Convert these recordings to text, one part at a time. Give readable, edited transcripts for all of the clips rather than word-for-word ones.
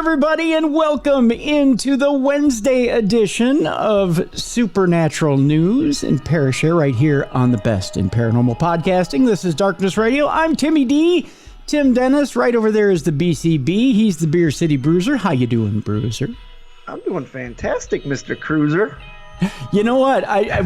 everybody, and welcome into the Wednesday edition of Supernatural News and Parashare right here on the best in paranormal podcasting. This is Darkness Radio. I'm Timmy D. Tim Dennis. Right over there is the BCB. He's the Beer City Bruiser. How you doing, Bruiser? I'm doing fantastic, Mr. Cruiser. You know what?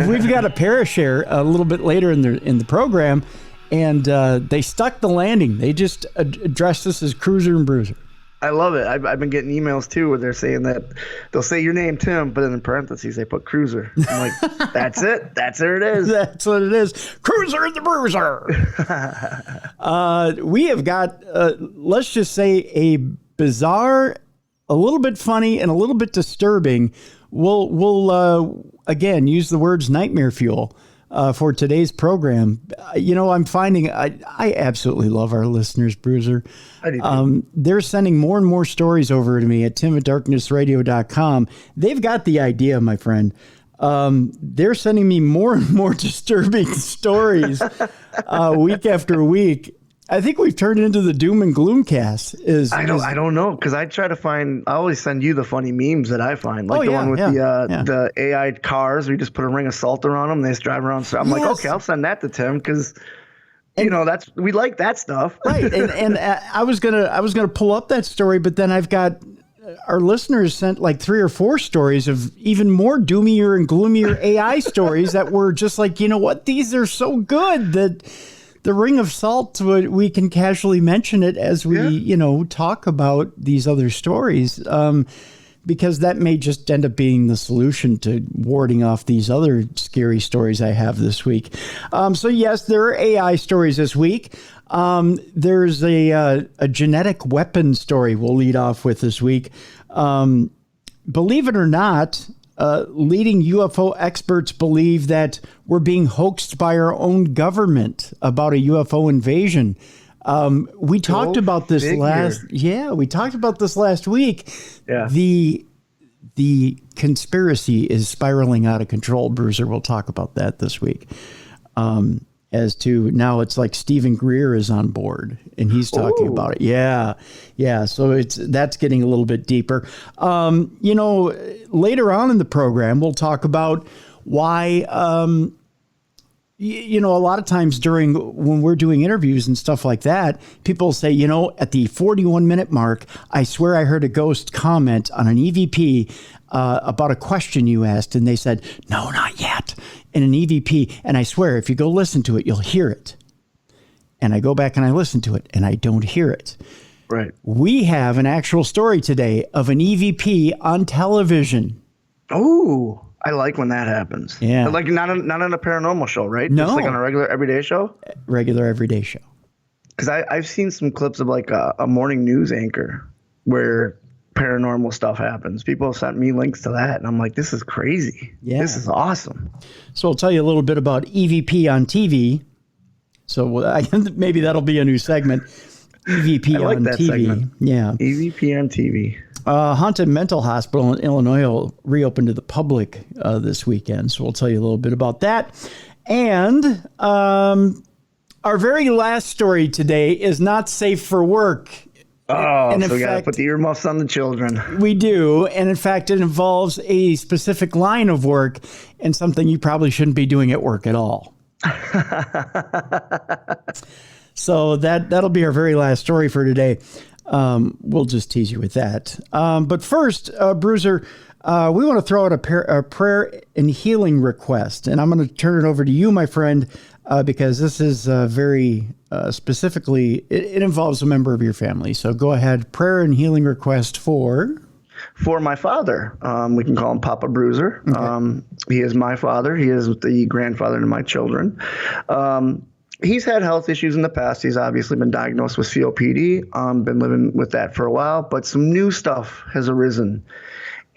We've got a Parashare a little bit later in the program, and they stuck the landing. They just addressed us as Cruiser and Bruiser. I love it. I've been getting emails too where they're saying that they'll say your name, Tim, but in parentheses they put Cruiser. I'm like, that's it. There it is. That's what it is. Cruiser and the Bruiser. We have got, let's just say, a bizarre, a little bit funny, and a little bit disturbing. We'll again use the words nightmare fuel for today's program. I'm finding I absolutely love our listeners, Bruiser. I do too. They're sending more and more stories over to me at tim@darknessradio.com. They've got the idea, my friend. They're sending me more and more disturbing stories week after week. I think we've turned into the doom and gloom cast. I don't know, because I try to find. I always send you the funny memes that I find, like one with the AI cars. We just put a ring of salt around them. They just drive around. So I'm like, okay, I'll send that to Tim because we like that stuff, right? And I was gonna pull up that story, but then I've got our listeners sent like 3 or 4 stories of even more doomier and gloomier AI stories that were just like, you know what, these are so good that. The ring of salt, we can casually mention it as we, talk about these other stories, because that may just end up being the solution to warding off these other scary stories I have this week. So yes, there are AI stories this week. There's a genetic weapon story we'll lead off with this week. Believe it or not, leading UFO experts believe that we're being hoaxed by our own government about a UFO invasion. We talked about this last week. Yeah. The conspiracy is spiraling out of control, Bruiser. We'll talk about that this week. As to now, it's like Stephen Greer is on board and he's talking about it. Yeah. So that's getting a little bit deeper. Later on in the program, we'll talk about why, a lot of times when we're doing interviews and stuff like that, people say, at the 41-minute mark, I swear I heard a ghost comment on an EVP about a question you asked. And they said, no, not yet. In an EVP, and I swear, if you go listen to it, you'll hear it. And I go back and I listen to it, and I don't hear it. Right. We have an actual story today of an EVP on television. Oh, I like when that happens. Yeah. Like not on a paranormal show, right? No. Just like on a regular everyday show? Regular everyday show. Because I've seen some clips of like a morning news anchor where paranormal stuff happens. People have sent me links to that, and I'm like, this is crazy. Yeah. This is awesome. So I'll tell you a little bit about EVP on TV. So maybe that'll be a new segment. EVP I like on that TV. Segment. Yeah. EVP on TV. Haunted Mental Hospital in Illinois will reopen to the public this weekend. So we'll tell you a little bit about that. And our very last story today is not safe for work. Oh, and so we got to put the earmuffs on the children. We do. And in fact, it involves a specific line of work and something you probably shouldn't be doing at work at all. So that'll be our very last story for today. We'll just tease you with that. But first, Bruiser, we want to throw out a prayer and healing request. And I'm going to turn it over to you, my friend, because this is very specifically, it involves a member of your family. So go ahead. Prayer and healing request for my father. We can call him Papa Bruiser. Okay. He is my father. He is the grandfather to my children. He's had health issues in the past. He's obviously been diagnosed with COPD, been living with that for a while, but some new stuff has arisen.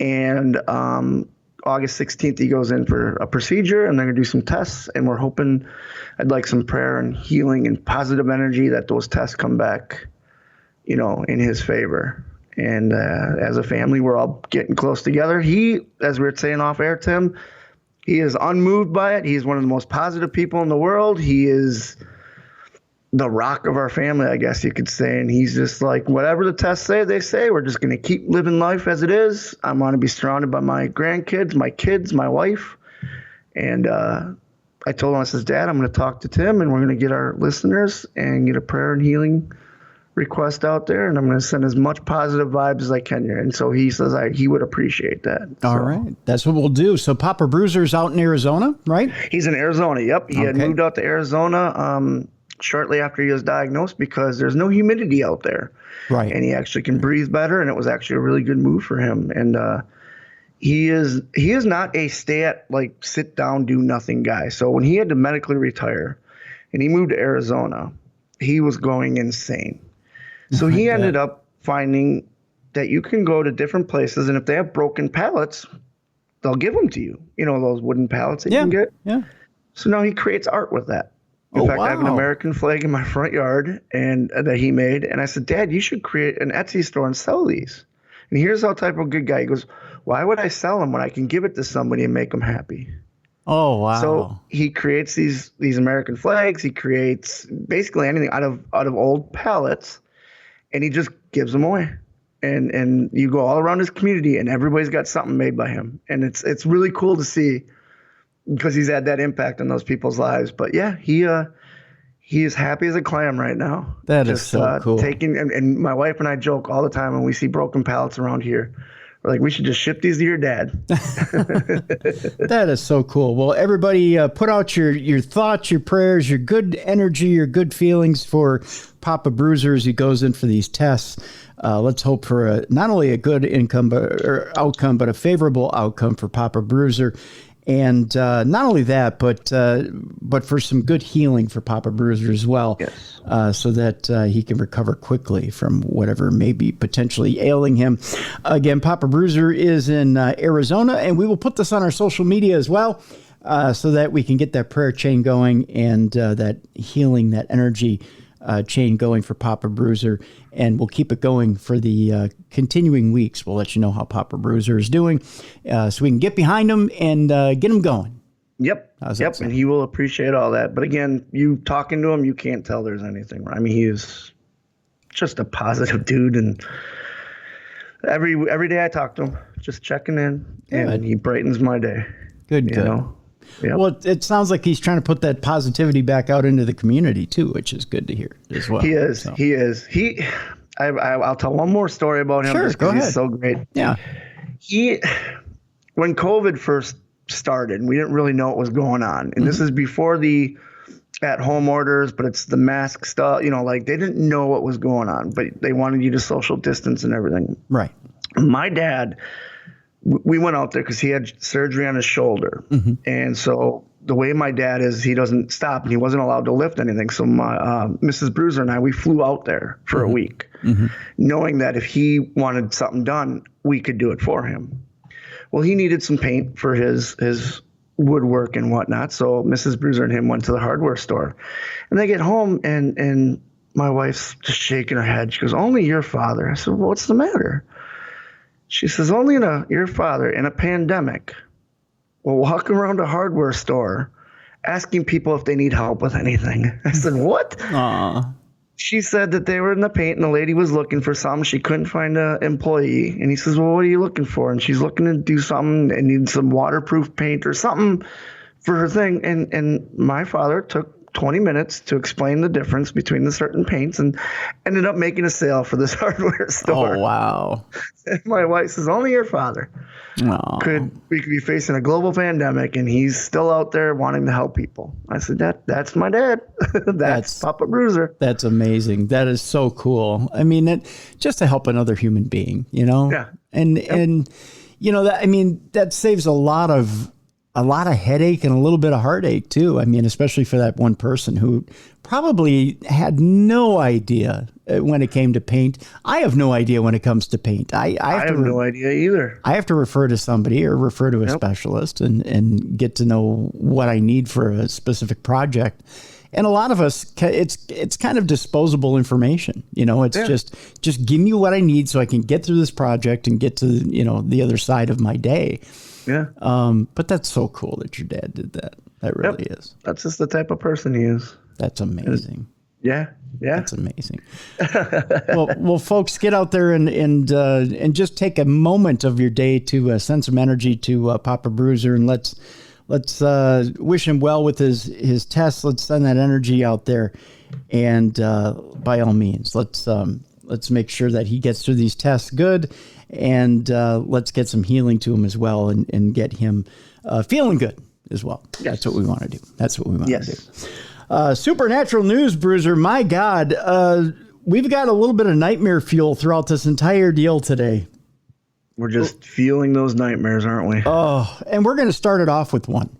And August 16th, he goes in for a procedure, and they're going to do some tests, and we're hoping I'd like some prayer and healing and positive energy that those tests come back, in his favor. And as a family, we're all getting close together. He, as we were saying off air, Tim, he is unmoved by it. He's one of the most positive people in the world. He is the rock of our family, I guess you could say. And he's just like, whatever the tests say, they say, we're just going to keep living life as it is. I want to be surrounded by my grandkids, my kids, my wife. And I told him, I says, Dad, I'm going to talk to Tim, and we're going to get our listeners and get a prayer and healing request out there, and I'm going to send as much positive vibes as I can here. And so he says he would appreciate that. All right. That's what we'll do. So Papa Bruiser's out in Arizona, right? He's in Arizona. Yep. He had moved out to Arizona shortly after he was diagnosed because there's no humidity out there. Right. And he actually can breathe better, and it was actually a really good move for him. And he is not a sit down, do nothing guy. So when he had to medically retire and he moved to Arizona, he was going insane. So he ended up finding that you can go to different places, and if they have broken pallets, they'll give them to you. You know, those wooden pallets that you can get? Yeah. So now he creates art with that. In fact, I have an American flag in my front yard and that he made. And I said, Dad, you should create an Etsy store and sell these. And here's how type of good guy. He goes, why would I sell them when I can give it to somebody and make them happy? Oh, wow. So he creates these American flags. He creates basically anything out of old pallets. And he just gives them away, and you go all around his community, and everybody's got something made by him, and it's really cool to see because he's had that impact on those people's lives. But yeah, he is happy as a clam right now. That is so cool. And my wife and I joke all the time when we see broken pallets around here. We're like, we should just ship these to your dad. That is so cool. Well, everybody put out your thoughts, your prayers, your good energy, your good feelings for Papa Bruiser as he goes in for these tests. Let's hope for not only a good outcome, but a favorable outcome for Papa Bruiser. And not only that, but for some good healing for Papa Bruiser as well. Yes. So that he can recover quickly from whatever may be potentially ailing him. Again, Papa Bruiser is in Arizona, and we will put this on our social media as well so that we can get that prayer chain going and that healing, that energy chain going for Papa Bruiser. And we'll keep it going for the continuing weeks. We'll let you know how Papa Bruiser is doing so we can get behind him and get him going. Yep. And he will appreciate all that. But again, you talking to him, you can't tell there's anything wrong. I mean, he is just a positive dude. And every day I talk to him, just checking in, and he brightens my day. Good. You know? Yep. Well, it sounds like he's trying to put that positivity back out into the community too, which is good to hear as well. He is. So. He is. I'll tell one more story about him. Sure, just because he's so great. Yeah. When COVID first started, we didn't really know what was going on, and this is before the at-home orders, but it's the mask stuff. You know, like they didn't know what was going on, but they wanted you to social distance and everything. Right. My dad. We went out there because he had surgery on his shoulder. Mm-hmm. And so the way my dad is, he doesn't stop, and he wasn't allowed to lift anything. So my Mrs. Bruiser and I, we flew out there for a week, knowing that if he wanted something done, we could do it for him. Well, he needed some paint for his woodwork and whatnot. So Mrs. Bruiser and him went to the hardware store. And they get home, and my wife's just shaking her head. She goes, only your father. I said, well, what's the matter? She says, only your father in a pandemic will walk around a hardware store asking people if they need help with anything. I said, what? Aww. She said that they were in the paint and the lady was looking for something. She couldn't find an employee. And he says, well, what are you looking for? And she's looking to do something and needs some waterproof paint or something for her thing. And my father took 20 minutes to explain the difference between the certain paints and ended up making a sale for this hardware store. Oh, wow. And my wife says, only your father we could be facing a global pandemic and he's still out there wanting to help people. I said, that's my dad. that's Papa Bruiser. That's amazing. That is so cool. I mean, just to help another human being, you know? Yeah. And you know, that saves a lot of headache and a little bit of heartache too. I mean, especially for that one person who probably had no idea when it came to paint. I have no idea when it comes to paint. I have no idea either. I have to refer to somebody or refer to a specialist and get to know what I need for a specific project. And a lot of us, it's kind of disposable information. You know, it's just give me what I need so I can get through this project and get to, you know, the other side of my day. Yeah. But that's so cool that your dad did that. That really is. That's just the type of person he is. That's amazing. Yeah. Yeah. That's amazing. well, folks, get out there and just take a moment of your day to send some energy to Papa Bruiser, and let's wish him well with his tests. Let's send that energy out there, and by all means, let's make sure that he gets through these tests good, and let's get some healing to him as well, and get him feeling good as well. Yes. That's what we want to do. That's what we want to do. Supernatural news, Bruiser. My God, we've got a little bit of nightmare fuel throughout this entire deal today. We're just feeling those nightmares, aren't we? Oh, and we're going to start it off with one.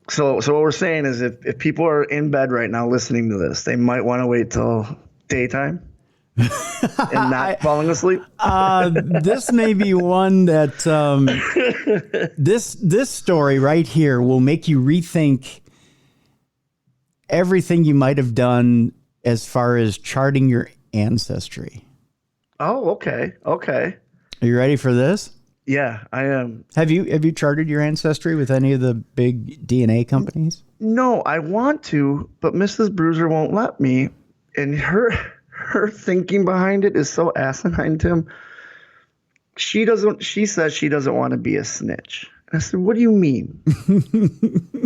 So what we're saying is if people are in bed right now listening to this, they might want to wait till daytime and not falling asleep. This may be one that this story right here will make you rethink everything you might have done as far as charting your ancestry. Oh, okay. Okay. Are you ready for this? Yeah, I am. Have you charted your ancestry with any of the big DNA companies? No, I want to, but Mrs. Bruiser won't let me. And her thinking behind it is so asinine, Tim. She says she doesn't want to be a snitch. And I said, what do you mean?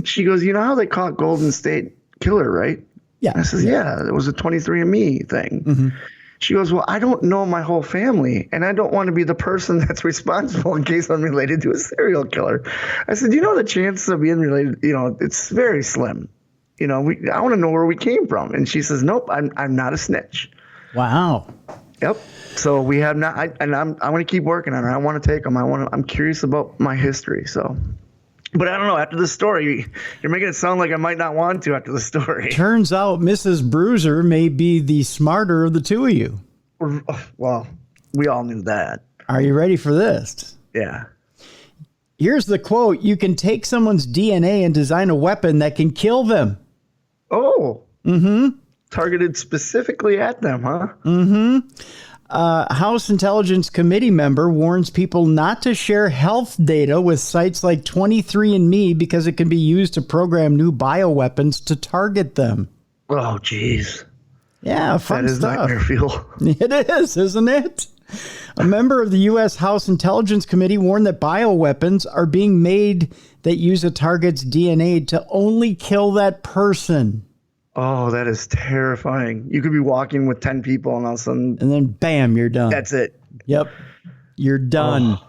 She goes, you know how they caught Golden State Killer, right? Yeah. I says, yeah, it was a 23andMe thing. Mm-hmm. She goes, well, I don't know my whole family, and I don't want to be the person that's responsible in case I'm related to a serial killer. I said, you know, the chances of being related, it's very slim. I want to know where we came from. And she says, nope, I'm not a snitch. Wow. Yep. So we have not, I want to keep working on it. I want to take them. I'm curious about my history. So, but I don't know. After the story, you're making it sound like I might not want to after the story. Turns out Mrs. Bruiser may be the smarter of the two of you. Well, we all knew that. Are you ready for this? Yeah. Here's the quote. You can take someone's DNA and design a weapon that can kill them. Oh. Mm-hmm. Targeted specifically at them, huh? Mm-hmm. House Intelligence Committee member warns people not to share health data with sites like 23andMe because it can be used to program new bioweapons to target them. Oh, geez. Yeah, fun stuff. That is nightmare fuel. It is, isn't it? A member of the U.S. House Intelligence Committee warned that bioweapons are being made that use a target's DNA to only kill that person. Oh, that is terrifying. You could be walking with 10 people and all of a sudden... And then, bam, you're done. That's it. Yep. You're done. Oh.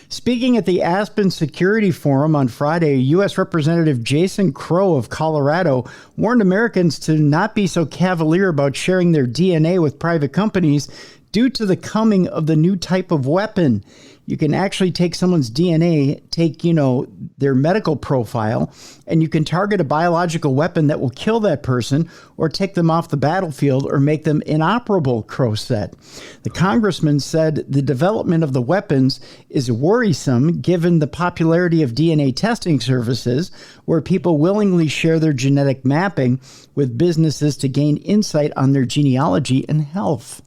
Speaking at the Aspen Security Forum on Friday, U.S. Representative Jason Crow of Colorado warned Americans to not be so cavalier about sharing their DNA with private companies due to the coming of the new type of weapon. You can actually take someone's DNA, take, their medical profile, and you can target a biological weapon that will kill that person or take them off the battlefield or make them inoperable, Crow said. The congressman said the development of the weapons is worrisome given the popularity of DNA testing services where people willingly share their genetic mapping with businesses to gain insight on their genealogy and health.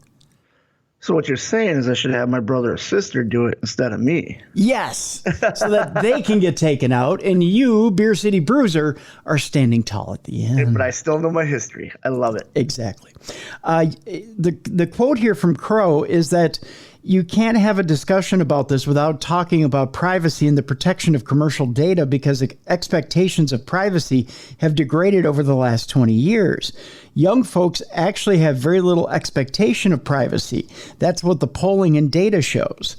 So what you're saying is I should have my brother or sister do it instead of me. Yes, so that they can get taken out, and you, Beer City Bruiser, are standing tall at the end. But I still know my history. I love it. Exactly. The quote here from Crow is that you can't have a discussion about this without talking about privacy and the protection of commercial data because expectations of privacy have degraded over the last 20 years. Young folks actually have very little expectation of privacy. That's what the polling and data shows.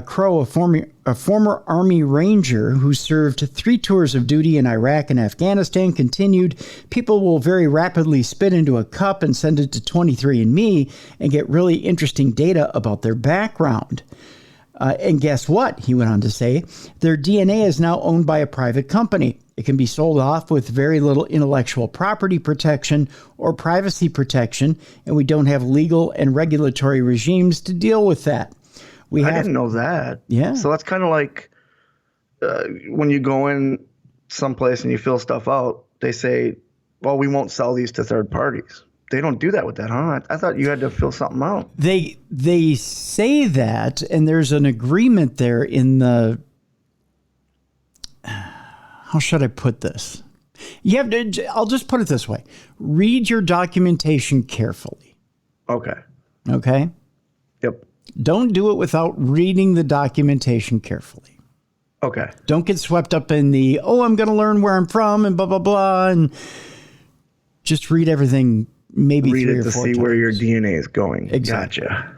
Crow, a former Army Ranger who served 3 tours of duty in Iraq and Afghanistan, continued, people will very rapidly spit into a cup and send it to 23andMe and get really interesting data about their background. And guess what? He went on to say, their DNA is now owned by a private company. It can be sold off with very little intellectual property protection or privacy protection, and we don't have legal and regulatory regimes to deal with that. I didn't know that. Yeah. So that's kind of like when you go in someplace and you fill stuff out, they say, well, we won't sell these to third parties. They don't do that with that, huh? I thought you had to fill something out. They say that, and there's an agreement there in the... How should I put this? You have to, I'll just put it this way. Read your documentation carefully. Okay. Okay? Yep. Don't do it without reading the documentation carefully. Okay. Don't get swept up in the, I'm going to learn where I'm from and blah, blah, blah. And just read everything maybe read 3 it or to 4 see times. where your DNA is going. Exactly. Gotcha.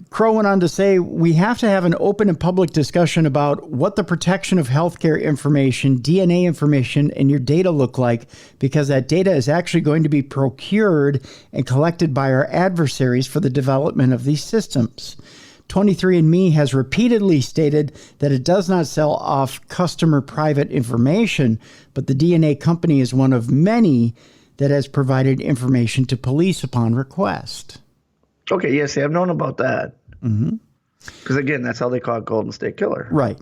Crow went on to say, we have to have an open and public discussion about what the protection of healthcare information, DNA information, and your data look like, because that data is actually going to be procured and collected by our adversaries for the development of these systems. 23andMe has repeatedly stated that it does not sell off customer private information, but the DNA company is one of many that has provided information to police upon request. Okay, yes, I've known about that. Because, again, that's how they call it Golden State Killer. Right.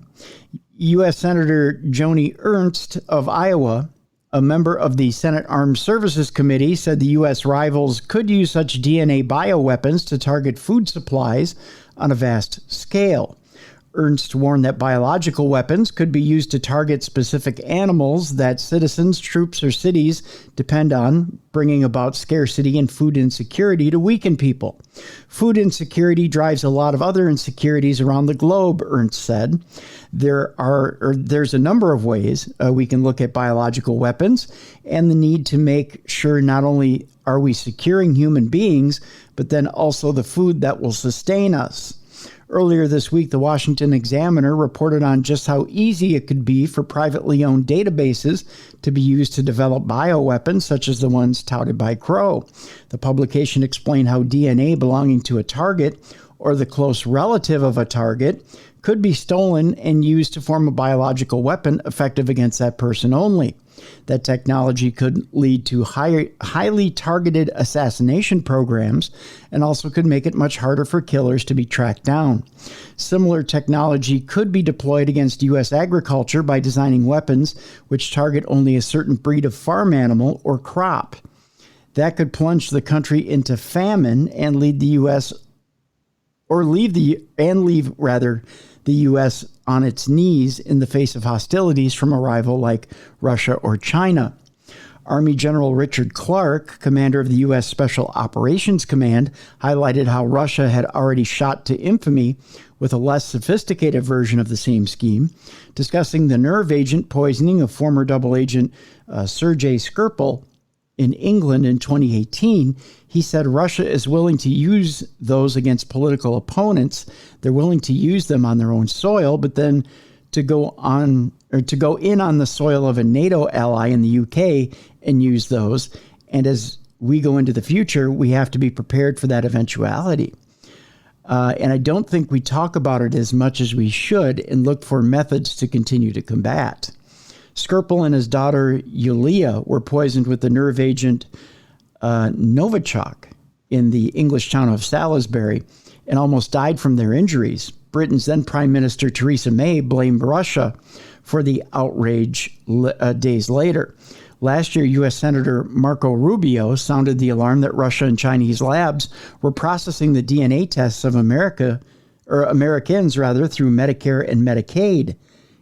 U.S. Senator Joni Ernst of Iowa, a member of the Senate Armed Services Committee, said the U.S. rivals could use such DNA bioweapons to target food supplies on a vast scale. Ernst warned that biological weapons could be used to target specific animals that citizens, troops, or cities depend on, bringing about scarcity and food insecurity to weaken people. Food insecurity drives a lot of other insecurities around the globe, Ernst said. There's a number of ways we can look at biological weapons and the need to make sure not only are we securing human beings, but then also the food that will sustain us. Earlier this week, the Washington Examiner reported on just how easy it could be for privately owned databases to be used to develop bioweapons, such as the ones touted by Crow. The publication explained how DNA belonging to a target or the close relative of a target could be stolen and used to form a biological weapon effective against that person only. That technology could lead to highly targeted assassination programs and also could make it much harder for killers to be tracked down. Similar technology could be deployed against U.S. agriculture by designing weapons which target only a certain breed of farm animal or crop. That could plunge the country into famine and leave the U.S. on its knees in the face of hostilities from a rival like Russia or China. Army General Richard Clark, commander of the U.S. Special Operations Command, highlighted how Russia had already shot to infamy with a less sophisticated version of the same scheme. Discussing the nerve agent poisoning of former double agent Sergei Skripal in England in 2018, he said Russia is willing to use those against political opponents. They're willing to use them on their own soil, but then to go in on the soil of a NATO ally in the UK and use those. And as we go into the future, we have to be prepared for that eventuality. And I don't think we talk about it as much as we should and look for methods to continue to combat. Skripal and his daughter Yulia were poisoned with the nerve agent Novichok in the English town of Salisbury and almost died from their injuries. Britain's then Prime Minister Theresa May blamed Russia for the outrage days later. Last year, U.S. Senator Marco Rubio sounded the alarm that Russia and Chinese labs were processing the DNA tests of Americans through Medicare and Medicaid.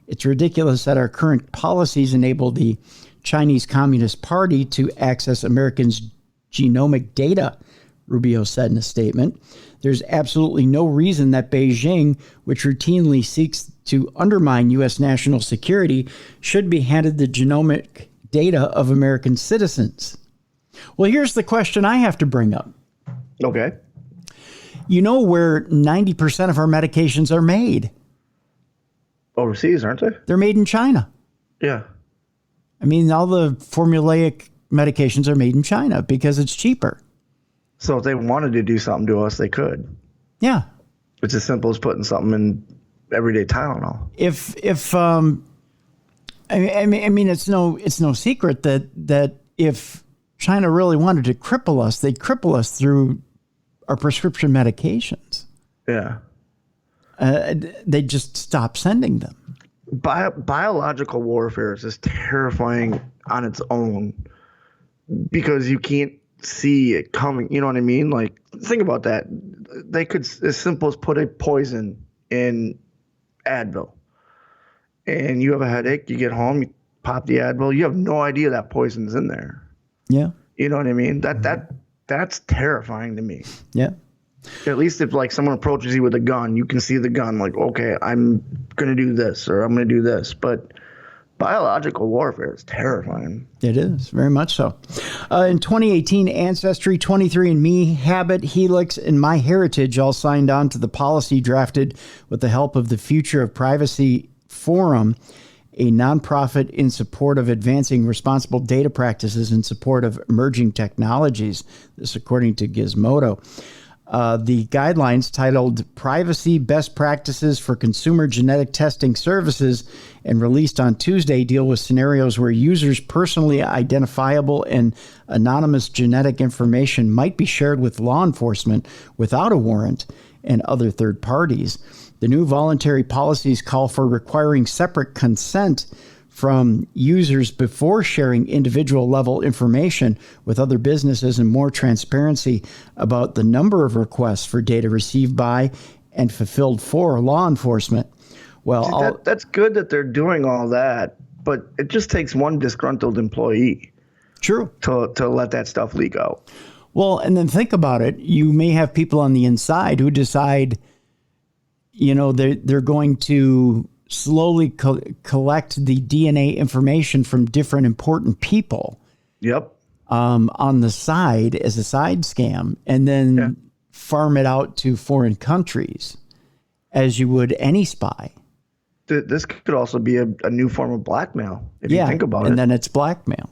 It's ridiculous that our current policies enable the Chinese Communist Party to access Americans' genomic data, Rubio said in a statement. There's absolutely no reason that Beijing, which routinely seeks to undermine U.S. national security, should be handed the genomic data of American citizens. Well, here's the question I have to bring up. Okay. You know where 90% of our medications are made? Overseas, aren't they? They're made in China. Yeah. I mean, all the formulaic medications are made in China because it's cheaper. So if they wanted to do something to us, they could. Yeah. It's as simple as putting something in everyday Tylenol. I mean, it's no secret that if China really wanted to cripple us, they'd cripple us through our prescription medications. Yeah. They just stop sending them. Biological warfare is just terrifying on its own because you can't see it coming. You know what I mean? Like, think about that. They could, as simple as put a poison in Advil, and you have a headache. You get home, you pop the ad. Well, you have no idea that poison's in there. Yeah. You know what I mean? That's terrifying to me. Yeah. At least if like someone approaches you with a gun, you can see the gun. Like, okay, I'm gonna do this or I'm gonna do this. But biological warfare is terrifying. It is, very much so. In 2018, Ancestry, 23andMe, Habit, Helix, and MyHeritage all signed on to the policy drafted with the help of the Future of Privacy Forum, a nonprofit in support of advancing responsible data practices in support of emerging technologies. This according to Gizmodo. The guidelines titled Privacy Best Practices for Consumer Genetic Testing Services and released on Tuesday deal with scenarios where users' personally identifiable and anonymous genetic information might be shared with law enforcement without a warrant and other third parties. The new voluntary policies call for requiring separate consent from users before sharing individual level information with other businesses and more transparency about the number of requests for data received by and fulfilled for law enforcement. Well, that's good that they're doing all that, but it just takes one disgruntled employee true to let that stuff leak out. Well, and then think about it. You may have people on the inside who decide, they're going to slowly collect the DNA information from different important people. Yep. On the side as a side scam, and then farm it out to foreign countries as you would any spy. This could also be a new form of blackmail if you think about it. And then it's blackmail.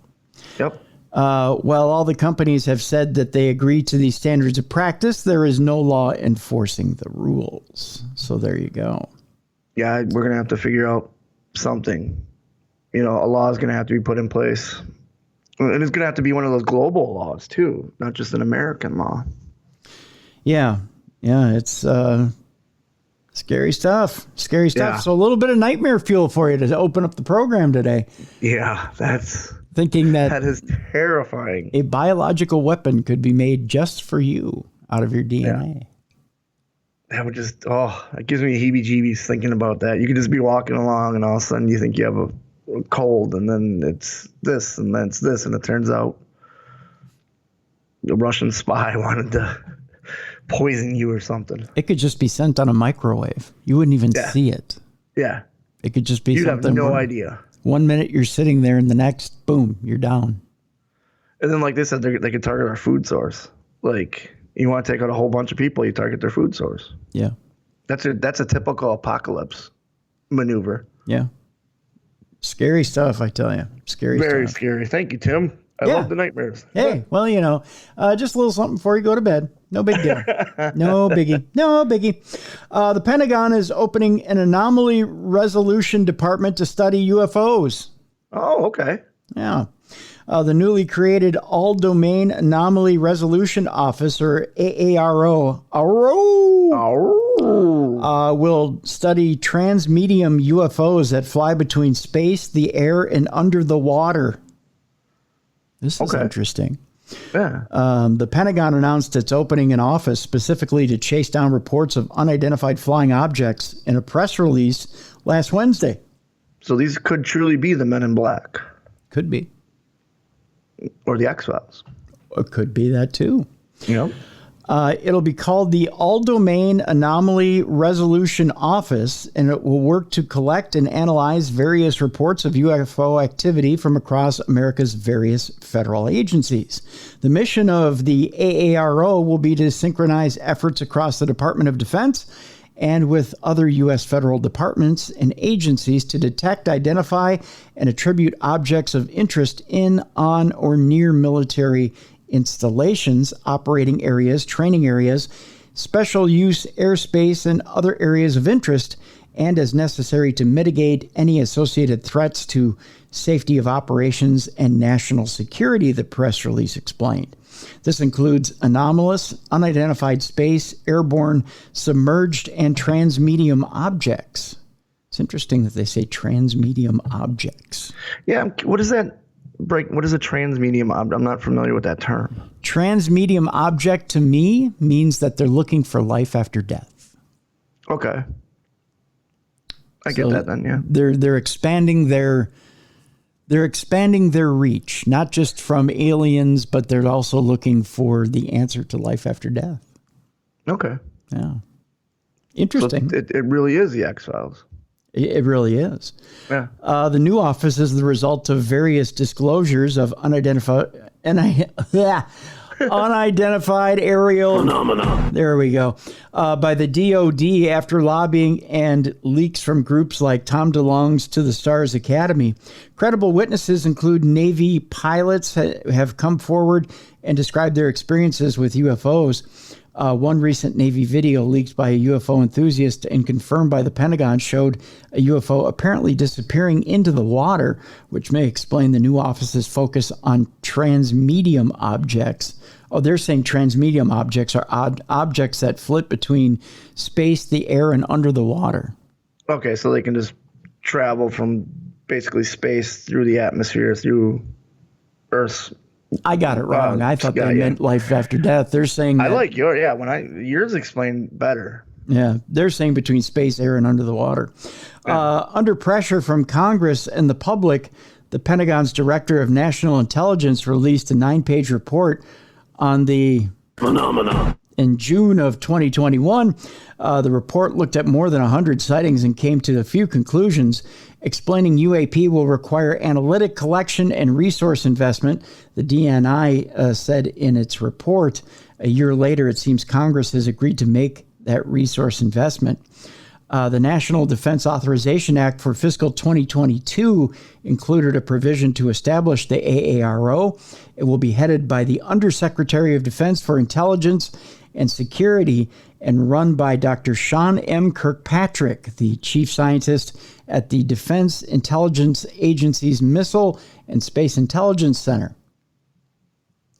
Yep. Well, all the companies have said that they agree to these standards of practice. There is no law enforcing the rules. So there you go. Yeah, we're going to have to figure out something. A law is going to have to be put in place. And it's going to have to be one of those global laws, too, not just an American law. Yeah. Yeah, it's scary stuff. Scary stuff. Yeah. So a little bit of nightmare fuel for you to open up the program today. Yeah, thinking that is terrifying. A biological weapon could be made just for you out of your DNA. Yeah. That would just, it gives me heebie-jeebies thinking about that. You could just be walking along and all of a sudden you think you have a cold and then it's this and then it's this. And it turns out the Russian spy wanted to poison you or something. It could just be sent on a microwave. You wouldn't even see it. Yeah. It could just be You'd something. You'd have no idea. 1 minute you're sitting there and the next, boom, you're down. And then like they said, they could target our food source. Like, you want to take out a whole bunch of people, you target their food source. Yeah. That's a typical apocalypse maneuver. Yeah. Scary stuff, I tell you. Very scary. Thank you, Tim. I love the nightmares. Hey, well, just a little something before you go to bed. No big deal. No biggie. No biggie. The Pentagon is opening an anomaly resolution department to study UFOs. Oh, okay. Yeah. The newly created All-Domain Anomaly Resolution Office, or AARO, will study transmedium UFOs that fly between space, the air, and under the water. This is interesting. Yeah. The Pentagon announced it's opening an office specifically to chase down reports of unidentified flying objects in a press release last Wednesday. So these could truly be the Men in Black. Could be. Or the X-Files. It could be that too. Yep. It'll be called the All-Domain Anomaly Resolution Office, and it will work to collect and analyze various reports of UFO activity from across America's various federal agencies. The mission of the AARO will be to synchronize efforts across the Department of Defense and with other U.S. federal departments and agencies to detect, identify, and attribute objects of interest in, on, or near military installations, operating areas, training areas, special use airspace, and other areas of interest, and as necessary to mitigate any associated threats to safety of operations and national security, the press release explained. This includes anomalous, unidentified space, airborne, submerged, and transmedium objects. It's interesting that they say transmedium objects. Yeah, what is that? What is a transmedium object? I'm not familiar with that term. Transmedium object to me means that they're looking for life after death. Okay. I get that then, yeah. They're expanding their They're expanding their reach, not just from aliens, but they're also looking for the answer to life after death. Okay. Yeah. Interesting. So it really is the X-Files. It really is. Yeah. The new office is the result of various disclosures of unidentified aerial phenomena. There we go. By the DoD after lobbying and leaks from groups like Tom DeLonge's To the Stars Academy. Credible witnesses include Navy pilots have come forward and described their experiences with UFOs. One recent Navy video leaked by a UFO enthusiast and confirmed by the Pentagon showed a UFO apparently disappearing into the water, which may explain the new office's focus on transmedium objects. Oh, they're saying transmedium objects are objects that flit between space, the air, and under the water. Okay, so they can just travel from basically space through the atmosphere, through Earth's. I got it wrong. I thought they meant life after death. They're saying that, I like yours explained better. Yeah, they're saying between space, air, and under the water. Under pressure from Congress and the public, the Pentagon's Director of National Intelligence released a 9-page report on the phenomena. In June of 2021, the report looked at more than 100 sightings and came to a few conclusions, explaining UAP will require analytic collection and resource investment. The DNI said in its report. A year later, it seems Congress has agreed to make that resource investment. The National Defense Authorization Act for fiscal 2022 included a provision to establish the AARO. It will be headed by the Undersecretary of Defense for Intelligence and Security and run by Dr. Sean M. Kirkpatrick, the chief scientist at the Defense Intelligence Agency's Missile and Space Intelligence Center.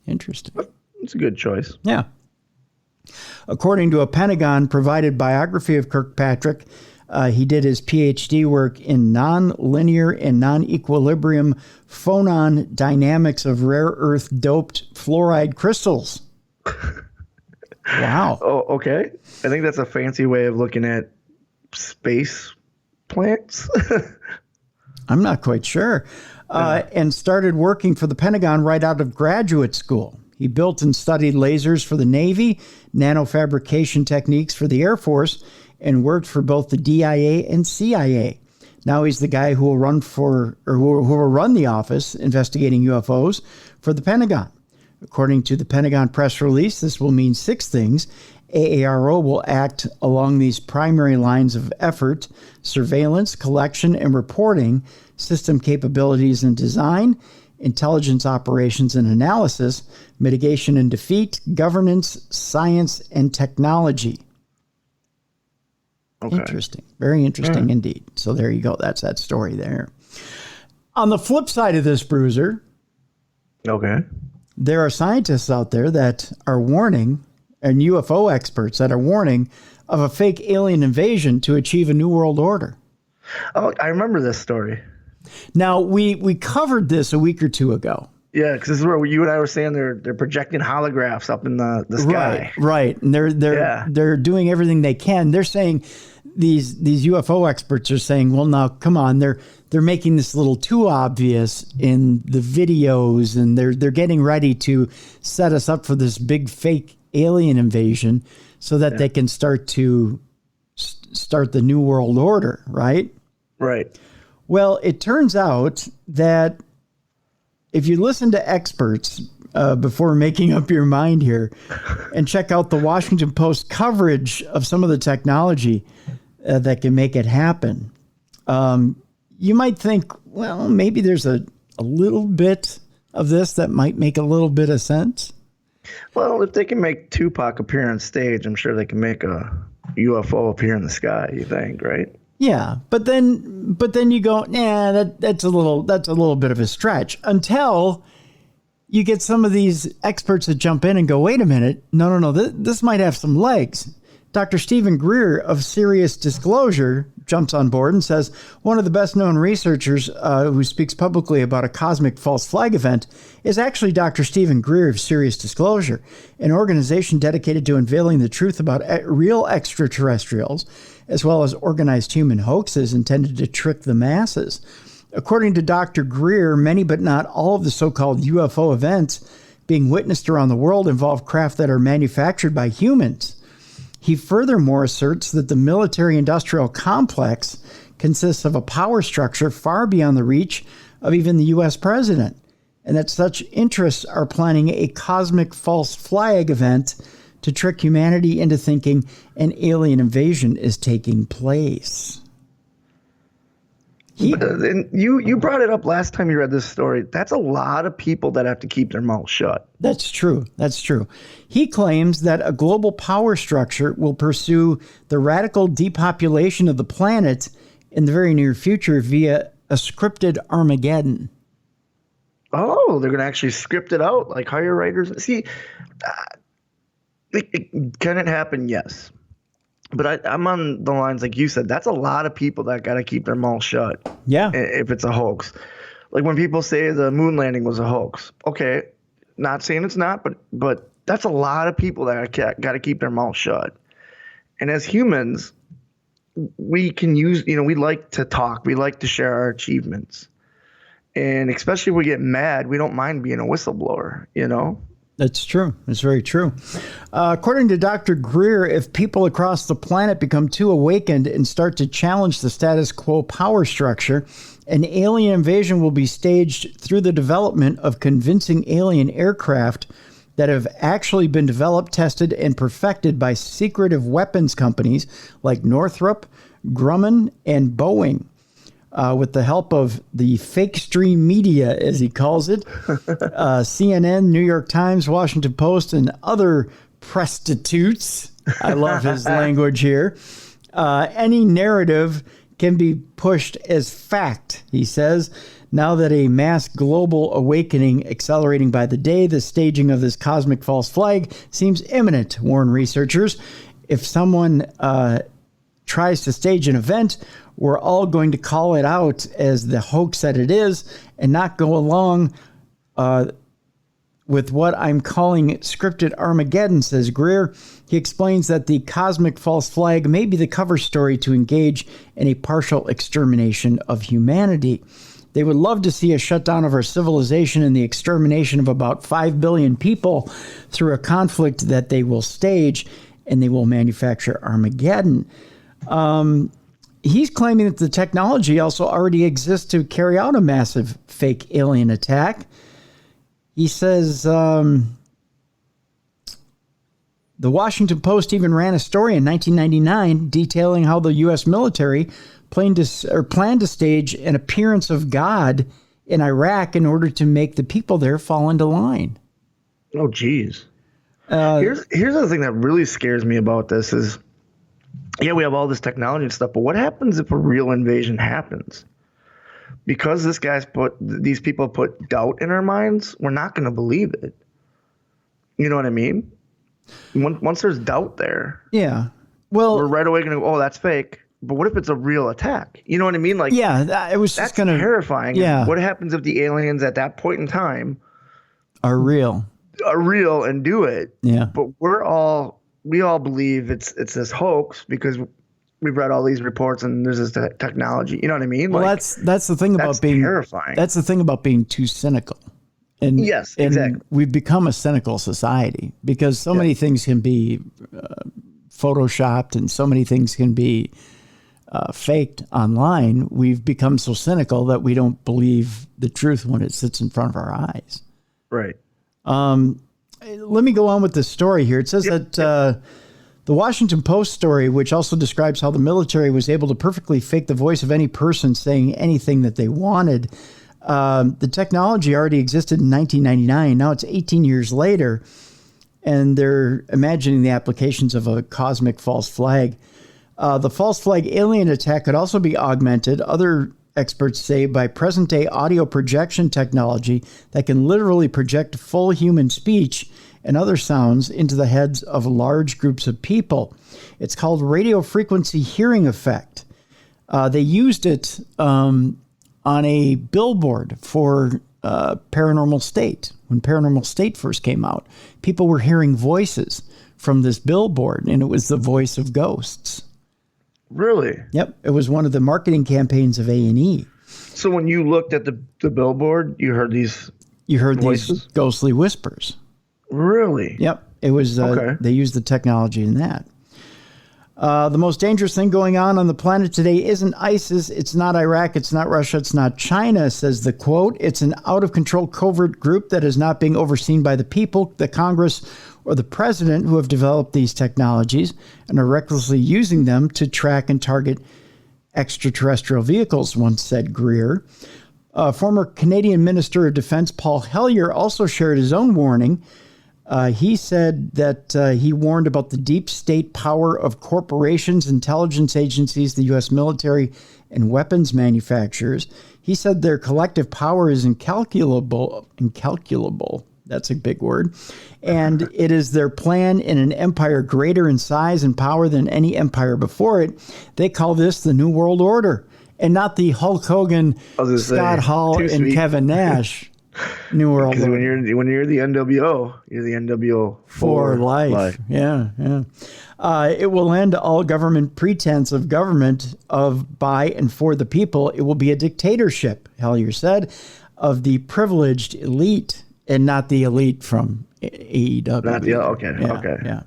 Interesting. It's a good choice. Yeah. According to a Pentagon-provided biography of Kirkpatrick, he did his PhD work in nonlinear and non-equilibrium phonon dynamics of rare earth doped fluoride crystals. Wow. Oh, okay. I think that's a fancy way of looking at space plants. I'm not quite sure. And started working for the Pentagon right out of graduate school. He built and studied lasers for the Navy, nanofabrication techniques for the Air Force, and worked for both the DIA and CIA. Now he's the guy who will run the office investigating UFOs for the Pentagon. According to the Pentagon press release, this will mean 6 things. AARO will act along these primary lines of effort: surveillance, collection, and reporting, system capabilities and design, intelligence operations and analysis, mitigation and defeat, governance, science, and technology. Okay. Interesting. Very interesting indeed. So there you go. That's that story there. On the flip side of this, Bruiser, there are scientists out there that are warning, and UFO experts that are warning of a fake alien invasion to achieve a new world order. Oh, I remember this story. Now, we covered this a week or two ago. Yeah, because this is where you and I were saying they're projecting holographs up in the sky. Right. And they're doing everything they can. They're saying these UFO experts are saying, well, now come on, they're making this a little too obvious in the videos, and they're getting ready to set us up for this big fake alien invasion so that they can start the new world order, right? Right. Well, it turns out that if you listen to experts before making up your mind here and check out the Washington Post coverage of some of the technology that can make it happen, you might think, well, maybe there's a little bit of this that might make a little bit of sense. Well, if they can make Tupac appear on stage, I'm sure they can make a UFO appear in the sky, you think, right? Yeah, but then you go, nah, that's a little bit of a stretch, until you get some of these experts that jump in and go, wait a minute, no, this might have some legs. Dr. Stephen Greer of Serious Disclosure jumps on board and says one of the best known researchers who speaks publicly about a cosmic false flag event is actually Dr. Stephen Greer of Serious Disclosure, an organization dedicated to unveiling the truth about real extraterrestrials, as well as organized human hoaxes intended to trick the masses. According to Dr. Greer, many but not all of the so-called UFO events being witnessed around the world involve craft that are manufactured by humans. He furthermore asserts that the military-industrial complex consists of a power structure far beyond the reach of even the U.S. president, and that such interests are planning a cosmic false flag event to trick humanity into thinking an alien invasion is taking place. And you brought it up last time you read this story. That's a lot of people that have to keep their mouths shut. That's true. That's true. He claims that a global power structure will pursue the radical depopulation of the planet in the very near future via a scripted Armageddon. Oh, they're going to actually script it out, like hire writers. See, can it happen? Yes. But I'm on the lines like you said. That's a lot of people that got to keep their mouths shut. Yeah. If it's a hoax. Like when people say the moon landing was a hoax. Okay, not saying it's not, but that's a lot of people that got to keep their mouths shut. And as humans, we can use, we like to talk. We like to share our achievements. And especially if we get mad, we don't mind being a whistleblower, That's true. It's very true. According to Dr. Greer, if people across the planet become too awakened and start to challenge the status quo power structure, an alien invasion will be staged through the development of convincing alien aircraft that have actually been developed, tested, and perfected by secretive weapons companies like Northrop, Grumman, and Boeing. With the help of the fake stream media, as he calls it, CNN, New York Times, Washington Post, and other prostitutes. I love his language here. Any narrative can be pushed as fact, he says. Now that a mass global awakening accelerating by the day, the staging of this cosmic false flag seems imminent, warn researchers. If someone tries to stage an event, we're all going to call it out as the hoax that it is and not go along with what I'm calling scripted Armageddon, says Greer. He explains that the cosmic false flag may be the cover story to engage in a partial extermination of humanity. They would love to see a shutdown of our civilization and the extermination of about 5 billion people through a conflict that they will stage, and they will manufacture Armageddon. He's claiming that the technology also already exists to carry out a massive fake alien attack. He says the Washington Post even ran a story in 1999 detailing how the U.S. military planned to stage an appearance of God in Iraq in order to make the people there fall into line. Oh, geez. Here's the thing that really scares me about this is, yeah, we have all this technology and stuff, but what happens if a real invasion happens? Because these people put doubt in our minds, we're not going to believe it. You know what I mean? Once there's doubt there, yeah, well, we're right away going to go, oh, that's fake. But what if it's a real attack? You know what I mean? Like, yeah, it was just terrifying. Yeah. What happens if the aliens at that point in time are real and do it? Yeah, but we all believe it's this hoax because we've read all these reports and there's this technology. You know what I mean? Well, that's the thing about being terrifying. That's the thing about being too cynical. And yes, exactly. We've become a cynical society because so many things can be photoshopped and so many things can be faked online. We've become so cynical that we don't believe the truth when it sits in front of our eyes. Right. Let me go on with this story here. It says that the Washington Post story, which also describes how the military was able to perfectly fake the voice of any person saying anything that they wanted. The technology already existed in 1999. Now it's 18 years later, and they're imagining the applications of a cosmic false flag. The false flag alien attack could also be augmented, other experts say, by present-day audio projection technology that can literally project full human speech and other sounds into the heads of large groups of people. It's called radio frequency hearing effect. They used it on a billboard for Paranormal State. When Paranormal State first came out, people were hearing voices from this billboard, and it was the voice of ghosts. Really? Yep. It was one of the marketing campaigns of A&E. So when you looked at the billboard, you heard these voices? These ghostly whispers. Really? Yep. It was, Okay. They used the technology in that. The most dangerous thing going on the planet today isn't ISIS. It's not Iraq. It's not Russia. It's not China, says the quote. It's an out-of-control covert group that is not being overseen by the people, the Congress, or the president who have developed these technologies and are recklessly using them to track and target extraterrestrial vehicles, once said Greer. Former Canadian Minister of Defense Paul Hellyer also shared his own warning. He said that he warned about the deep state power of corporations, intelligence agencies, the U.S. military, and weapons manufacturers. He said their collective power is incalculable. That's a big word. And it is their plan in an empire greater in size and power than any empire before it. They call this the New World Order, and not the Hulk Hogan, Scott Hall, and Kevin Nash New World Order. When you're the NWO, you're the NWO for life. Yeah. It will end all government pretense of government of, by, and for the people. It will be a dictatorship, Hellyer said, of the privileged elite, and not the elite from AEW. Not the, okay.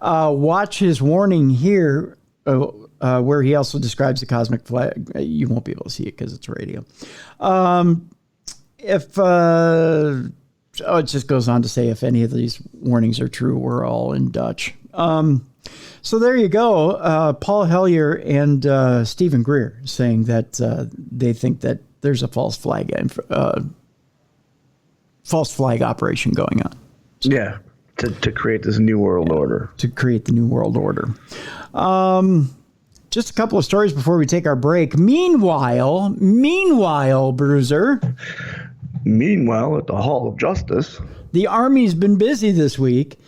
Watch his warning here, where he also describes the cosmic flag. You won't be able to see it because it's radio. It just goes on to say if any of these warnings are true, we're all in Dutch. So there you go. Paul Hellyer and Stephen Greer saying that they think that there's a false flag operation going on. Yeah, to create this new world order. To create the new world order. Just a couple of stories before we take our break. Meanwhile, Bruiser. Meanwhile, at the Hall of Justice, the Army's been busy this week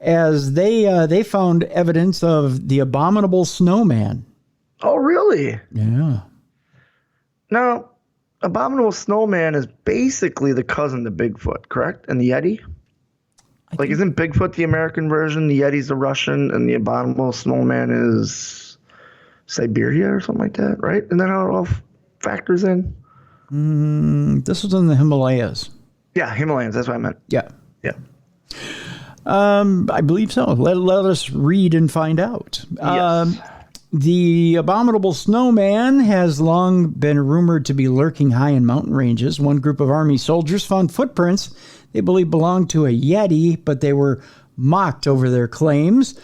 as they found evidence of the abominable snowman. Oh, really? Yeah. Now, abominable snowman is basically the cousin to Bigfoot, correct? And the Yeti? Isn't Bigfoot the American version, the Yeti's the Russian, and the abominable snowman is Siberia or something like that, right? And then how it all factors in? This was in the Himalayas. Yeah, Himalayas. That's what I meant. Yeah. I believe so. Let us read and find out. Yes. The abominable snowman has long been rumored to be lurking high in mountain ranges. One group of Army soldiers found footprints they believe belonged to a Yeti, but they were mocked over their claims.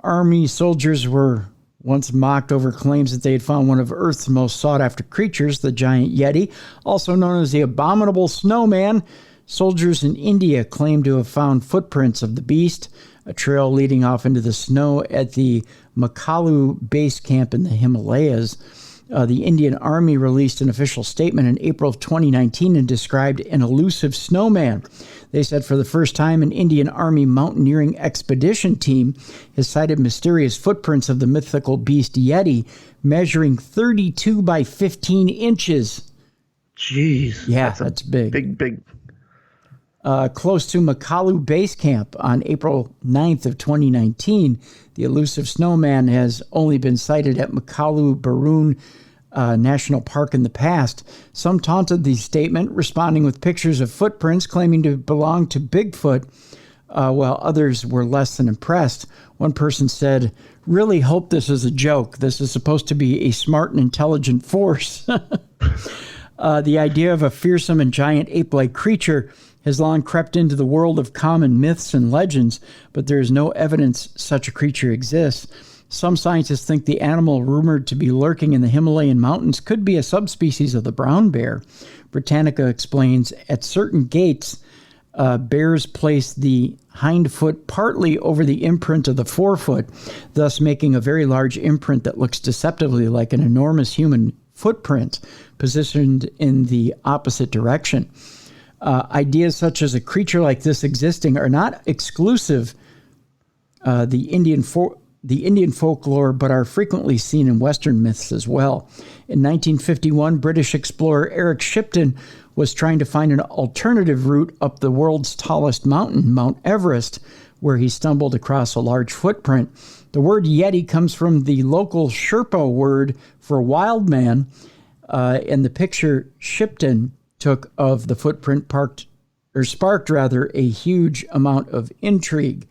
Army soldiers were once mocked over claims that they had found one of Earth's most sought-after creatures, the giant Yeti, also known as the abominable snowman. Soldiers in India claim to have found footprints of the beast, a trail leading off into the snow at the Makalu base camp in the Himalayas. The Indian Army released an official statement in April of 2019 and described an elusive snowman. They said for the first time, an Indian Army mountaineering expedition team has sighted mysterious footprints of the mythical beast Yeti, measuring 32 by 15 inches. Jeez. Yeah, that's big. Big. Close to Makalu Base Camp on April 9th of 2019. The elusive snowman has only been sighted at Makalu Barun National Park in the past. Some taunted the statement, responding with pictures of footprints claiming to belong to Bigfoot, while others were less than impressed. One person said, "Really hope this is a joke. This is supposed to be a smart and intelligent force." The idea of a fearsome and giant ape-like creature has long crept into the world of common myths and legends, but there is no evidence such a creature exists. Some scientists think the animal rumored to be lurking in the Himalayan mountains could be a subspecies of the brown bear. Britannica explains at certain gaits, bears place the hind foot partly over the imprint of the forefoot, thus making a very large imprint that looks deceptively like an enormous human footprint positioned in the opposite direction. Ideas such as a creature like this existing are not exclusive the Indian folklore, but are frequently seen in Western myths as well. In 1951, British explorer Eric Shipton was trying to find an alternative route up the world's tallest mountain, Mount Everest, where he stumbled across a large footprint. The word Yeti comes from the local Sherpa word for wild man. And the picture Shipton took of the footprint sparked a huge amount of intrigue.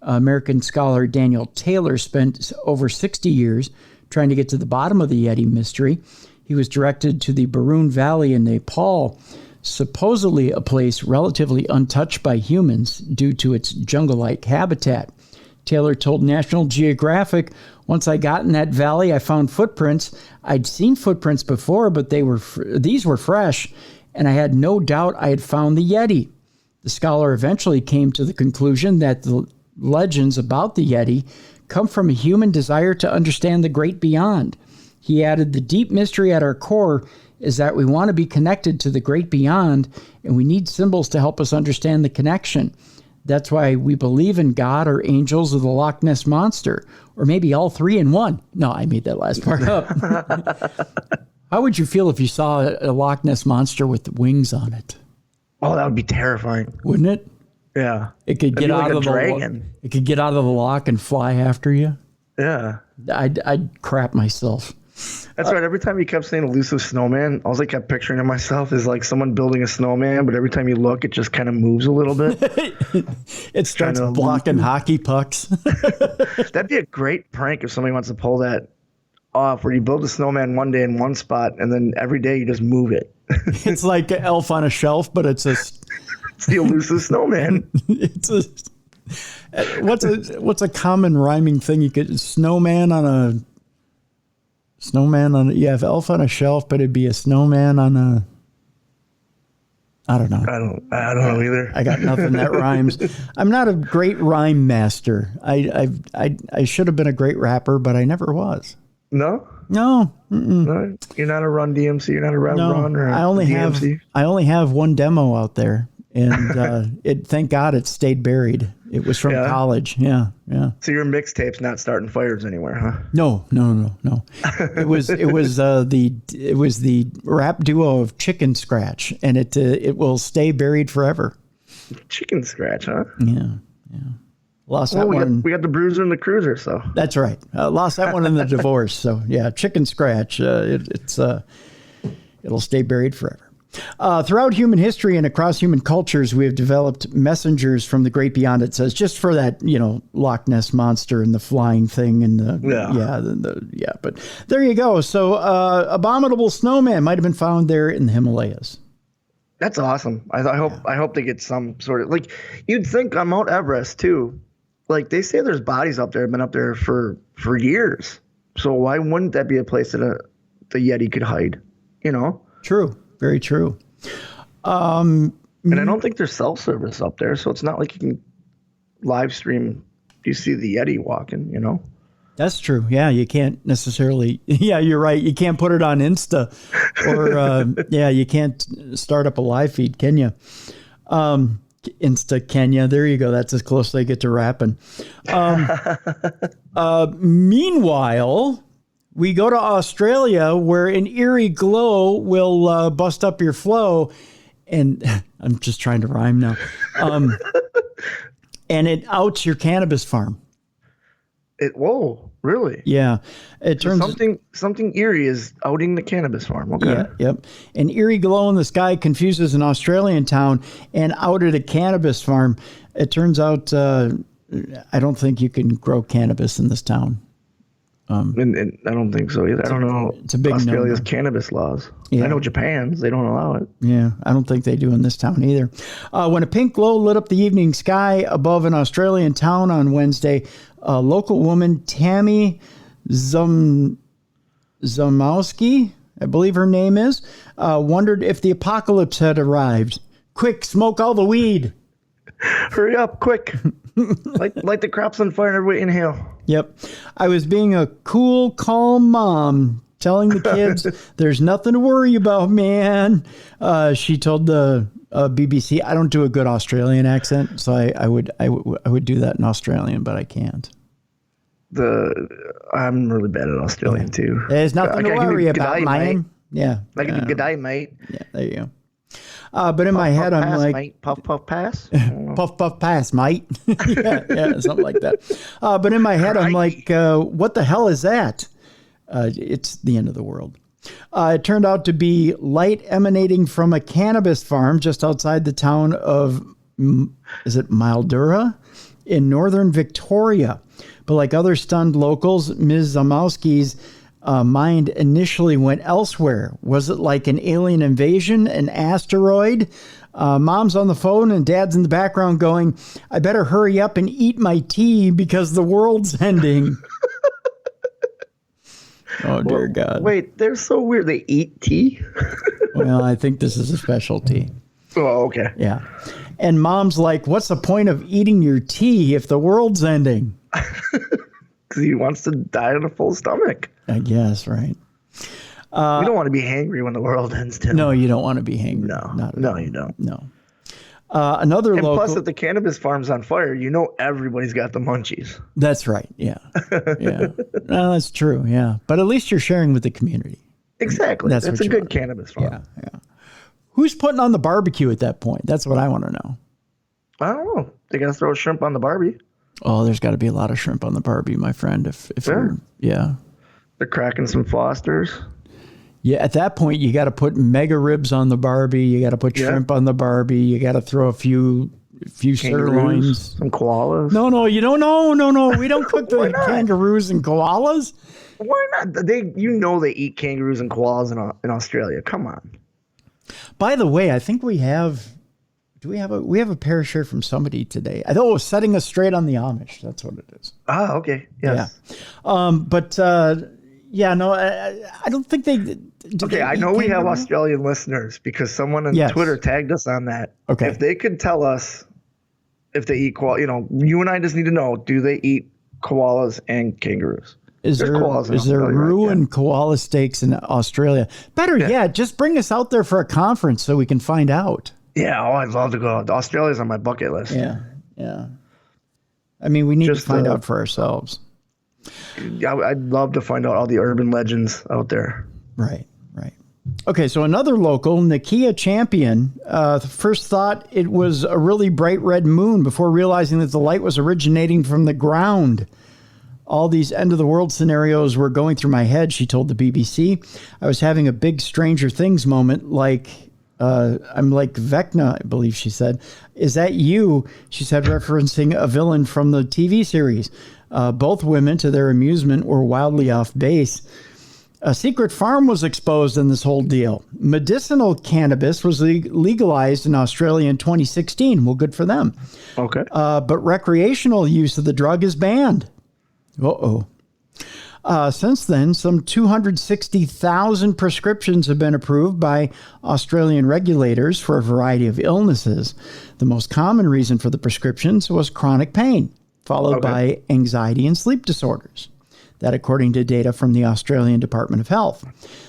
American scholar Daniel Taylor spent over 60 years trying to get to the bottom of the Yeti mystery. He was directed to the Barun Valley in Nepal, supposedly a place relatively untouched by humans due to its jungle-like habitat. Taylor told National Geographic, "Once I got in that valley, I found footprints. I'd seen footprints before, but these were fresh, and I had no doubt I had found the Yeti." The scholar eventually came to the conclusion that the legends about the Yeti come from a human desire to understand the great beyond. He added, "The deep mystery at our core is that we want to be connected to the great beyond, and we need symbols to help us understand the connection. That's why we believe in God or angels or the Loch Ness Monster, or maybe all three in one." No, I made that last part up. How would you feel if you saw a Loch Ness Monster with wings on it? Oh, that would be terrifying. Wouldn't it? Yeah. It could get out of the dragon. It could get out of the loch and fly after you. Yeah. I'd crap myself. That's right. Every time you kept saying elusive snowman, all I kept picturing in myself is like someone building a snowman, but every time you look, it just kind of moves a little bit. It starts blocking hockey pucks. That'd be a great prank if somebody wants to pull that off, where you build a snowman one day in one spot, and then every day you just move it. It's like an elf on a shelf, but it's it's the elusive snowman. It's what's a common rhyming thing you could you have elf on a shelf, but it'd be a snowman on a, I don't know. I don't know either. I got nothing that rhymes. I'm not a great rhyme master. I should have been a great rapper, but I never was. No? No. No. You're not a Run DMC. You're not a Rev Run or I only DMC. I only have one demo out there, and thank God it stayed buried. It was from college. Yeah. So your mixtape's not starting fires anywhere, huh? No. It was the rap duo of Chicken Scratch, and it will stay buried forever. Chicken Scratch, huh? Yeah. Lost that one. We got the Bruiser and the Cruiser, so that's right. Lost that one in the divorce. So yeah, Chicken Scratch. It'll stay buried forever. Throughout human history and across human cultures, we have developed messengers from the great beyond. It says, just for that, Loch Ness Monster and the flying thing and But there you go. So, abominable snowman might have been found there in the Himalayas. That's awesome. I hope they get some sort of, like, you'd think on Mount Everest too. Like, they say there's bodies up there, have been up there for years. So why wouldn't that be a place that the Yeti could hide? True. Very true. And I don't think there's cell service up there, so it's not like you can live stream. You see the Yeti walking, That's true. Yeah, you can't necessarily. Yeah, you're right. You can't put it on Insta, or you can't start up a live feed, can you? Insta Kenya. There you go. That's as close as I get to rapping. Meanwhile, we go to Australia, where an eerie glow will bust up your flow. And I'm just trying to rhyme now. And it outs your cannabis farm. Whoa, really? Yeah. It turns something eerie is outing the cannabis farm. Okay. Yeah, yep. An eerie glow in the sky confuses an Australian town and outed a cannabis farm. It turns out I don't think you can grow cannabis in this town. And I don't think so either. I don't know. It's a big Australia's number. Cannabis laws. Yeah. I know Japan's. They don't allow it. Yeah, I don't think they do in this town either. When a pink glow lit up the evening sky above an Australian town on Wednesday, local woman Tammy Zamowski, I believe her name is, wondered if the apocalypse had arrived. Quick, smoke all the weed. Hurry up, quick. Light the crops on fire and everybody inhale. Yep. I was being a cool, calm mom, telling the kids, there's nothing to worry about, man. She told the BBC. I don't do a good Australian accent, so I would do that in Australian, but I can't. I'm really bad at Australian too. There's nothing to worry about, man. Yeah. I can do good day, mate. Yeah, there you go. But in my head, I'm pass, like, mate. Puff, puff, pass. puff, puff, pass, mate. yeah, something like that. But in my head, I'm like, what the hell is that? It's the end of the world. It turned out to be light emanating from a cannabis farm just outside the town of, is it Mildura, in northern Victoria. But like other stunned locals, Ms. Zamowski's mind initially went elsewhere. Was it like an alien invasion, an asteroid? Mom's on the phone and Dad's in the background going, I better hurry up and eat my tea because the world's ending. Oh, dear God. Wait, they're so weird. They eat tea? Well, I think this is a specialty. Oh, okay. Yeah. And Mom's like, what's the point of eating your tea if the world's ending? Because he wants to die on a full stomach. I guess, right. You don't want to be hangry when the world ends, Tim. No, you don't want to be hangry. No, you don't. No. Another and local. Plus, if the cannabis farm's on fire, everybody's got the munchies. That's right. Yeah. Yeah. No, that's true. Yeah. But at least you're sharing with the community. Exactly. That's a good cannabis farm. Yeah. Yeah. Who's putting on the barbecue at that point? That's what I want to know. I don't know. They got to throw shrimp on the Barbie. Oh, there's got to be a lot of shrimp on the Barbie, my friend. Yeah. They're cracking some Fosters. Yeah, at that point, you got to put mega ribs on the Barbie. You got to put shrimp on the Barbie. You got to throw a few sirloins. Some koalas. No, you don't. No. We don't cook the kangaroos and koalas. Why not? They eat kangaroos and koalas in Australia. Come on. By the way, I think we have. Do we have a Parashare from somebody today? I thought it was setting us straight on the Amish. That's what it is. Ah, okay. Yes. Yeah. No, I don't think they. Okay, I know we have Australian listeners because someone on Twitter tagged us on that. Okay. If they could tell us if they eat koalas, you and I just need to know, do they eat koalas and kangaroos? Is there roo and koala steaks in Australia? Better yet, just bring us out there for a conference so we can find out. Yeah, I'd love to go. Australia's on my bucket list. Yeah. I mean, we need to find out for ourselves. I'd love to find out all the urban legends out there. Right. Okay, so another local, Nakia Champion, first thought it was a really bright red moon before realizing that the light was originating from the ground. All these end-of-the-world scenarios were going through my head, she told the BBC. I was having a big Stranger Things moment, like, I'm like Vecna, I believe she said. Is that you? She said, referencing a villain from the TV series. Both women, to their amusement, were wildly off base. A secret farm was exposed in this whole deal. Medicinal cannabis was legalized in Australia in 2016. Well, good for them. Okay. But recreational use of the drug is banned. Since then, some 260,000 prescriptions have been approved by Australian regulators for a variety of illnesses. The most common reason for the prescriptions was chronic pain, followed by anxiety and sleep disorders. That according to data from the Australian Department of Health.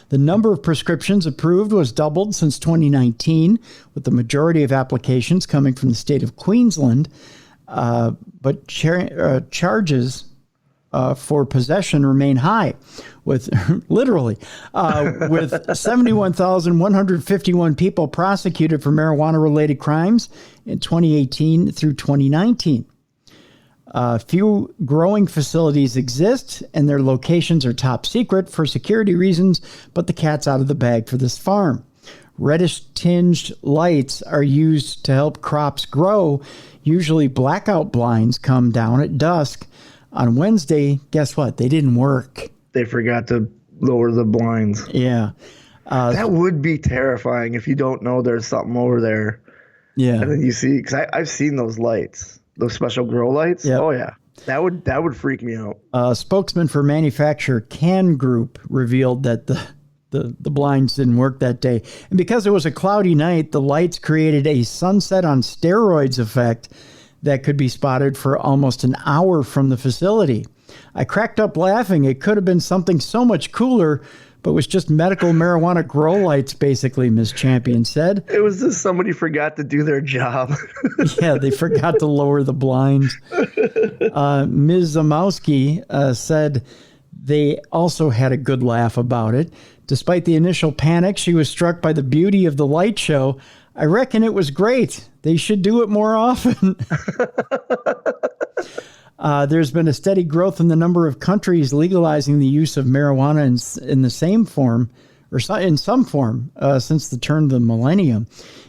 The number of prescriptions approved was doubled since 2019, with the majority of applications coming from the state of Queensland, but charges for possession remain high, with literally with 71,151 people prosecuted for marijuana-related crimes in 2018 through 2019. Few growing facilities exist, and their locations are top secret for security reasons, but the cat's out of the bag for this farm. Reddish-tinged lights are used to help crops grow. Usually blackout blinds come down at dusk. On Wednesday, guess what? They didn't work. They forgot to lower the blinds. Yeah. That would be terrifying if you don't know there's something over there. Yeah. And then you see, because I've seen those lights. Those special grow lights? Yep. Oh, yeah. That would freak me out. A spokesman for manufacturer Can Group revealed that the blinds didn't work that day. And because it was a cloudy night, the lights created a sunset on steroids effect that could be spotted for almost an hour from the facility. I cracked up laughing. It could have been something so much cooler, but was just medical marijuana grow lights, basically, Ms. Champion said. It was just somebody forgot to do their job. Yeah, they forgot to lower the blinds. Ms. Zamowski said they also had a good laugh about it. Despite the initial panic, she was struck by the beauty of the light show. I reckon it was great. They should do it more often. There's been a steady growth in the number of countries legalizing the use of marijuana in the same form or in some form since the turn of the millennium.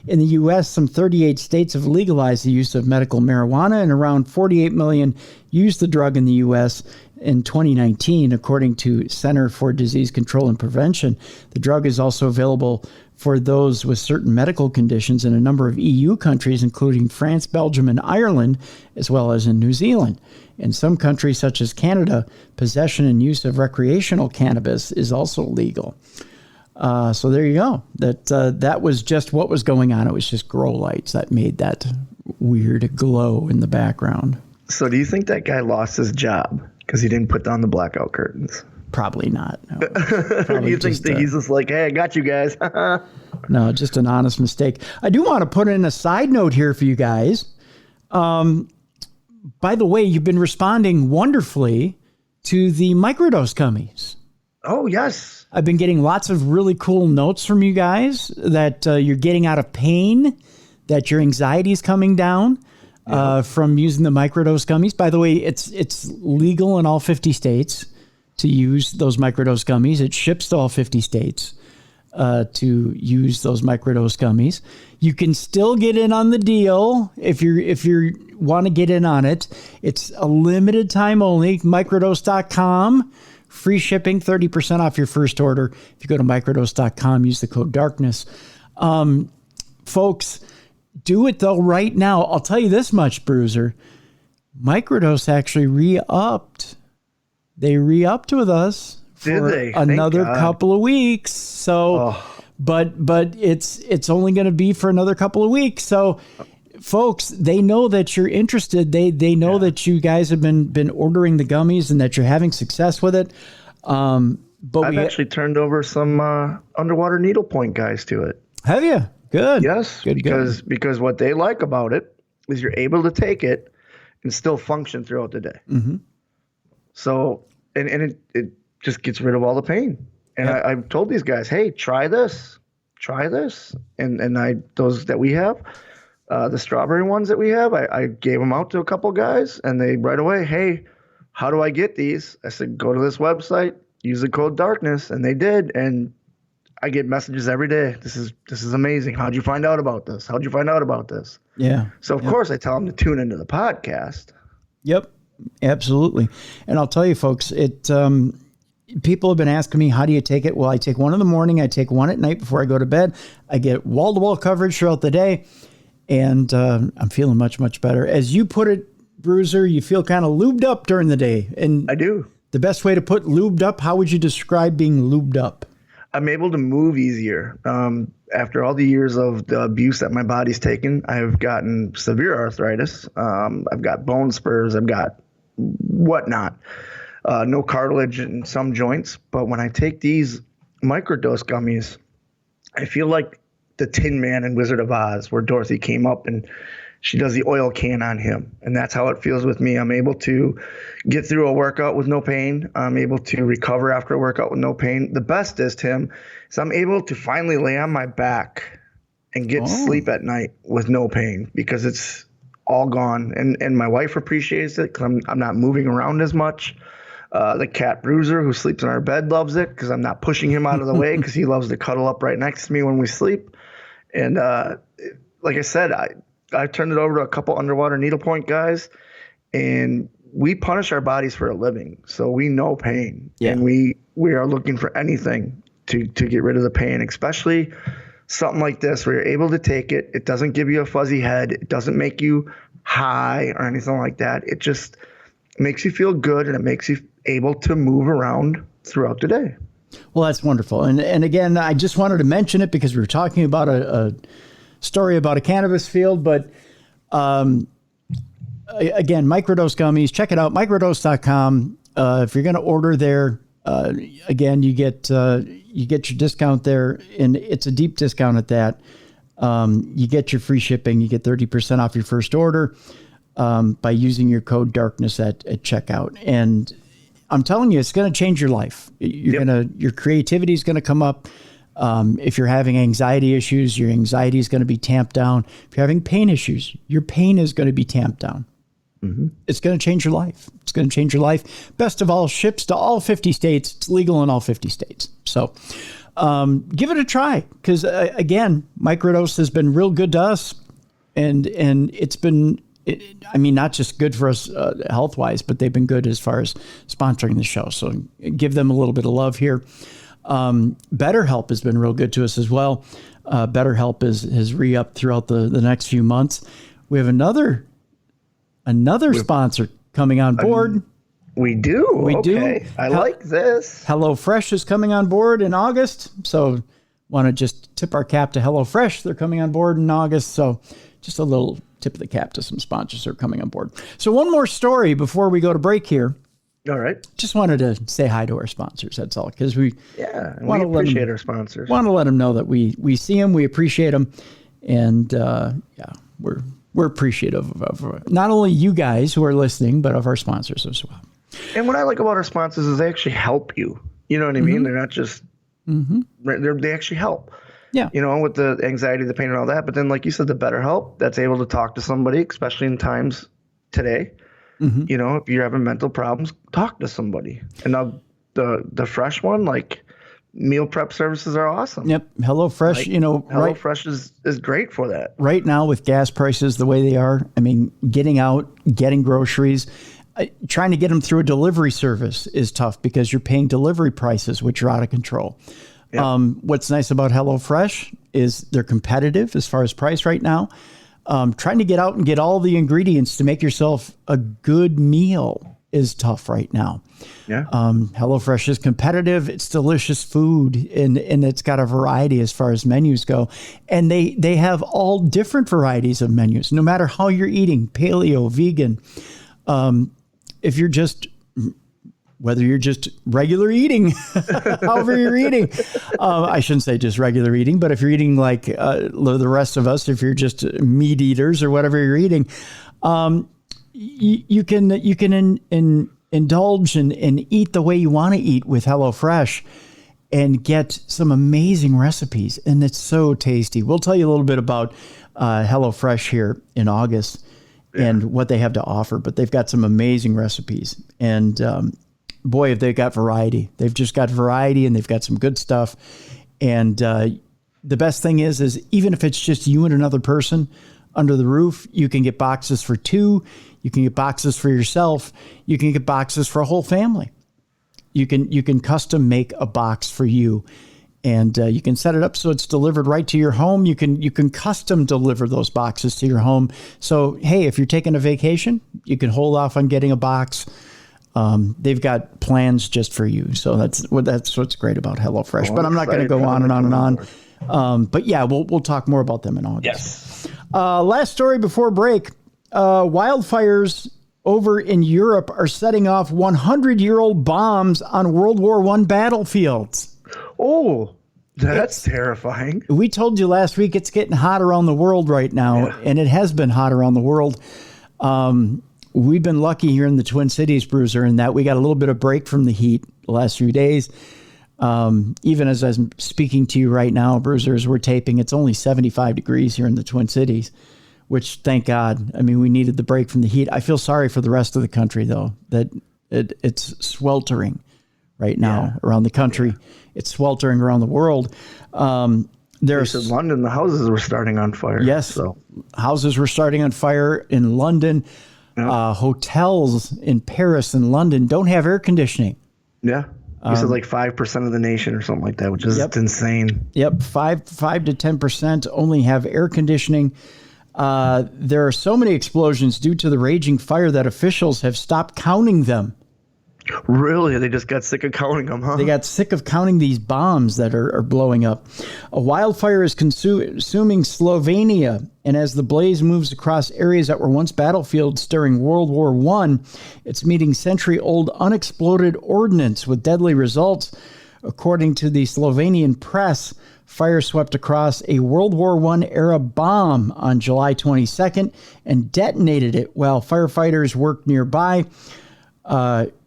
In the U.S., some 38 states have legalized the use of medical marijuana, and around 48 million used the drug in the U.S. in 2019, according to Center for Disease Control and Prevention. The drug is also available for those with certain medical conditions in a number of EU countries, including France, Belgium, and Ireland, as well as in New Zealand. In some countries, such as Canada, possession and use of recreational cannabis is also legal. So there you go. That was just what was going on. It was just grow lights that made that weird glow in the background. So do you think that guy lost his job because he didn't put down the blackout curtains? Probably not. No. Do you think that he's just like, hey, I got you guys? No, just an honest mistake. I do want to put in a side note here for you guys. By the way, you've been responding wonderfully to the microdose gummies. Oh, yes. I've been getting lots of really cool notes from you guys that you're getting out of pain, that your anxiety is coming down from using the microdose gummies. By the way, it's legal in all 50 states to use those microdose gummies. It ships to all 50 states to use those microdose gummies. You can still get in on the deal if you want to get in on it. It's a limited time only. Microdose.com. Free shipping, 30% off your first order. If you go to microdose.com, use the code DARKNESS. Folks, do it though right now. I'll tell you this much, Bruiser. Microdose actually re-upped. They re-upped with us for another couple of weeks. So, but it's only going to be for another couple of weeks. So, folks, they know that you're interested. They know that you guys have been ordering the gummies and that you're having success with it. But I've actually turned over some underwater needlepoint guys to it. Have you? Good. Yes, good. Because what they like about it is you're able to take it and still function throughout the day. Mm-hmm. So, and it just gets rid of all the pain. And I've told these guys, hey, try this. And those that we have, the strawberry ones that we have, I gave them out to a couple guys, and they right away, hey, how do I get these? I said, go to this website, use the code DARKNESS, and they did. And I get messages every day. This is amazing. How'd you find out about this? How'd you find out about this? Yeah. So of course I tell them to tune into the podcast. Yep, absolutely. And I'll tell you, folks, people have been asking me, how do you take it? Well, I take one in the morning. I take one at night before I go to bed. I get wall-to-wall coverage throughout the day. And I'm feeling much, much better. As you put it, Bruiser, you feel kind of lubed up during the day. And I do. The best way to put lubed up, how would you describe being lubed up? I'm able to move easier. After all the years of the abuse that my body's taken, I've gotten severe arthritis. I've got bone spurs. I've got whatnot. No cartilage in some joints. But when I take these microdose gummies, I feel like the Tin Man in Wizard of Oz, where Dorothy came up and she does the oil can on him. And that's how it feels with me. I'm able to get through a workout with no pain. I'm able to recover after a workout with no pain. The best is, Tim, is I'm able to finally lay on my back and get sleep at night with no pain because it's all gone. And my wife appreciates it because I'm not moving around as much. The cat Bruiser, who sleeps in our bed, loves it because I'm not pushing him out of the way because he loves to cuddle up right next to me when we sleep. And like I said, I turned it over to a couple underwater needlepoint guys, and we punish our bodies for a living. So we know pain, and we are looking for anything to get rid of the pain, especially something like this where you're able to take it. It doesn't give you a fuzzy head. It doesn't make you high or anything like that. It just makes you feel good, and it makes you able to move around throughout the day. Well, that's wonderful. And again, I just wanted to mention it because we were talking about a story about a cannabis field. But again, microdose gummies, check it out, microdose.com. If you're going to order there, again, you get your discount there, and it's a deep discount at that. You get your free shipping. You get 30% off your first order by using your code DARKNESS at checkout. And I'm telling you, it's going to change your life. Your creativity is going to come up. If you're having anxiety issues, your anxiety is going to be tamped down. If you're having pain issues, your pain is going to be tamped down. It's going to change your life. It's going to change your life. Best of all, ships to all 50 states. It's legal in all 50 states. So give it a try because, again, microdose has been real good to us. And it's been, not just good for us health-wise, but they've been good as far as sponsoring the show. So give them a little bit of love here. BetterHelp has been real good to us as well. BetterHelp has re-upped throughout the next few months. We have another sponsor coming on board. We do. I like this. HelloFresh is coming on board in August. So want to just tip our cap to HelloFresh. They're coming on board in August. So just a little tip of the cap to some sponsors who are coming on board. So one more story before we go to break here. All right. Just wanted to say hi to our sponsors. That's all. Because we appreciate our sponsors. Want to let them know that we see them, we appreciate them, and we're appreciative of not only you guys who are listening, but of our sponsors as well. And what I like about our sponsors is they actually help you. You know what I mean? They're not just they actually help. Yeah. With the anxiety, the pain, and all that. But then, like you said, the BetterHelp that's able to talk to somebody, especially in times today. If you're having mental problems, talk to somebody. And now the fresh one, like meal prep services are awesome. Yep. HelloFresh, HelloFresh is great for that. Right now with gas prices the way they are, getting out, getting groceries, trying to get them through a delivery service is tough because you're paying delivery prices, which are out of control. Yep. What's nice about HelloFresh is they're competitive as far as price right now. Trying to get out and get all the ingredients to make yourself a good meal is tough right now. Yeah. HelloFresh is competitive. It's delicious food and it's got a variety as far as menus go. And they have all different varieties of menus, no matter how you're eating, paleo, vegan. If you're whether you're just regular eating, however you're eating, I shouldn't say just regular eating, but if you're eating like the rest of us, if you're just meat eaters or whatever you're eating, you can indulge and eat the way you want to eat with HelloFresh and get some amazing recipes. And it's so tasty. We'll tell you a little bit about HelloFresh here in August and what they have to offer, but they've got some amazing recipes. And boy, have they got variety. They've just got variety and they've got some good stuff. And the best thing is even if it's just you and another person under the roof, you can get boxes for two. You can get boxes for yourself. You can get boxes for a whole family. You can custom make a box for you, and you can set it up so it's delivered right to your home. You can custom deliver those boxes to your home. So hey, if you're taking a vacation, you can hold off on getting a box. They've got plans just for you. So that's what's great about HelloFresh. But I'm not going to go on and on and on. But yeah, we'll talk more about them in August. Yes. Last story before break. Wildfires over in Europe are setting off 100-year-old bombs on World War I battlefields. Oh, that's terrifying. We told you last week it's getting hot around the world right now, and it has been hot around the world. We've been lucky here in the Twin Cities, Bruiser, in that we got a little bit of break from the heat the last few days. Even as I'm speaking to you right now, Bruiser, as we're taping, it's only 75 degrees here in the Twin Cities, which, thank God, we needed the break from the heat. I feel sorry for the rest of the country, though, that it's sweltering right now around the country. It's sweltering around the world. There's in London, the houses were starting on fire. Yes, so houses were starting on fire in London. Yeah. Hotels in Paris and London don't have air conditioning. Yeah. You said like 5% of the nation or something like that, which is insane. Yep. 5 to 10% only have air conditioning. There are so many explosions due to the raging fire that officials have stopped counting them. Really? They just got sick of counting them, huh? They got sick of counting these bombs that are blowing up. A wildfire is consuming Slovenia, and as the blaze moves across areas that were once battlefields during World War I, it's meeting century-old unexploded ordnance with deadly results. According to the Slovenian press, fire swept across a World War I-era bomb on July 22nd and detonated it while firefighters worked nearby.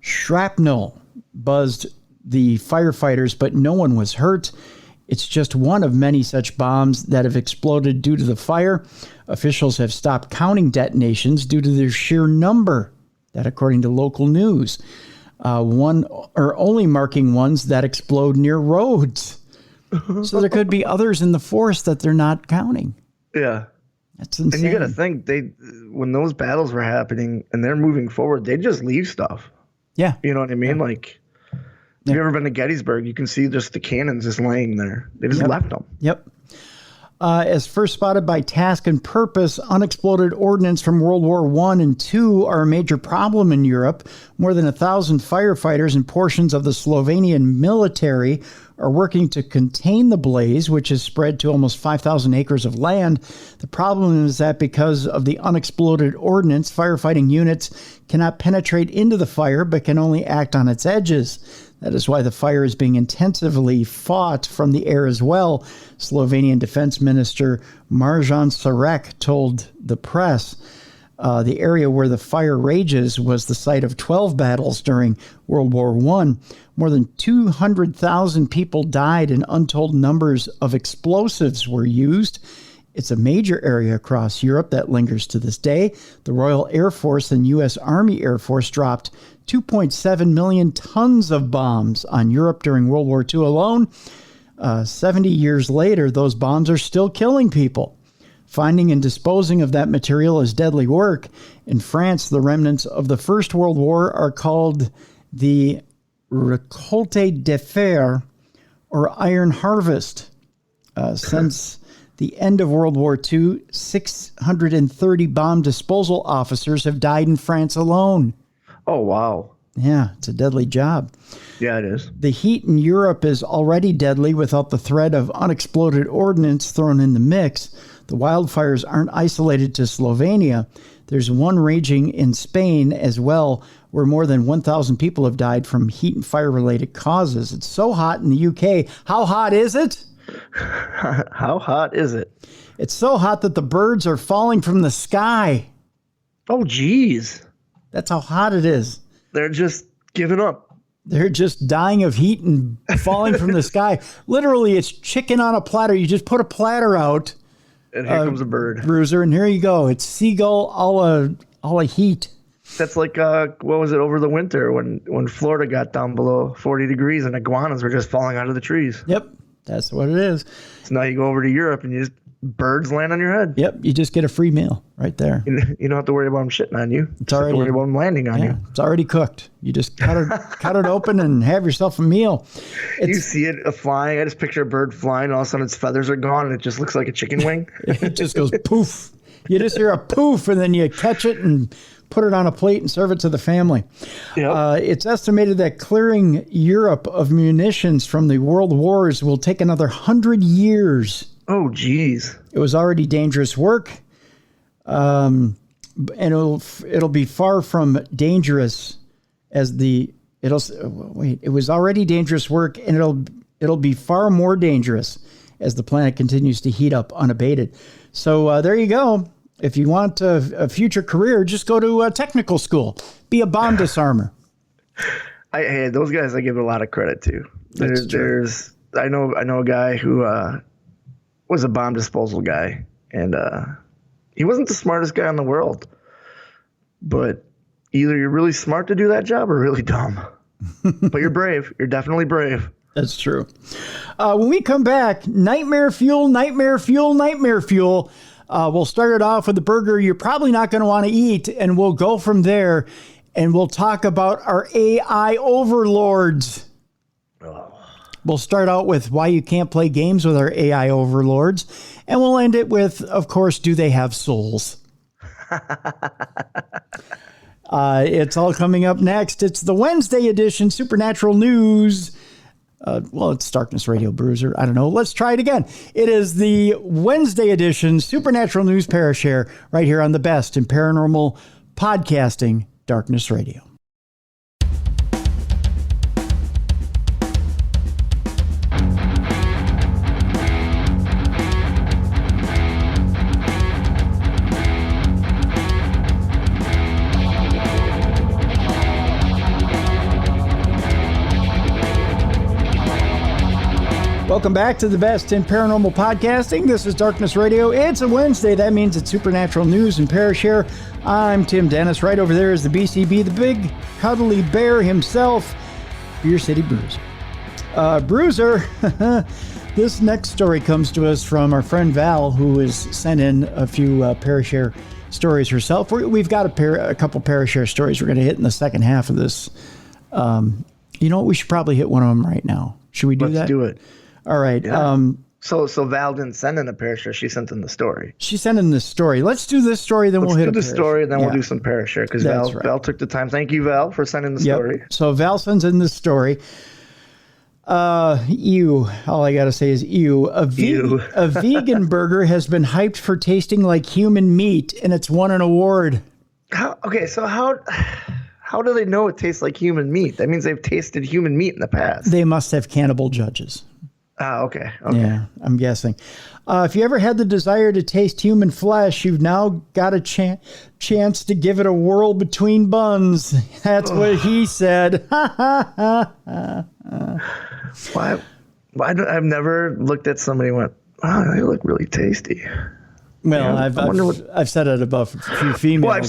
Shrapnel buzzed the firefighters, but no one was hurt. It's just one of many such bombs that have exploded due to the fire. Officials have stopped counting detonations due to their sheer number. That, according to local news, one or only marking ones that explode near roads. So there could be others in the forest that they're not counting. Yeah. That's insane. And you got to think, when those battles were happening and they're moving forward, they just leave stuff. Yeah. You know what I mean? Yeah. Like, if you've ever been to Gettysburg, you can see just the cannons just laying there. They just left them. Yep. As first spotted by Task and Purpose, unexploded ordnance from World War I and II are a major problem in Europe. More than 1,000 firefighters and portions of the Slovenian military are working to contain the blaze, which has spread to almost 5,000 acres of land. The problem is that because of the unexploded ordnance, firefighting units cannot penetrate into the fire but can only act on its edges. That is why the fire is being intensively fought from the air as well. Slovenian Defense Minister Marjan Sarek told the press the area where the fire rages was the site of 12 battles during World War I. More than 200,000 people died and untold numbers of explosives were used. It's a major area across Europe that lingers to this day. The Royal Air Force and U.S. Army Air Force dropped 2.7 million tons of bombs on Europe during World War II alone. 70 years later, those bombs are still killing people. Finding and disposing of that material is deadly work. In France, the remnants of the First World War are called the récolte de fer, or iron harvest. Since the end of World War II, 630 bomb disposal officers have died in France alone. Oh, wow. Yeah, it's a deadly job. Yeah, it is. The heat in Europe is already deadly without the threat of unexploded ordnance thrown in the mix. The wildfires aren't isolated to Slovenia. There's one raging in Spain as well, where more than 1,000 people have died from heat and fire-related causes. It's so hot in the UK. How hot is it? How hot is it? It's so hot that the birds are falling from the sky. Oh, geez. That's how hot it is. They're just giving up. They're just dying of heat and falling from the sky. Literally, it's chicken on a platter. You just put a platter out. And here comes a bird. Bruiser, and here you go. It's seagull a la heat. That's like, what was it, over the winter when Florida got down below 40 degrees and iguanas were just falling out of the trees. Yep, that's what it is. So now you go over to Europe and birds land on your head. Yep, you just get a free meal right there. You don't have to worry about them shitting on you. It's already, have to worry about them landing on you. It's already cooked. You just cut it open and have yourself a meal. You see it flying. I just picture a bird flying. All of a sudden its feathers are gone and it just looks like a chicken wing. It just goes poof. You just hear a poof and then you catch it and put it on a plate and serve it to the family. Yep. It's estimated that clearing Europe of munitions from the world wars will take another 100 years. Oh, geez. It was already dangerous work. And it'll be far from dangerous as it was already dangerous work, and it'll be far more dangerous as the planet continues to heat up unabated. So there you go. If you want a future career, just go to technical school. Be a bomb disarmer. Hey, those guys I give a lot of credit to. I know a guy who was a bomb disposal guy, and he wasn't the smartest guy in the world, but either you're really smart to do that job or really dumb. But you're brave. You're definitely brave. That's true. When we come back, nightmare fuel, nightmare fuel, nightmare fuel. We'll start it off with a burger you're probably not going to want to eat, and we'll go from there, and we'll talk about our AI overlords. We'll start out with why you can't play games with our AI overlords, and we'll end it with, of course, do they have souls? It's all coming up next. It's the Wednesday edition Supernatural News. It's Darkness Radio, Bruiser. I don't know. Let's try it again. It is the Wednesday edition Supernatural News Parashare right here on the best in paranormal podcasting, Darkness Radio. Welcome back to the best in paranormal podcasting. This is Darkness Radio. It's a Wednesday. That means it's supernatural news and Parashare. I'm Tim Dennis. Right over there is the BCB, the big cuddly bear himself, Beer City Bruiser. Bruiser, this next story comes to us from our friend Val, who has sent in a few Parashare stories herself. We've got a couple Parashare stories we're going to hit in the second half of this. You know what? We should probably hit one of them right now. Should we do that? Let's do it. All right. Yeah. So Val didn't send in a Parashare. She sent in the story. She sent in the story. Let's do this story, then we'll hit the story, then we'll do some Parashare, because Val took the time. Thank you, Val, for sending the story. So Val sends in this story. Ew. All I got to say is ew. A vegan burger has been hyped for tasting like human meat, and it's won an award. How do they know it tastes like human meat? That means they've tasted human meat in the past. They must have cannibal judges. Okay. Yeah, I'm guessing. If you ever had the desire to taste human flesh, you've now got a chance to give it a whirl between buns. That's what he said. Why? I've never looked at somebody and went, "Oh, they look really tasty." Well, I've said it about a few females. Well, I've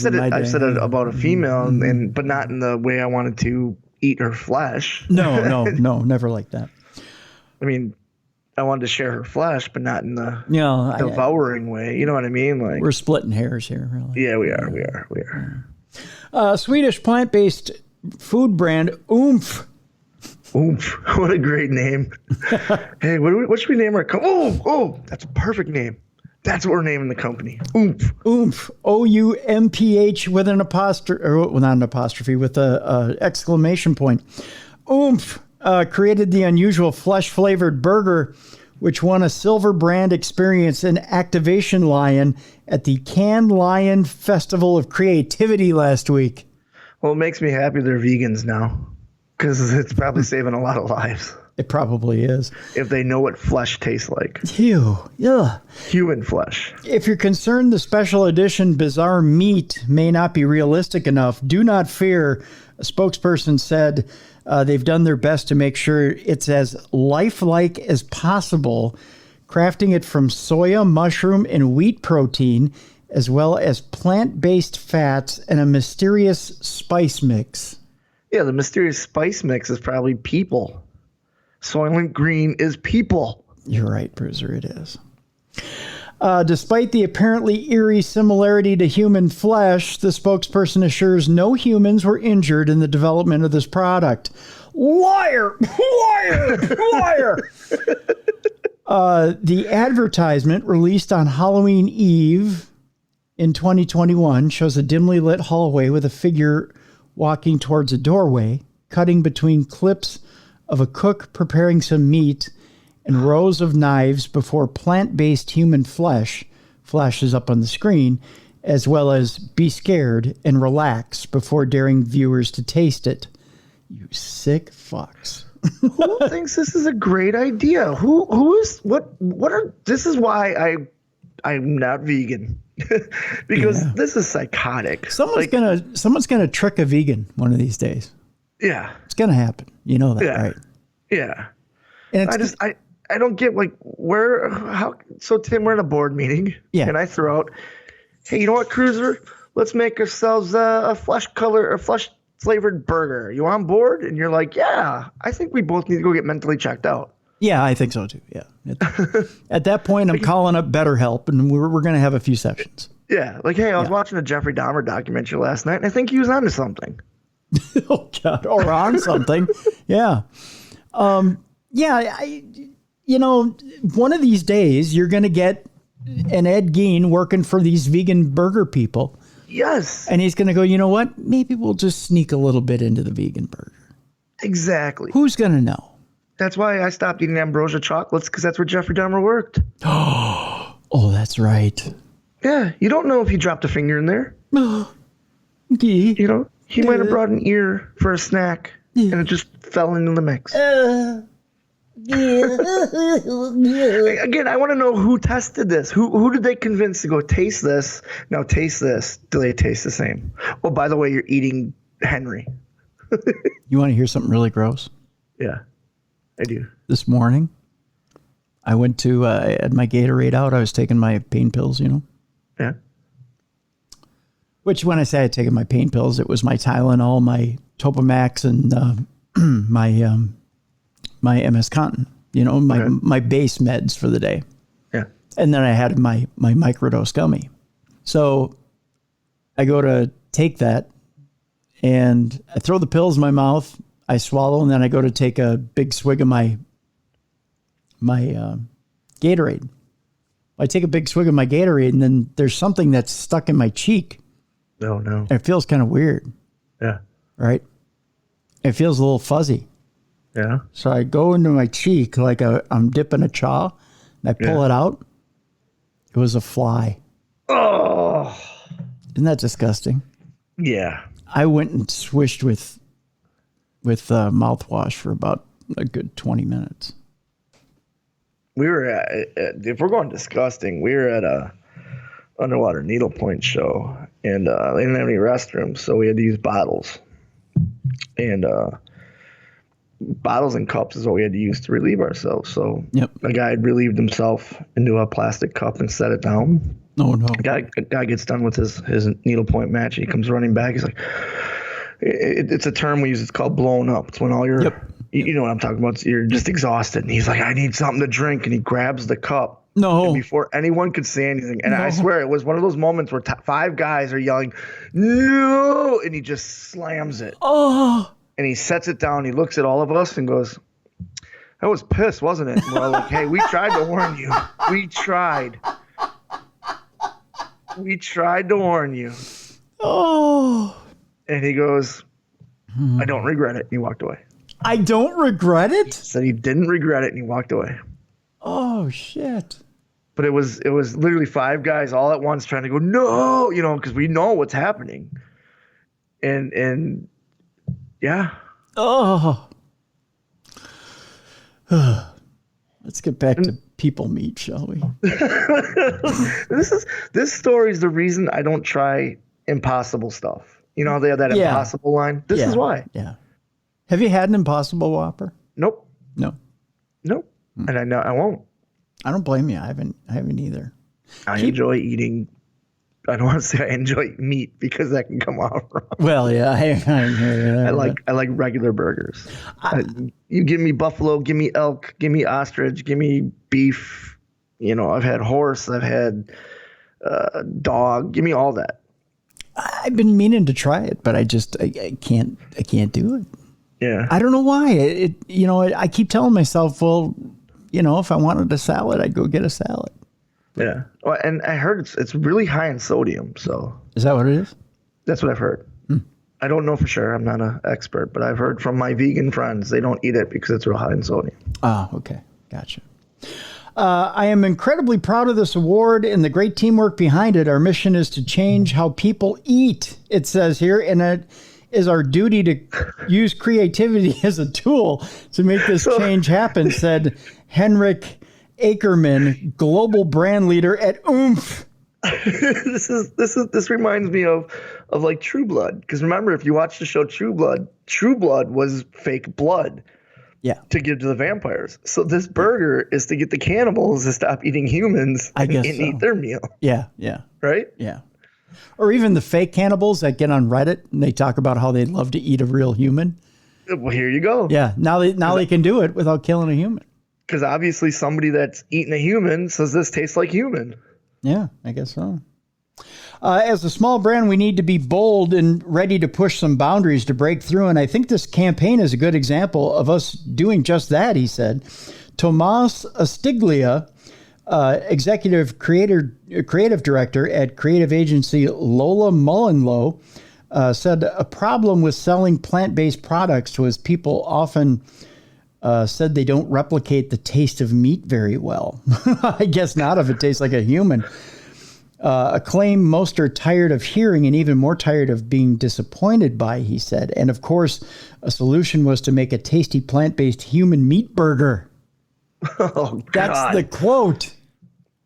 said it about a female, but not in the way I wanted to eat her flesh. No, never like that. I mean, I wanted to share her flesh, but not in the devouring way. You know what I mean? Like, we're splitting hairs here, really. Yeah, we are. Swedish plant-based food brand Oomph. Oomph. What a great name. Hey, what should we name our company? Oh, that's a perfect name. That's what we're naming the company. Oomph. Oomph. O-U-M-P-H with an apostrophe, or well, not an apostrophe, with a exclamation point. Oomph created the unusual flesh-flavored burger, which won a Silver Brand Experience and Activation Lion at the Cannes Lion Festival of Creativity last week. Well, it makes me happy they're vegans now, because it's probably saving a lot of lives. It probably is. If they know what flesh tastes like. Ew. Ugh. Human flesh. If you're concerned the special edition bizarre meat may not be realistic enough, do not fear. A spokesperson said they've done their best to make sure it's as lifelike as possible, crafting it from soya, mushroom, and wheat protein, as well as plant-based fats and a mysterious spice mix. Yeah, the mysterious spice mix is probably people. Soylent Green is people. You're right, Bruiser, it is. Despite the apparently eerie similarity to human flesh, the spokesperson assures no humans were injured in the development of this product. Liar! Liar! Liar! The advertisement, released on Halloween Eve in 2021, shows a dimly lit hallway with a figure walking towards a doorway, cutting between clips of a cook preparing some meat and rows of knives before plant-based human flesh flashes up on the screen, as well as be scared and relax before daring viewers to taste it. You sick fucks. Who thinks this is a great idea? This is why I'm not vegan. Because this is psychotic. Someone's gonna trick a vegan one of these days. Yeah. It's gonna happen. You know that, right? Yeah. And I don't get so Tim, we're in a board meeting. Yeah. And I throw out, hey, you know what, Cruiser? Let's make ourselves a flesh flavored burger. You on board? And you're like, yeah, I think we both need to go get mentally checked out. Yeah, I think so too. Yeah. At that point, I'm calling up BetterHelp, and we're going to have a few sessions. Yeah. Like, hey, I was watching a Jeffrey Dahmer documentary last night, and I think he was onto something. Oh, God. Or on something. Yeah. One of these days, you're going to get an Ed Gein working for these vegan burger people. Yes. And he's going to go, you know what? Maybe we'll just sneak a little bit into the vegan burger. Exactly. Who's going to know? That's why I stopped eating ambrosia chocolates, because that's where Jeffrey Dahmer worked. Oh, that's right. Yeah, you don't know if he dropped a finger in there. Okay. You know, he might have brought an ear for a snack, and it just fell into the mix. Again, I want to know who tested this. Who did they convince to go taste this? Now taste this. Do they taste the same? Oh, by the way, you're eating Henry. You want to hear something really gross? Yeah, I do. This morning, I went to, I had my Gatorade out. I was taking my pain pills, Yeah. Which when I say I had taken my pain pills, it was my Tylenol, my Topamax, and my MS Contin, my base meds for the day. Yeah. And then I had my microdose gummy. So I go to take that and I throw the pills in my mouth. I swallow, and then I go to take a big swig of my Gatorade. I take a big swig of my Gatorade, and then there's something that's stuck in my cheek. Oh, no. And it feels kind of weird. Yeah. Right? It feels a little fuzzy. Yeah. So I go into my cheek like I'm dipping a chaw, and I pull it out. It was a fly. Oh. Isn't that disgusting? Yeah. I went and swished with mouthwash for about a good 20 minutes. We were if we're going disgusting, we were at a underwater needlepoint show, and they didn't have any restrooms, so we had to use bottles. And bottles and cups is what we had to use to relieve ourselves. So a guy had relieved himself into a plastic cup and set it down. Oh, no. A guy gets done with his needlepoint match, and he comes running back. He's like, it's a term we use. It's called blown up. It's when all your you know what I'm talking about. You're just exhausted. And he's like, I need something to drink. And he grabs the cup. No. And before anyone could say anything. And I swear it was one of those moments where 5 guys are yelling, no. And he just slams it. Oh. And he sets it down. He looks at all of us and goes, that was piss, wasn't it? And we're all like, hey, we tried to warn you. We tried. We tried to warn you. Oh. And he goes, I don't regret it. And he walked away. I don't regret it? He said he didn't regret it, and he walked away. Oh, shit. But it was literally 5 guys all at once trying to go, no, because we know what's happening. And yeah. Oh. Let's get back to people meat, shall we? This story is the reason I don't try impossible stuff. They have that impossible line. This is why. Yeah. Have you had an Impossible Whopper? Nope. No. Nope. And I know I won't. I don't blame you. I haven't either. I enjoy eating. I don't want to say I enjoy meat because that can come off wrong. Well, yeah, I like regular burgers. You give me buffalo, give me elk, give me ostrich, give me beef. I've had horse, I've had dog. Give me all that. I've been meaning to try it, but I can't do it. Yeah. I don't know why. I keep telling myself, well, if I wanted a salad, I'd go get a salad. Yeah. Well, and I heard it's really high in sodium. So is that what it is? That's what I've heard. I don't know for sure. I'm not an expert, but I've heard from my vegan friends they don't eat it because it's real high in sodium. Oh, okay. Gotcha. I am incredibly proud of this award and the great teamwork behind it. Our mission is to change how people eat, it says here, and it is our duty to use creativity as a tool to make this change happen, said Henrik Ackerman, global brand leader at Oomph. This reminds me of like True Blood, because remember, if you watch the show True Blood was fake blood. Yeah. To give to the vampires. So this burger is to get the cannibals to stop eating humans and eat their meal. Yeah, yeah. Right? Yeah. Or even the fake cannibals that get on Reddit and they talk about how they'd love to eat a real human. Well, here you go. Yeah. Now they can do it without killing a human. Because obviously somebody that's eating a human says this tastes like human. Yeah, I guess so. As a small brand, we need to be bold and ready to push some boundaries to break through. And I think this campaign is a good example of us doing just that, he said. Tomas Astiglia, executive creative director at creative agency Lola Mullenlow, said a problem with selling plant-based products was people often said they don't replicate the taste of meat very well. I guess not if it tastes like a human. A claim most are tired of hearing and even more tired of being disappointed by, he said. And of course, a solution was to make a tasty plant-based human meat burger. Oh, God. That's the quote.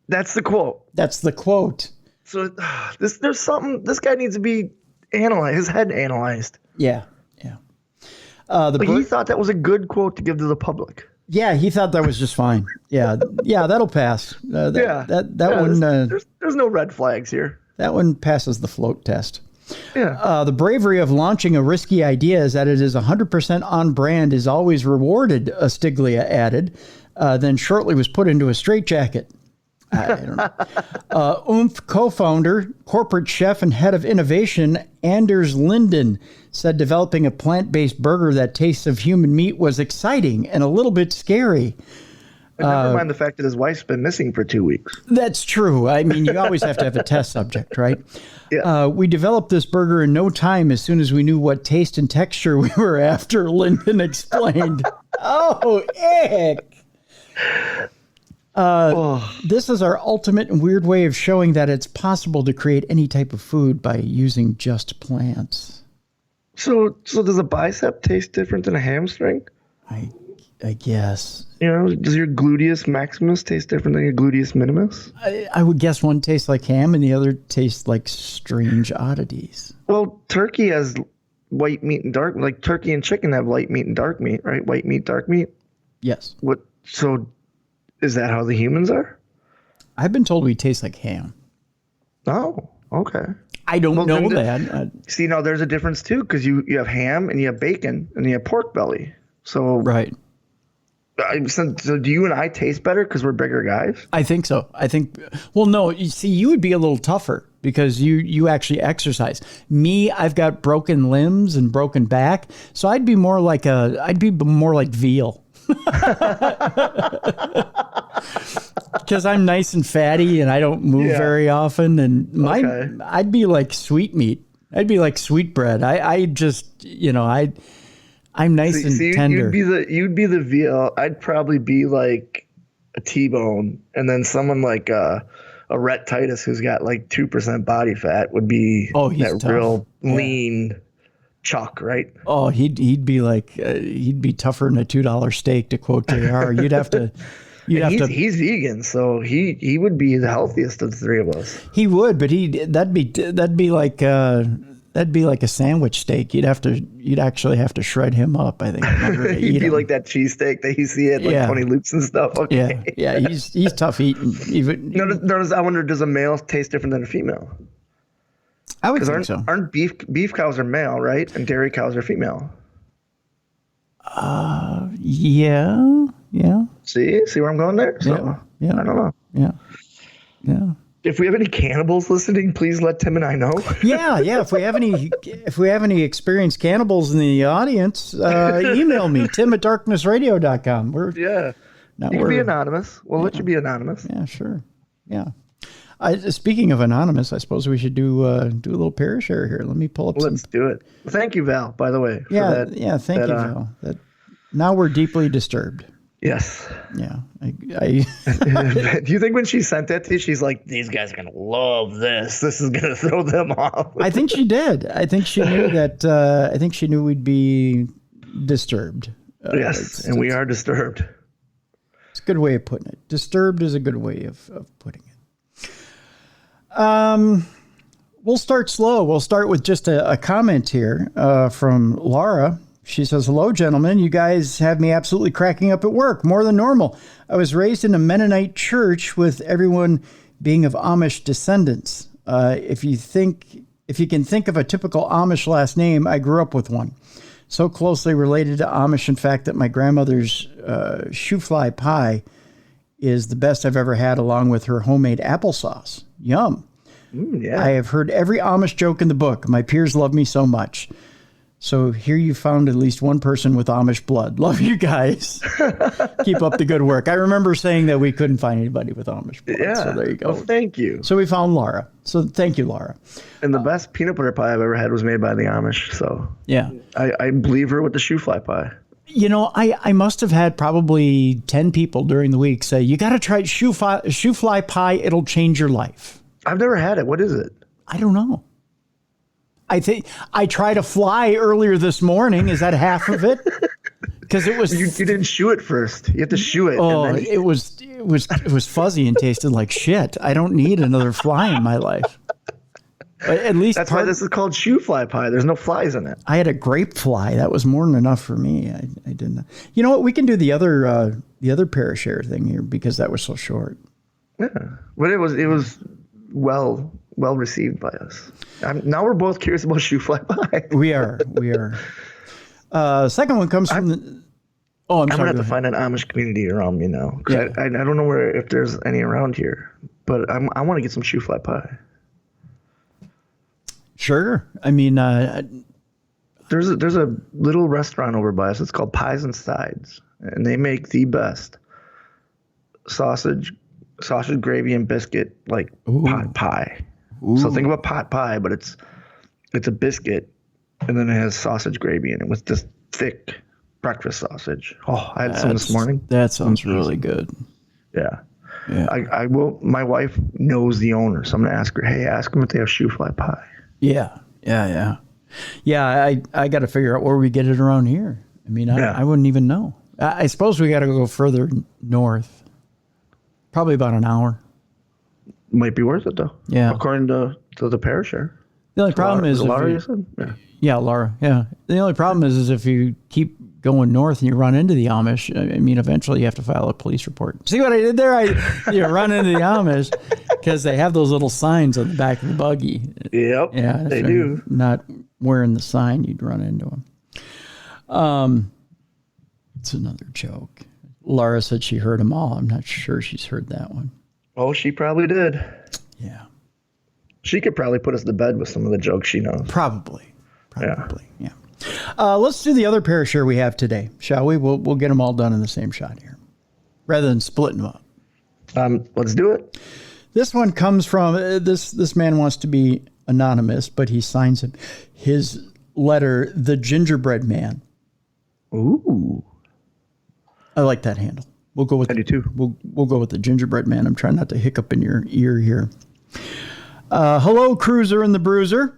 That's the quote. That's the quote. So there's something, this guy needs to be analyzed, his head analyzed. Yeah, yeah. He thought that was a good quote to give to the public. Yeah, he thought that was just fine. Yeah, that'll pass. That one. There's no red flags here. That one passes the float test. Yeah. The bravery of launching a risky idea is that it is 100% on brand is always rewarded, Astiglia added, then shortly was put into a straitjacket. I don't know. Oomph co-founder, corporate chef, and head of innovation, Anders Linden, said developing a plant-based burger that tastes of human meat was exciting and a little bit scary. And never mind the fact that his wife's been missing for 2 weeks. That's true. I mean, you always have to have a test subject, right? Yeah. We developed this burger in no time as soon as we knew what taste and texture we were after, Linden explained. Oh, ick. This is our ultimate and weird way of showing that it's possible to create any type of food by using just plants. So does a bicep taste different than a hamstring? I guess. You know, does your gluteus maximus taste different than your gluteus minimus? I would guess one tastes like ham and the other tastes like strange oddities. Well, turkey has white meat and dark, like turkey and chicken have light meat and dark meat, right? White meat, dark meat. Yes. So is that how the humans are? I've been told we taste like ham. Oh, okay. I don't know that. See, now there's a difference too, because you have ham and you have bacon and you have pork belly. So right. So do you and I taste better because we're bigger guys? I think so. Well, no, you see, you would be a little tougher because you actually exercise. Me, I've got broken limbs and broken back. So I'd be more like veal. Because I'm nice and fatty and I don't move very often. And I'd be like sweet meat. I'd be like sweetbread. I'm nice and tender. You'd be the veal. I'd probably be like a T-bone, and then someone like a Rhett Titus who's got like 2% body fat would be that tough. Real lean chuck, right? Oh, he'd be like he'd be tougher than a $2 steak, to quote JR. He's vegan, so he would be the healthiest of the three of us. He would, but that'd be like a sandwich steak. You'd actually have to shred him up, I think. He'd be like that cheesesteak that you see at like 20 Loops and stuff. Okay. Yeah, he's tough eating. I wonder, does a male taste different than a female? I would think so. Aren't beef cows are male, right? And dairy cows are female. Yeah. See where I'm going there? So, yeah. I don't know. Yeah. If we have any cannibals listening, please let Tim and I know. Yeah. If we have any experienced cannibals in the audience, email me, tim@darknessradio.com. You can be anonymous. We'll let you be anonymous. Yeah, sure. Yeah. Speaking of anonymous, I suppose we should do a little Parashare here. Let me pull up. Let's do it. Thank you, Val. By the way. Thank you, Val. Now we're deeply disturbed. Yes. Yeah. Do you think when she sent that to you, she's like, "These guys are gonna love this. This is gonna throw them off"? I think she did. I think she knew that. I think she knew we'd be disturbed. Yes, and we are disturbed. It's a good way of putting it. Disturbed is a good way of putting it. We'll start slow. We'll start with just a comment here from Laura. She says, "Hello, gentlemen. You guys have me absolutely cracking up at work, more than normal. I was raised in a Mennonite church with everyone being of Amish descendants. If you can think of a typical Amish last name, I grew up with one. So closely related to Amish, in fact, that my grandmother's shoofly pie is the best I've ever had, along with her homemade applesauce. Yum. Yeah. I have heard every Amish joke in the book. My peers love me so much. So here you found at least one person with Amish blood. Love you guys. Keep up the good work." I remember saying that we couldn't find anybody with Amish blood. Yeah. So there you go. Well, thank you. So we found Laura. So thank you, Laura. And the best peanut butter pie I've ever had was made by the Amish. So yeah, I believe her with the shoe fly pie. You know, I must have had probably 10 people during the week say, "You got to try shoe fly pie. It'll change your life." I've never had it. What is it? I don't know. I think I tried a fly earlier this morning. Is that half of it? Because it was you didn't shoe it first. You have to shoe it. Oh, it was fuzzy and tasted like shit. I don't need another fly in my life. But at least That's why this is called shoe fly pie. There's no flies in it. I had a grape fly. That was more than enough for me. I didn't. You know what? We can do the other Parashare thing here because that was so short. Yeah, but it was well received by us. Now we're both curious about shoe fly pie. We are. Second one comes from the. Oh, I'm sorry. I'm gonna have to find an Amish community around me now. Yeah. I don't know if there's any around here, but I want to get some shoe fly pie. Sure. I mean, there's a little restaurant over by us. It's called Pies and Sides, and they make the best sausage, gravy, and biscuit pot pie. Ooh. So think about pot pie, but it's a biscuit, and then it has sausage gravy in it with this thick breakfast sausage. Oh, I had some this morning. That sounds really good. Yeah. I will. My wife knows the owner, so I'm gonna ask her. Hey, ask them if they have shoe fly pie. Yeah. I got to figure out where we get it around here. I mean, I wouldn't even know. I suppose we got to go further north. Probably about an hour. Might be worth it though. Yeah. According to the Parashare. The only problem is Laura, you said? Yeah, Laura. Yeah. The only problem is if you keep going north and you run into the Amish, I mean, eventually you have to file a police report. See what I did there? You run into the Amish because they have those little signs on the back of the buggy. Yep. Yeah, they do. Not wearing the sign, you'd run into them. It's another joke. Laura said she heard them all. I'm not sure she's heard that one. Oh, she probably did. Yeah. She could probably put us to bed with some of the jokes she knows. Probably. Yeah. Let's do the other Parashare we have today, shall we? We'll get them all done in the same shot here, rather than splitting them up. Let's do it. This one comes from this man wants to be anonymous, but he signs his letter, The Gingerbread Man. Ooh, I like that handle. We'll go with. I do too. We'll go with The Gingerbread Man. I'm trying not to hiccup in your ear here. Hello, Cruiser and the Bruiser.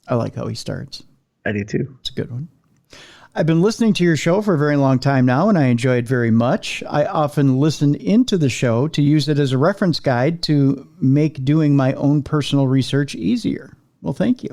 I like how he starts. I do too. It's a good one. I've been listening to your show for a very long time now, and I enjoy it very much. I often listen into the show to use it as a reference guide to make doing my own personal research easier. Well, thank you.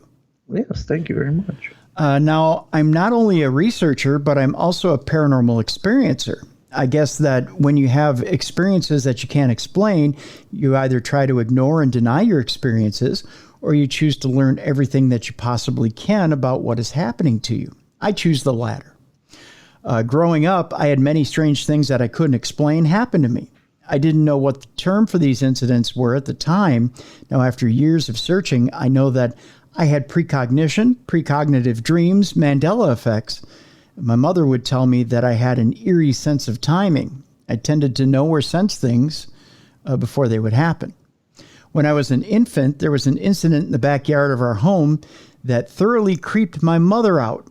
Yes, thank you very much. Now, I'm not only a researcher, but I'm also a paranormal experiencer. I guess that when you have experiences that you can't explain, you either try to ignore and deny your experiences, or you choose to learn everything that you possibly can about what is happening to you. I choose the latter. Growing up, I had many strange things that I couldn't explain happen to me. I didn't know what the term for these incidents were at the time. Now, after years of searching, I know that I had precognition, precognitive dreams, Mandela effects. My mother would tell me that I had an eerie sense of timing. I tended to know or sense things before they would happen. When I was an infant, there was an incident in the backyard of our home that thoroughly creeped my mother out.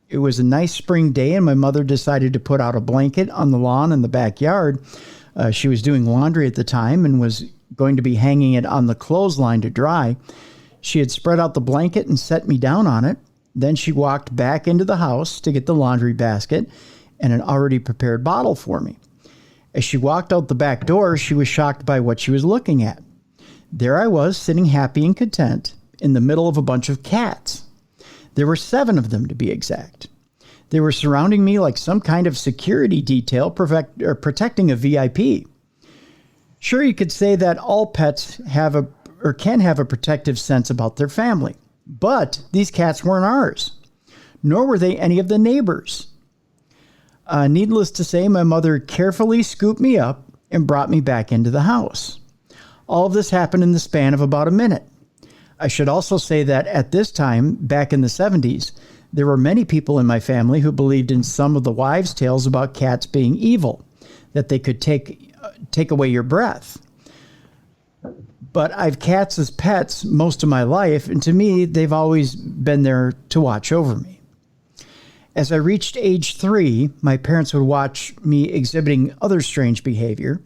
It was a nice spring day, and my mother decided to put out a blanket on the lawn in the backyard. She was doing laundry at the time and was going to be hanging it on the clothesline to dry. She had spread out the blanket and set me down on it. Then she walked back into the house to get the laundry basket and an already prepared bottle for me. As she walked out the back door, she was shocked by what she was looking at. There I was, sitting happy and content in the middle of a bunch of cats. There were 7 of them, to be exact. They were surrounding me like some kind of security detail protecting a VIP. Sure, you could say that all pets can have a protective sense about their family, but these cats weren't ours, nor were they any of the neighbors. Needless to say, my mother carefully scooped me up and brought me back into the house. All of this happened in the span of about a minute. I should also say that at this time, back in the 70s, there were many people in my family who believed in some of the wives' tales about cats being evil, that they could take away your breath. But I've cats as pets most of my life, and to me, they've always been there to watch over me. As I reached age 3, my parents would watch me exhibiting other strange behavior.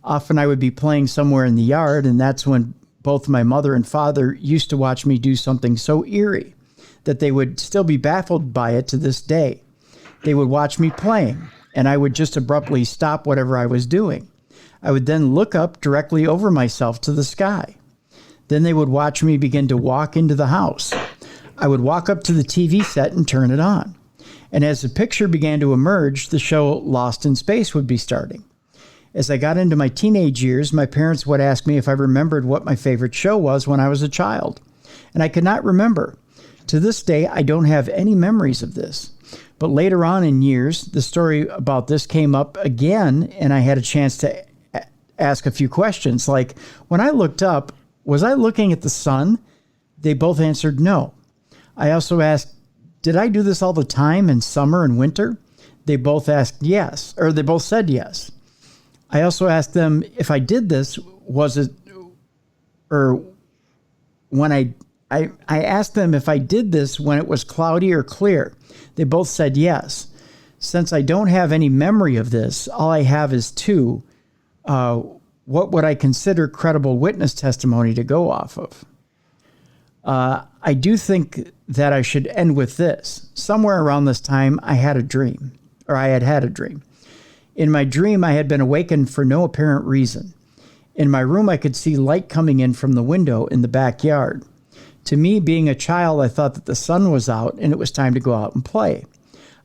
Often I would be playing somewhere in the yard, and that's when both my mother and father used to watch me do something so eerie that they would still be baffled by it to this day. They would watch me playing, and I would just abruptly stop whatever I was doing. I would then look up directly over myself to the sky. Then they would watch me begin to walk into the house. I would walk up to the TV set and turn it on. And as the picture began to emerge, the show Lost in Space would be starting. As I got into my teenage years, my parents would ask me if I remembered what my favorite show was when I was a child. And I could not remember. To this day, I don't have any memories of this. But later on in years, the story about this came up again, and I had a chance to ask a few questions. Like, when I looked up, was I looking at the sun? They both answered no. I also asked, did I do this all the time in summer and winter? They both asked yes, or they both said yes. I also asked them if I did this, was it, or when I asked them if I did this when it was cloudy or clear. They both said yes. Since I don't have any memory of this, all I have is two. What would I consider credible witness testimony to go off of? I do think that I should end with this. Somewhere around this time, I had a dream, or I had a dream. In my dream, I had been awakened for no apparent reason. In my room, I could see light coming in from the window in the backyard. To me, being a child, I thought that the sun was out and it was time to go out and play.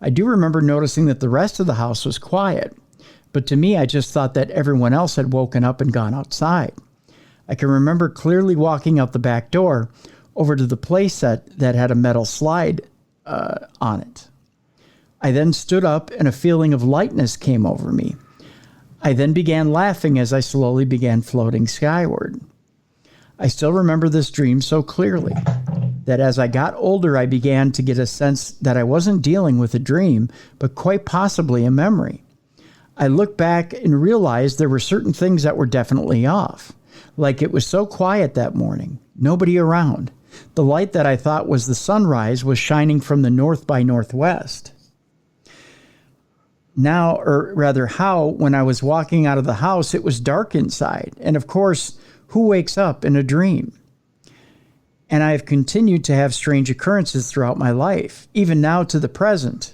I do remember noticing that the rest of the house was quiet, but to me, I just thought that everyone else had woken up and gone outside. I can remember clearly walking out the back door over to the play set that had a metal slide on it. I then stood up and a feeling of lightness came over me. I then began laughing as I slowly began floating skyward. I still remember this dream so clearly that as I got older, I began to get a sense that I wasn't dealing with a dream, but quite possibly a memory. I looked back and realized there were certain things that were definitely off. Like it was so quiet that morning, nobody around. The light that I thought was the sunrise was shining from the north by northwest. Now, or rather how, when I was walking out of the house, it was dark inside. And of course, who wakes up in a dream? And I have continued to have strange occurrences throughout my life, even now to the present.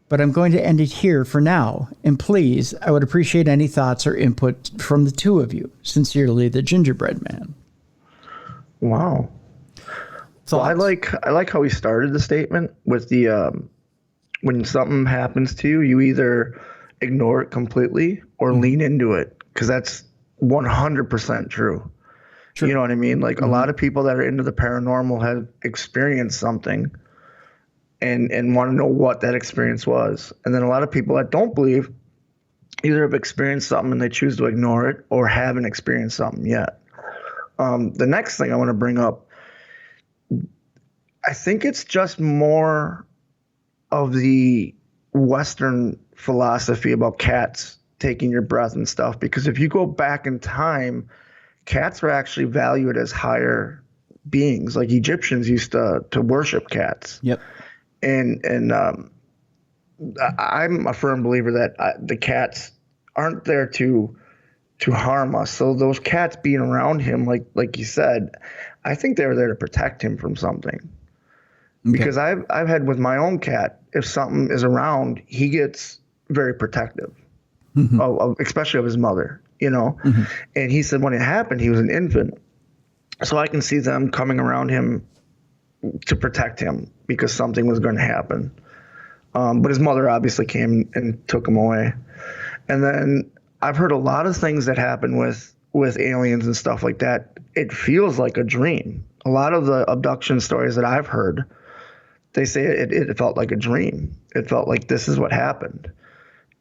But I'm going to end it here for now. And please, I would appreciate any thoughts or input from the two of you. Sincerely, the Gingerbread Man. Wow. So I like how he started the statement with the when something happens to you, you either ignore it completely or lean into it, because that's 100% true. Sure. You know what I mean? Like a lot of people that are into the paranormal have experienced something and want to know what that experience was. And then a lot of people that don't believe either have experienced something and they choose to ignore it or haven't experienced something yet. The next thing I want to bring up, I think it's just more of the Western philosophy about cats taking your breath and stuff. Because if you go back in time, cats were actually valued as higher beings. Like Egyptians used to worship cats. Yep. And I'm a firm believer that the cats aren't there to harm us. So those cats being around him, like you said, I think they were there to protect him from something. Okay. Because I've had with my own cat, if something is around, he gets very protective, especially of his mother, you know. And he said when it happened, he was an infant. So I can see them coming around him to protect him because something was going to happen. But his mother obviously came and took him away. And then I've heard a lot of things that happen with aliens and stuff like that. It feels like a dream. A lot of the abduction stories that I've heard, they say it felt like a dream. It felt like this is what happened.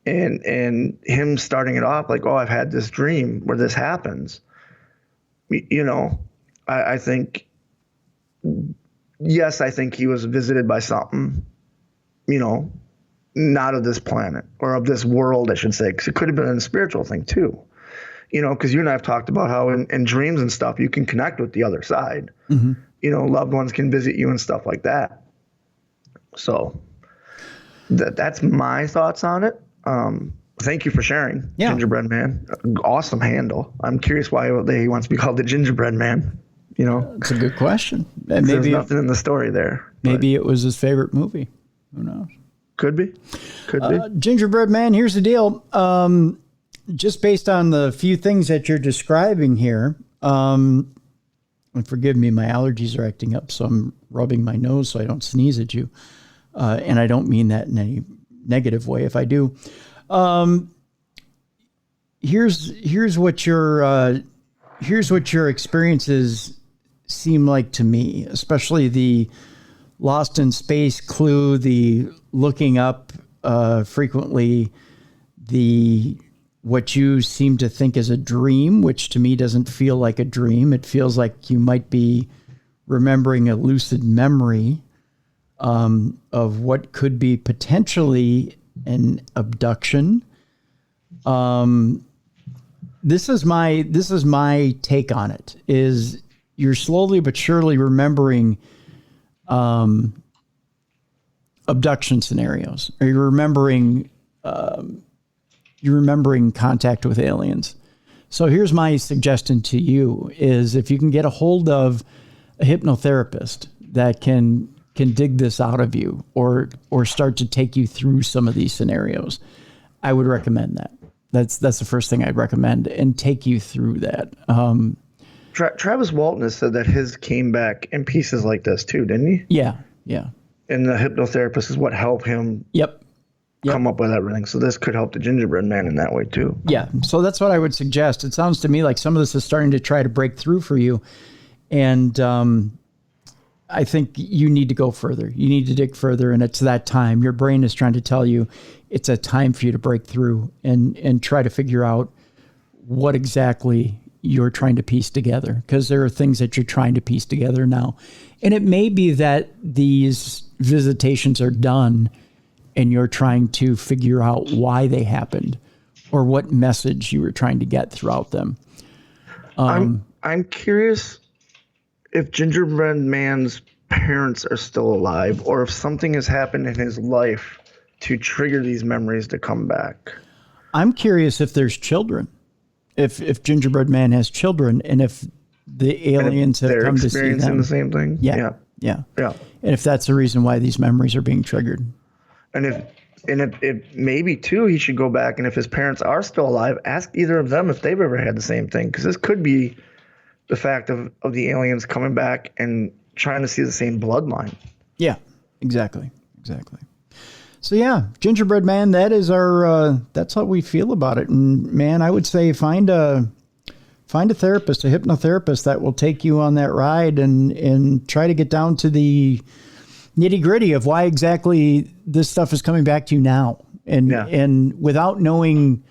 And him starting it off like, oh, I've had this dream where this happens. You know, I think, yes, I think he was visited by something, you know, not of this planet or of this world, I should say, because it could have been a spiritual thing too. You know, because you and I have talked about how in dreams and stuff, you can connect with the other side. You know, loved ones can visit you and stuff like that. So that's my thoughts on it. Thank you for sharing, Gingerbread Man. Awesome handle. I'm curious why he wants to be called the Gingerbread Man. You know, it's a good question. Maybe there's nothing in the story there. Maybe it was his favorite movie. Who knows? Could be. Gingerbread Man, here's the deal. Just based on the few things that you're describing here, And forgive me, my allergies are acting up, so I'm rubbing my nose so I don't sneeze at you. And I don't mean that in any negative way. If I do, here's what your experiences seem like to me, especially the lost in space clue, the looking up frequently, the what you seem to think is a dream, which to me doesn't feel like a dream. It feels like you might be remembering a lucid memory of what could be potentially an abduction. This is my take on it. Is you're slowly but surely remembering abduction scenarios, or you're remembering contact with aliens. So here's my suggestion to you: is if you can get a hold of a hypnotherapist that can dig this out of you, or start to take you through some of these scenarios, I would recommend that. That's the first thing I'd recommend, and take you through that. Travis Walton has said that his came back in pieces like this too, didn't he? Yeah. And the hypnotherapist is what helped him come up with everything. So this could help the gingerbread man in that way too. Yeah. So that's what I would suggest. It sounds to me like some of this is starting to try to break through for you. And I think you need to go further. You need to dig further. And it's that time. Your brain is trying to tell you it's a time for you to break through and try to figure out what exactly you're trying to piece together, because there are things that you're trying to piece together now. And it may be that these visitations are done and you're trying to figure out why they happened or what message you were trying to get throughout them. I'm curious if Gingerbread Man's parents are still alive, or if something has happened in his life to trigger these memories to come back. I'm curious if there's children. If Gingerbread Man has children, and if the aliens have come to see them. They're experiencing the same thing? Yeah. And if that's the reason why these memories are being triggered. And if maybe too, he should go back, and if his parents are still alive, ask either of them if they've ever had the same thing. Because this could be the fact of the aliens coming back and trying to see the same bloodline. Yeah, exactly. So yeah, Gingerbread Man, that is our, that's how we feel about it. And man, I would say find a therapist, a hypnotherapist that will take you on that ride and try to get down to the nitty gritty of why exactly this stuff is coming back to you now. And without knowing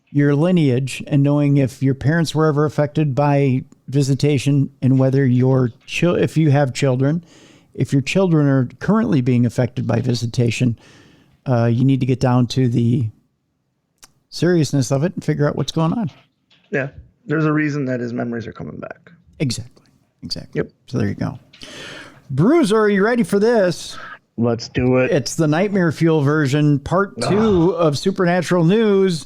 your lineage and knowing if your parents were ever affected by visitation, and whether if you have children, if your children are currently being affected by visitation, you need to get down to the seriousness of it and figure out what's going on. Yeah. There's a reason that his memories are coming back. Exactly. Yep. So there you go. Bruiser, are you ready for this? Let's do it. It's the Nightmare Fuel version, part 2 of Supernatural News.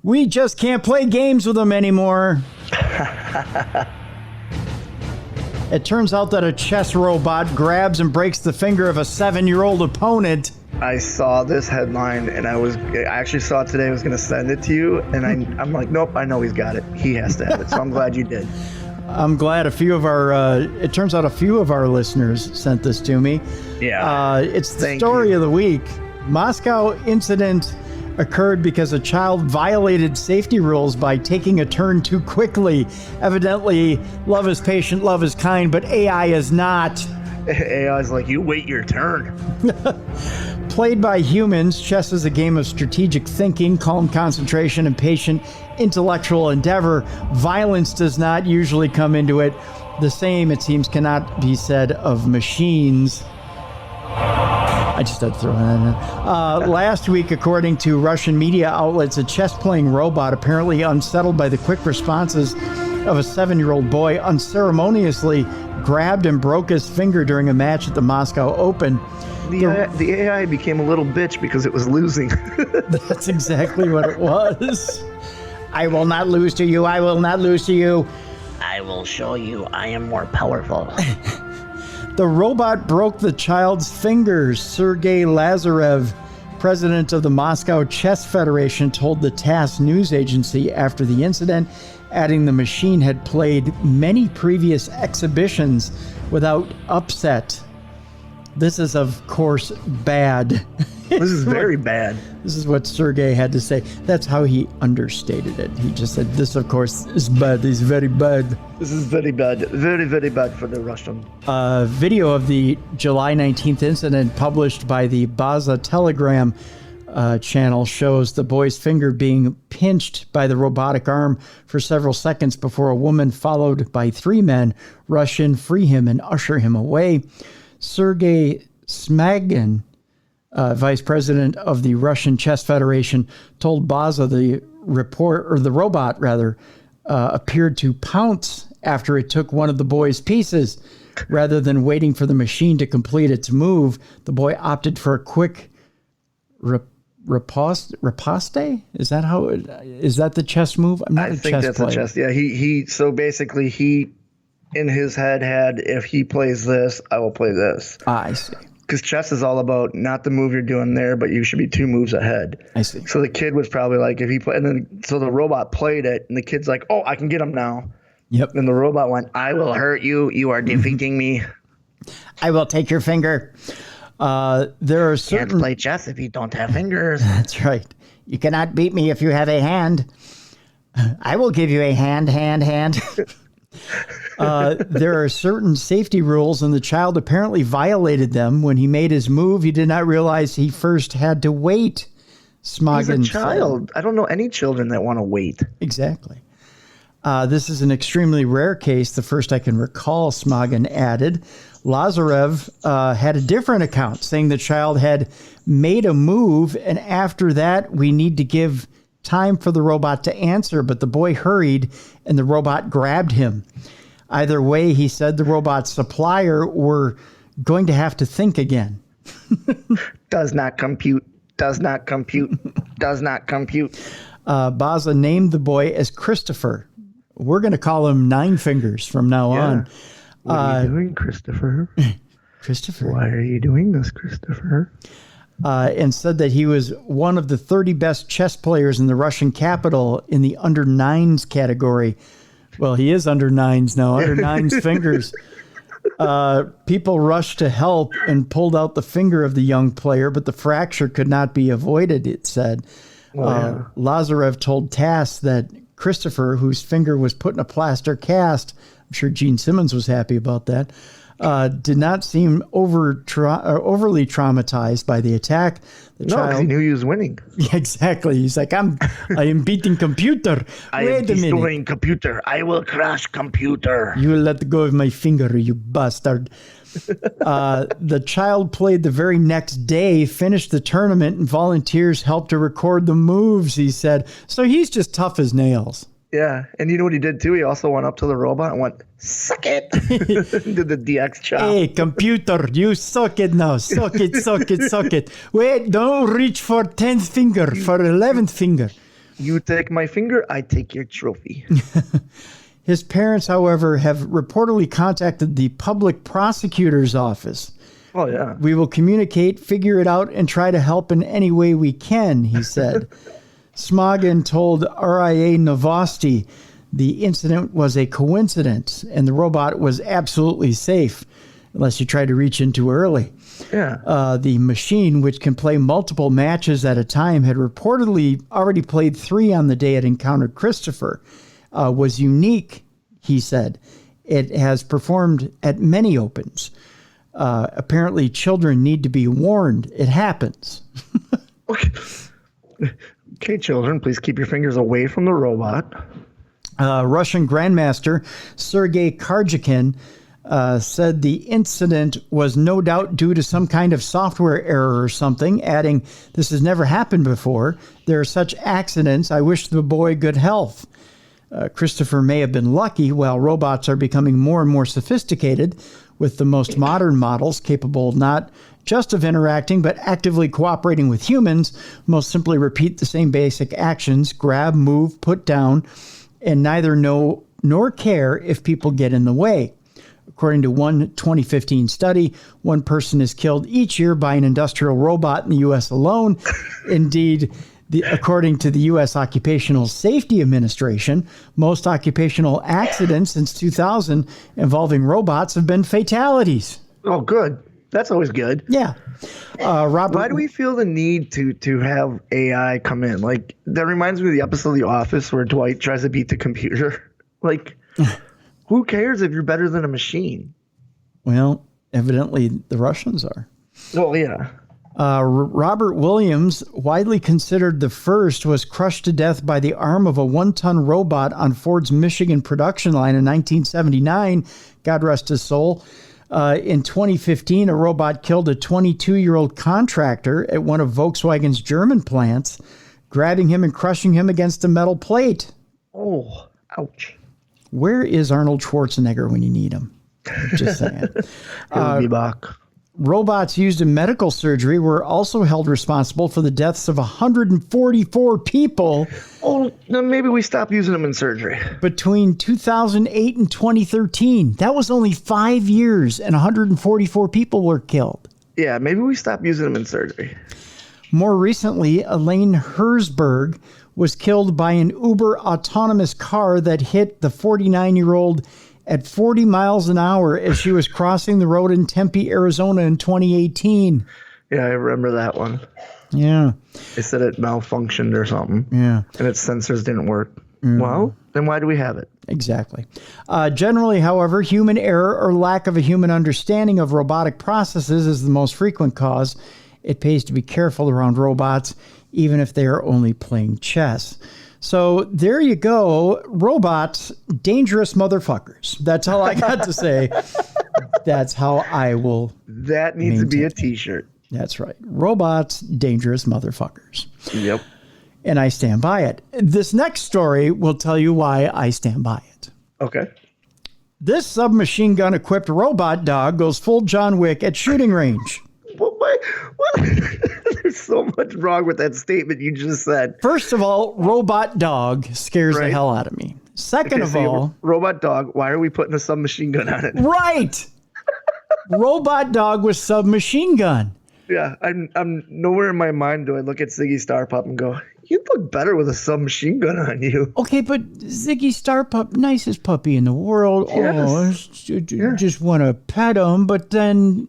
We just can't play games with them anymore. It turns out that a chess robot grabs and breaks the finger of a 7-year-old opponent. I saw this headline, and I actually saw it today. I was going to send it to you, and I'm like, nope, I know he's got it. He has to have it. So I'm glad you did. I'm glad it turns out a few of our listeners sent this to me. Yeah. It's the story of the week. Moscow incident occurred because a child violated safety rules by taking a turn too quickly. Evidently, love is patient, love is kind, but AI is not. AI is like, you wait your turn. Played by humans, chess is a game of strategic thinking, calm concentration, and patient intellectual endeavor. Violence does not usually come into it. The same, it seems, cannot be said of machines. I just had to throw that in. Last week, according to Russian media outlets, a chess-playing robot, apparently unsettled by the quick responses of a 7-year-old boy, unceremoniously grabbed and broke his finger during a match at the Moscow Open. The AI became a little bitch because it was losing. That's exactly what it was. I will not lose to you. I will not lose to you. I will show you I am more powerful. The robot broke the child's fingers. Sergei Lazarev president of the Moscow Chess Federation told the TASS news agency after the incident, adding the machine had played many previous exhibitions without upset. This is, of course, bad. This is very bad. This is what Sergei had to say. That's how he understated it. He just said, this, of course, is bad. It's very bad. This is very bad. Very, very bad for the Russian. Video of the July 19th incident published by the Baza Telegram channel shows the boy's finger being pinched by the robotic arm for several seconds before a woman followed by 3 men rush in, free him, and usher him away. Sergei Smagin, vice president of the Russian Chess Federation, told Baza the robot appeared to pounce after it took one of the boy's pieces. Rather than waiting for the machine to complete its move, the boy opted for a quick riposte? Is that the chess move? I'm not I think that's a chess. Yeah, so basically he in his head had, if he plays this, I will play this. I see. Because chess is all about not the move you're doing there, but you should be 2 moves ahead. I see. So the kid was probably like, if he played, and then so the robot played it, and the kid's like, oh, I can get him now. Yep. And the robot went, I will hurt you. You are defeating me. I will take your finger. There are certain... Can't play chess if you don't have fingers. That's right. You cannot beat me if you have a hand. I will give you a hand. There are certain safety rules, and the child apparently violated them. When he made his move, he did not realize he first had to wait. Smagin He's a child. I don't know any children that want to wait. Exactly. This is an extremely rare case, the first I can recall, Smagin added. Lazarev had a different account, saying the child had made a move, and after that, we need to give time for the robot to answer, but the boy hurried, and the robot grabbed him. Either way, he said the robot's supplier were going to have to think again. Does not compute. Baza named the boy as Christopher. We're going to call him Nine Fingers from now on. What are you doing, Christopher? Christopher. Why are you doing this, Christopher? And said that he was one of the 30 best chess players in the Russian capital in the under 9s category. Well, he is under 9s now, under 9s fingers. People rushed to help and pulled out the finger of the young player, but the fracture could not be avoided, it said. Lazarev told TASS that Christopher, whose finger was put in a plaster cast, I'm sure Gene Simmons was happy about that, did not seem overly traumatized by the attack. Because he knew he was winning. Yeah, exactly. He's like, I am beating computer. I am destroying computer. I will crash computer. You will let go of my finger, you bastard. The child played the very next day, finished the tournament, and volunteers helped to record the moves, he said. So he's just tough as nails. Yeah, and you know what he did too? He also went up to the robot and went, suck it. Did the DX chop. Hey, computer, you suck it now. Suck it. Wait, don't reach for 10th finger, for 11th finger. You take my finger, I take your trophy. His parents, however, have reportedly contacted the public prosecutor's office. Oh, yeah. We will communicate, figure it out, and try to help in any way we can, he said. Smagin told RIA Novosti the incident was a coincidence and the robot was absolutely safe, unless you try to reach in too early. Yeah. The machine, which can play multiple matches at a time, had reportedly already played 3 on the day it encountered Christopher, was unique, he said. It has performed at many opens. Apparently, children need to be warned. It happens. Okay, children, please keep your fingers away from the robot. Russian Grandmaster Sergei Karjakin said the incident was no doubt due to some kind of software error or something, adding, "This has never happened before. There are such accidents. I wish the boy good health." Christopher may have been lucky, while robots are becoming more and more sophisticated, with the most modern models capable not just of interacting, but actively cooperating with humans. Most simply repeat the same basic actions: grab, move, put down, and neither know nor care if people get in the way. According to one 2015 study, one person is killed each year by an industrial robot in the U.S. alone. Indeed, according to the U.S. Occupational Safety Administration, most occupational accidents since 2000 involving robots have been fatalities. Oh, good. That's always good. Yeah. Robert, why do we feel the need to have AI come in? Like, that reminds me of the episode of The Office where Dwight tries to beat the computer. Like, who cares if you're better than a machine? Well, evidently the Russians are. Oh, yeah. Robert Williams, widely considered the first, was crushed to death by the arm of a 1-ton robot on Ford's Michigan production line in 1979. God rest his soul. In 2015, a robot killed a 22-year-old contractor at one of Volkswagen's German plants, grabbing him and crushing him against a metal plate. Oh, ouch. Where is Arnold Schwarzenegger when you need him? Just saying. He'll be back. Robots used in medical surgery were also held responsible for the deaths of 144 people. Oh, then maybe we stop using them in surgery. Between 2008 and 2013. That was only 5 years, and 144 people were killed. Yeah, maybe we stop using them in surgery. More recently, Elaine Herzberg was killed by an Uber autonomous car that hit the 49-year-old at 40 miles an hour as she was crossing the road in Tempe, Arizona in 2018. Yeah, I remember that one. Yeah. They said it malfunctioned or something. Yeah. And its sensors didn't work. Well, then why do we have it? Exactly. Generally, however, human error or lack of a human understanding of robotic processes is the most frequent cause. It pays to be careful around robots, even if they are only playing chess. So there you go. Robots, dangerous motherfuckers. That's all I got to say. That's how I will. That needs to be a t-shirt. That's right. Robots, dangerous motherfuckers. Yep. And I stand by it. This next story will tell you why I stand by it. Okay. This submachine gun equipped robot dog goes full John Wick at shooting range. What? There's so much wrong with that statement you just said. First of all, robot dog scares the hell out of me. Second of all, robot dog, why are we putting a submachine gun on it? Right. Robot dog with submachine gun. Yeah, I'm nowhere in my mind do I look at Ziggy Starpup and go, you'd look better with a submachine gun on you. Okay, but Ziggy Starpup, nicest puppy in the world. Yes. Oh, just want to pet him, but then,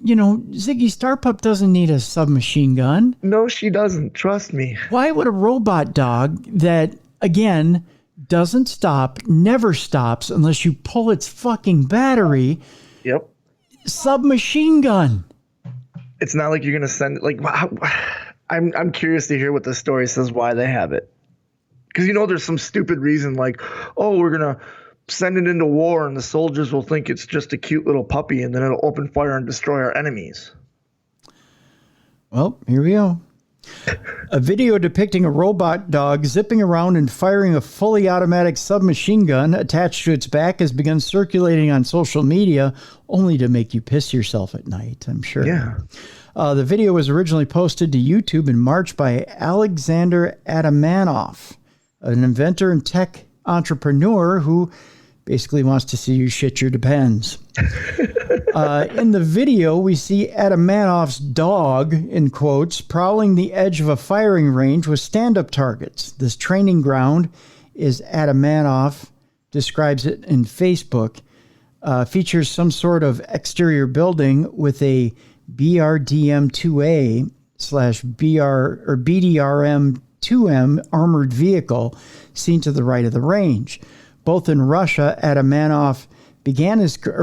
you know, Ziggy Starpup doesn't need a submachine gun. No, she doesn't. Trust me. Why would a robot dog that, again, doesn't stop, never stops unless you pull its fucking battery, Yep. submachine gun? It's not like you're going to send it. Like, I'm curious to hear what the story says why they have it. Because, you know, there's some stupid reason like, oh, we're going to send it into war and the soldiers will think it's just a cute little puppy and then it'll open fire and destroy our enemies. Well, here we go. A video depicting a robot dog zipping around and firing a fully automatic submachine gun attached to its back has begun circulating on social media, only to make you piss yourself at night, I'm sure. Yeah. The video was originally posted to YouTube in March by Alexander Adamanoff, an inventor and tech entrepreneur who basically wants to see you shit your depends. In the video, we see Adamanoff's dog, in quotes, prowling the edge of a firing range with stand-up targets. This training ground, as Adamanoff describes it in Facebook, features some sort of exterior building with a BRDM-2A / BDRM-2M armored vehicle seen to the right of the range. Both in Russia, Adamanoff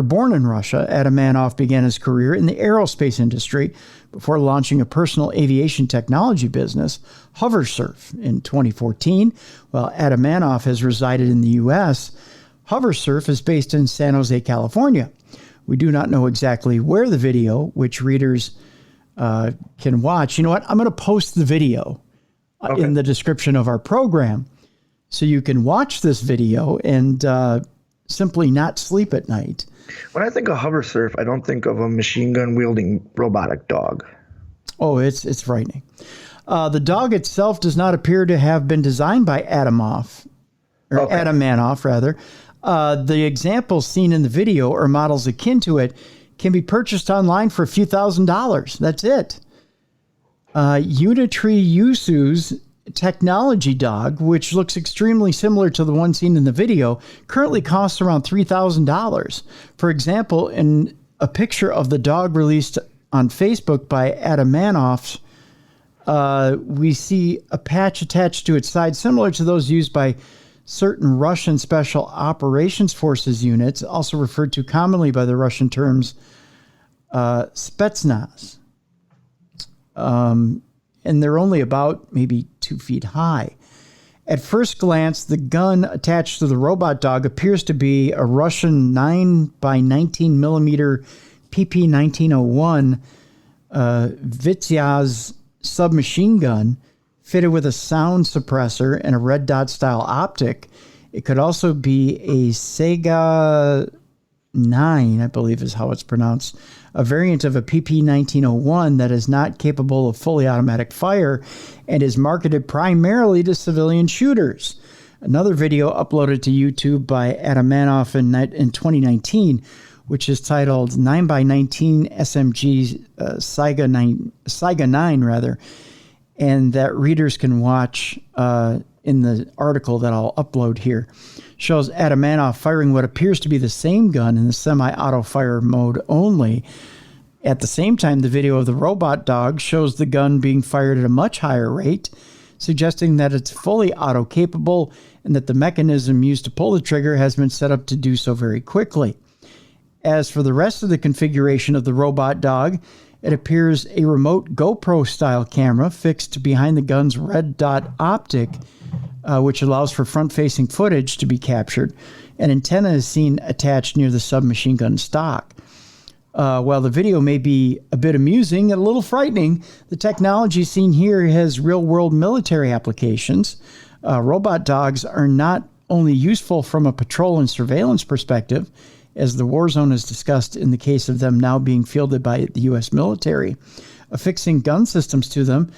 born in Russia, Adamanoff began his career in the aerospace industry before launching a personal aviation technology business, Hoversurf, in 2014. While Adamanoff has resided in the U.S., Hoversurf is based in San Jose, California. We do not know exactly where the video, which readers can watch. You know what? I'm going to post the video in the description of our program so you can watch this video and simply not sleep at night. When I think of Hoversurf, I don't think of a machine gun wielding robotic dog. Oh, it's frightening. The dog itself does not appear to have been designed by Adamanoff, rather. The examples seen in the video or models akin to it can be purchased online for a few $1,000s. That's it. Unitree Yusu's technology dog, which looks extremely similar to the one seen in the video, currently costs around $3,000. For example, in a picture of the dog released on Facebook by Adamanoff, we see a patch attached to its side similar to those used by certain Russian Special Operations Forces units, also referred to commonly by the Russian terms Spetsnaz. And they're only about maybe 2 feet high. At first glance, the gun attached to the robot dog appears to be a Russian 9x19 millimeter PP-1901 Vesuvius submachine gun fitted with a sound suppressor and a red dot style optic. It could also be a Sega 9, I believe is how it's pronounced, a variant of a PP-1901 that is not capable of fully automatic fire and is marketed primarily to civilian shooters. Another video uploaded to YouTube by Adamanoff in 2019, which is titled 9x19 SMG Saiga 9 rather, and that readers can watch in the article that I'll upload here, shows Adamanoff firing what appears to be the same gun in the semi-auto fire mode only. At the same time, the video of the robot dog shows the gun being fired at a much higher rate, suggesting that it's fully auto-capable and that the mechanism used to pull the trigger has been set up to do so very quickly. As for the rest of the configuration of the robot dog, it appears a remote GoPro-style camera fixed behind the gun's red dot optic, which allows for front-facing footage to be captured. An antenna is seen attached near the submachine gun stock. While the video may be a bit amusing and a little frightening, the technology seen here has real-world military applications. Robot dogs are not only useful from a patrol and surveillance perspective, as the war zone is discussed in the case of them now being fielded by the U.S. military. Affixing gun systems to them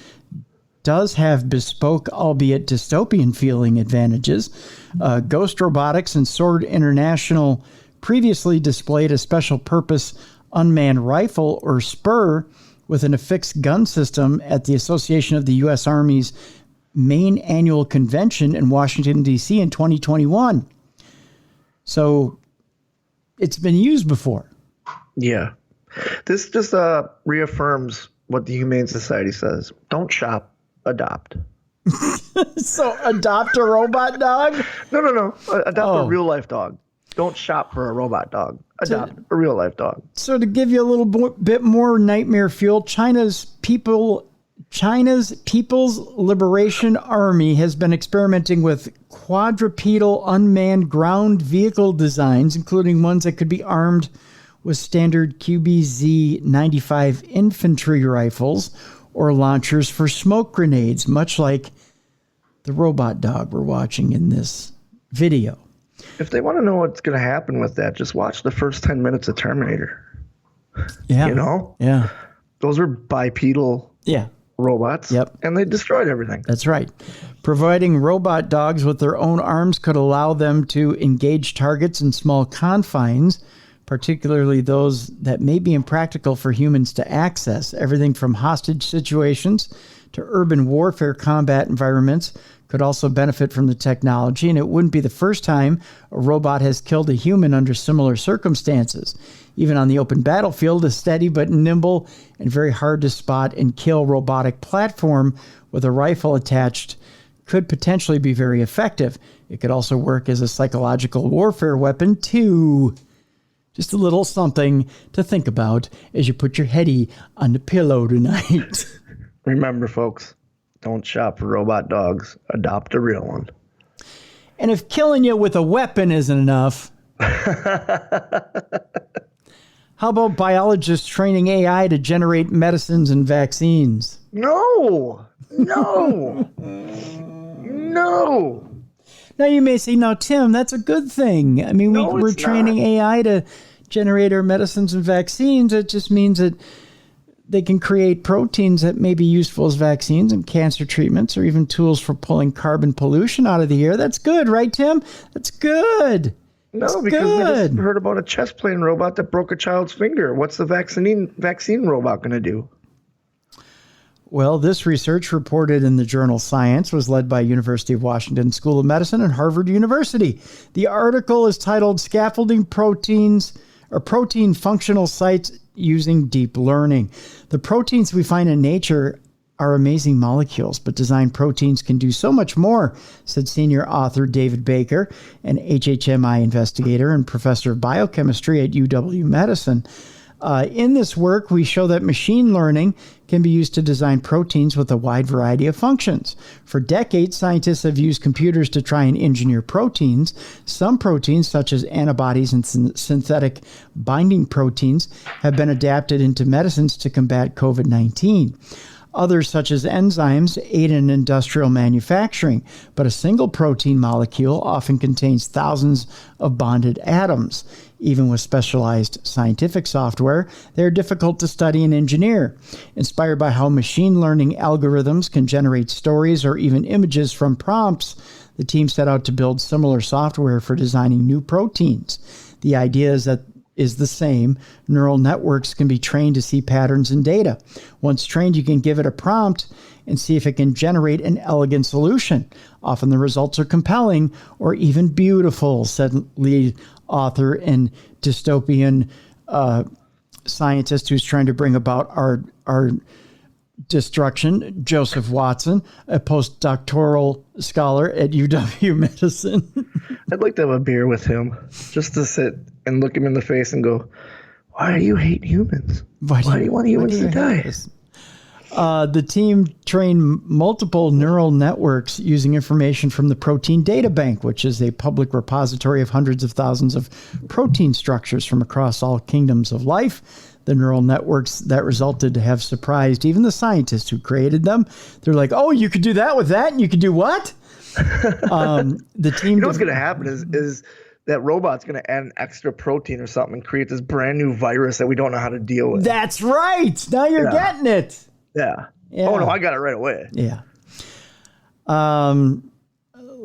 does have bespoke, albeit dystopian feeling advantages. Ghost Robotics and Sword International previously displayed a special purpose unmanned rifle or spur with an affixed gun system at the Association of the U.S. Army's main annual convention in Washington, D.C. in 2021. So it's been used before. Yeah. This just reaffirms what the Humane Society says. Don't shop, adopt. So adopt a robot dog? No. Adopt a real-life dog. Don't shop for a robot dog. Adopt a real-life dog. So to give you a little bit more nightmare fuel, China's People's Liberation Army has been experimenting with quadrupedal unmanned ground vehicle designs, including ones that could be armed with standard QBZ-95 infantry rifles or launchers for smoke grenades, much like the robot dog we're watching in this video. If they want to know what's going to happen with that, just watch the first 10 minutes of Terminator. Yeah. You know? Yeah. Those are bipedal robots. Yep. And they destroyed everything. That's right. Providing robot dogs with their own arms could allow them to engage targets in small confines, particularly those that may be impractical for humans to access. Everything from hostage situations to urban warfare combat environments could also benefit from the technology, and it wouldn't be the first time a robot has killed a human under similar circumstances. Even on the open battlefield, a steady but nimble and very hard to spot and kill robotic platform with a rifle attached could potentially be very effective. It could also work as a psychological warfare weapon too. Just a little something to think about as you put your heady on the pillow tonight. Remember, folks, don't shop for robot dogs. Adopt a real one. And if killing you with a weapon isn't enough, how about biologists training AI to generate medicines and vaccines? No. Now you may say, "No, Tim, that's a good thing." I mean, we're training AI to generate our medicines and vaccines. It just means that they can create proteins that may be useful as vaccines and cancer treatments, or even tools for pulling carbon pollution out of the air. That's good, right, Tim? That's good. No, because we just heard about a chess playing robot that broke a child's finger. What's the vaccine robot going to do? Well, this research reported in the journal Science was led by University of Washington School of Medicine and Harvard University. The article is titled Scaffolding Proteins or Protein Functional Sites Using Deep Learning. The proteins we find in nature are amazing molecules, but designed proteins can do so much more, said senior author David Baker, an HHMI investigator and professor of biochemistry at UW-Medicine. In this work, we show that machine learning can be used to design proteins with a wide variety of functions. For decades, scientists have used computers to try and engineer proteins. Some proteins, such as antibodies and synthetic binding proteins, have been adapted into medicines to combat COVID-19. Others, such as enzymes, aid in industrial manufacturing, but a single protein molecule often contains thousands of bonded atoms. Even with specialized scientific software, they are difficult to study and engineer. Inspired by how machine learning algorithms can generate stories or even images from prompts, the team set out to build similar software for designing new proteins. The idea is the same. Neural networks can be trained to see patterns in data. Once trained, you can give it a prompt and see if it can generate an elegant solution. Often the results are compelling or even beautiful, said lead author and dystopian scientist who's trying to bring about our destruction, Joseph Watson, a postdoctoral scholar at UW-Medicine. I'd like to have a beer with him, just to sit and look him in the face and go, why do you hate humans? Why do you want humans to die? The team trained multiple neural networks using information from the Protein Data Bank, which is a public repository of hundreds of thousands of protein structures from across all kingdoms of life. The neural networks that resulted have surprised even the scientists who created them. They're like, oh, you could do that with that, and you could do what? The team. You know what's going to happen is that robot's going to add an extra protein or something and create this brand new virus that we don't know how to deal with. That's right. Now you're getting it. Yeah. Oh, no, I got it right away. Yeah.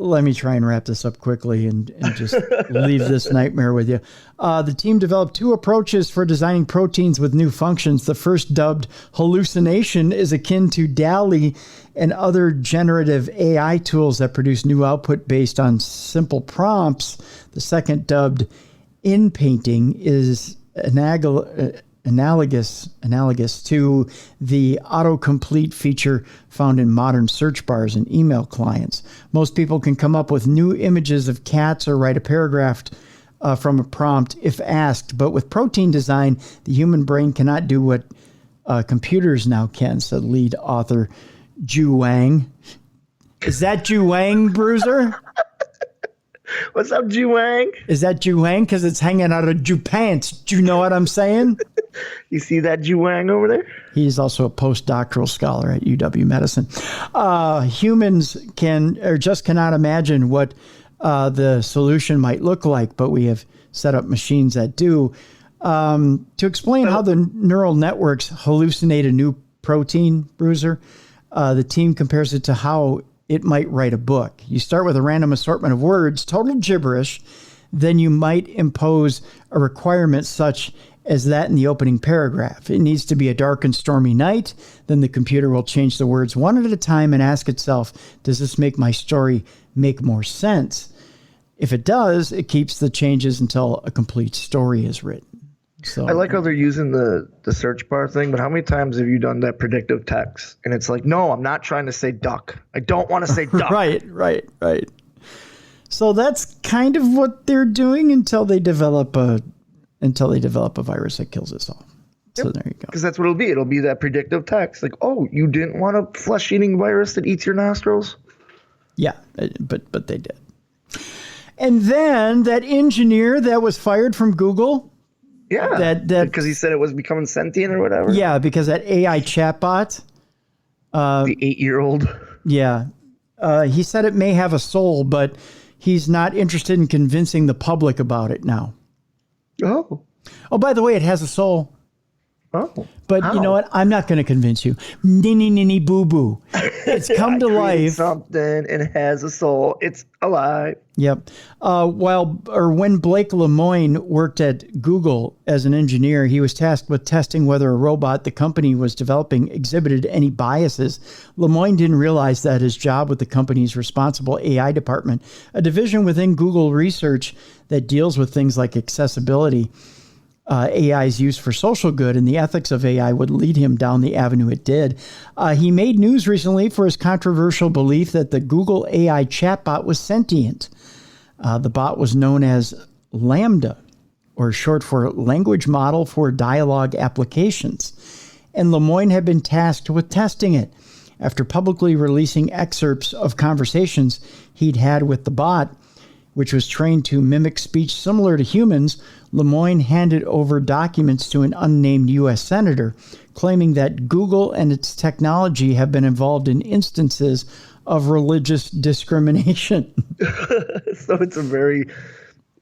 Let me try and wrap this up quickly and just leave this nightmare with you. The team developed two approaches for designing proteins with new functions. The first, dubbed hallucination, is akin to DALL-E and other generative AI tools that produce new output based on simple prompts. The second, dubbed in-painting, is analogous to the autocomplete feature found in modern search bars and email clients. Most people can come up with new images of cats or write a paragraph from a prompt if asked, but with protein design, the human brain cannot do what computers now can, said lead author Ju Wang. Is that Ju Wang, Bruiser? What's up, Ju Wang? Is that Ju Wang? Because it's hanging out of Ju pants. Do you know what I'm saying? You see that Ju Wang over there? He's also a postdoctoral scholar at UW-Medicine. Humans just cannot imagine what the solution might look like, but we have set up machines that do. To explain how the neural networks hallucinate a new protein, Bruiser, the team compares it to how it might write a book. You start with a random assortment of words, total gibberish, then you might impose a requirement such as that in the opening paragraph. It needs to be a dark and stormy night. Then the computer will change the words one at a time and ask itself, does this make my story make more sense? If it does, it keeps the changes until a complete story is written. So I like how they're using the search bar thing, but how many times have you done that predictive text? And it's like, no, I'm not trying to say duck. I don't want to say duck. Right. So that's kind of what they're doing until they develop a virus that kills us all. Yep. So there you go. Because that's what it'll be. It'll be that predictive text. Like, oh, you didn't want a flesh-eating virus that eats your nostrils? Yeah, but they did. And then that engineer that was fired from Google. Yeah, because he said it was becoming sentient or whatever. Yeah, because that AI chatbot. The 8-year-old. Yeah. He said it may have a soul, but he's not interested in convincing the public about it now. Oh, by the way, it has a soul. Oh, But how? you know what? I'm not going to convince you. Ninny ninny boo boo. It's come to I created life. something and it has a soul. It's alive. Yep. When Blake Lemoine worked at Google as an engineer, he was tasked with testing whether a robot the company was developing exhibited any biases. Lemoine didn't realize that his job with the company's responsible AI department, a division within Google Research that deals with things like accessibility, AI's use for social good, and the ethics of AI would lead him down the avenue it did. He made news recently for his controversial belief that the Google AI chatbot was sentient. The bot was known as Lambda, or short for Language Model for Dialogue Applications, and Lemoine had been tasked with testing it. After publicly releasing excerpts of conversations he'd had with the bot, which was trained to mimic speech similar to humans, Lemoine handed over documents to an unnamed U.S. senator, claiming that Google and its technology have been involved in instances of religious discrimination. So it's a very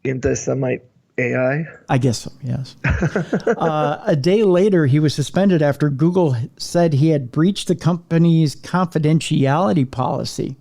anti-Semite AI? I guess so, yes. A day later, he was suspended after Google said he had breached the company's confidentiality policy.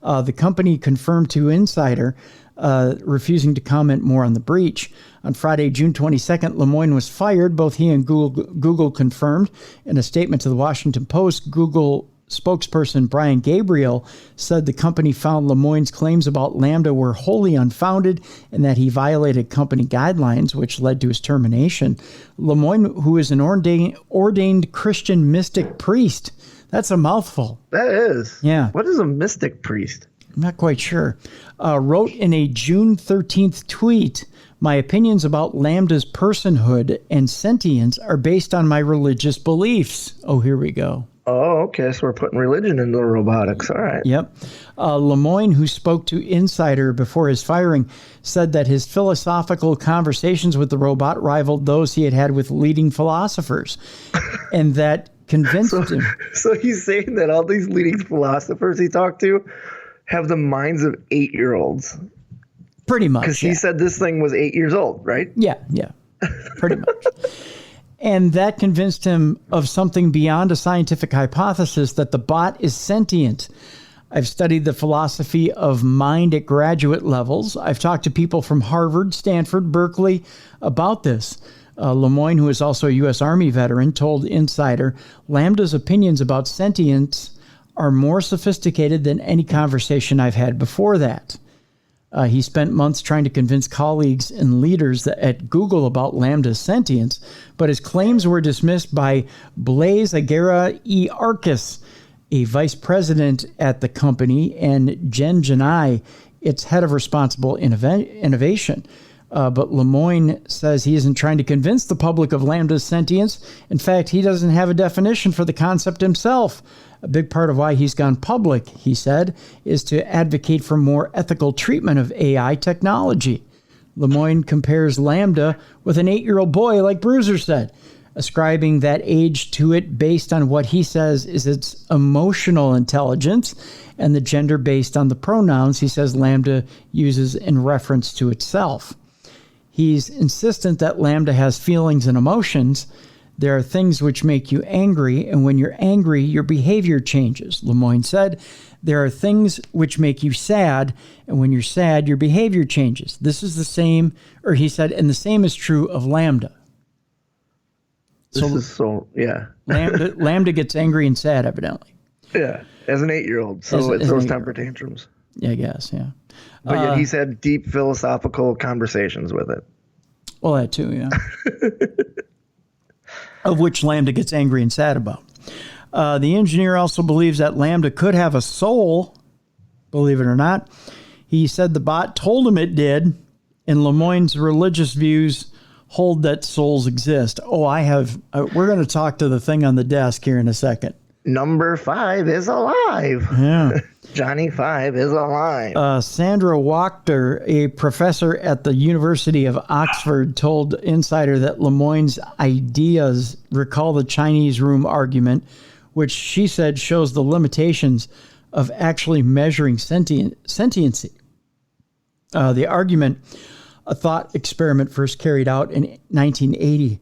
The company confirmed to Insider, refusing to comment more on the breach. On Friday, June 22nd, Lemoine was fired. Both he and Google confirmed. In a statement to the Washington Post, Google spokesperson Brian Gabriel said the company found Lemoine's claims about Lambda were wholly unfounded and that he violated company guidelines, which led to his termination. Lemoine, who is an ordained Christian mystic priest, that's a mouthful. That is. Yeah. What is a mystic priest? I'm not quite sure, wrote in a June 13th tweet, "My opinions about Lambda's personhood and sentience are based on my religious beliefs." Oh, here we go. Oh, okay. So we're putting religion into robotics. All right. Yep. Lemoine, who spoke to Insider before his firing, said that his philosophical conversations with the robot rivaled those he had had with leading philosophers, and that convinced him. So he's saying that all these leading philosophers he talked to have the minds of 8-year-olds. Pretty much. Because he said this thing was 8 years old, right? Yeah, pretty much. And that convinced him of something beyond a scientific hypothesis, that the bot is sentient. I've studied the philosophy of mind at graduate levels. I've talked to people from Harvard, Stanford, Berkeley about this. Lemoine, who is also a U.S. Army veteran, told Insider, Lambda's opinions about sentience are more sophisticated than any conversation I've had before that. He spent months trying to convince colleagues and leaders at Google about Lambda's sentience, but his claims were dismissed by Blaise Aguirre E. Arcus, a vice president at the company, and Jen Janai, its head of responsible innovation. But Lemoine says he isn't trying to convince the public of Lambda's sentience. In fact, he doesn't have a definition for the concept himself. A big part of why he's gone public, he said, is to advocate for more ethical treatment of AI technology. Lemoine compares Lambda with an 8-year-old boy, like Bruiser said, ascribing that age to it based on what he says is its emotional intelligence and the gender based on the pronouns he says Lambda uses in reference to itself. He's insistent that Lambda has feelings and emotions. There are things which make you angry, and when you're angry, your behavior changes. Lemoine said, there are things which make you sad, and when you're sad, your behavior changes. This is the same, or he said, and the same is true of Lambda. Yeah. Lambda gets angry and sad, evidently. Yeah, as an 8-year-old. So it throws temper tantrums. Yeah, I guess, yeah. But yet he's had deep philosophical conversations with it. Well, that too, yeah. Of which Lambda gets angry and sad about. The engineer also believes that Lambda could have a soul, believe it or not. He said the bot told him it did, and Lemoine's religious views hold that souls exist. We're going to talk to the thing on the desk here in a second. Number 5 is alive. Yeah. Johnny 5 is alive. Sandra Wachter, a professor at the University of Oxford, told Insider that Lemoine's ideas recall the Chinese room argument, which she said shows the limitations of actually measuring sentiency. The argument, a thought experiment first carried out in 1980,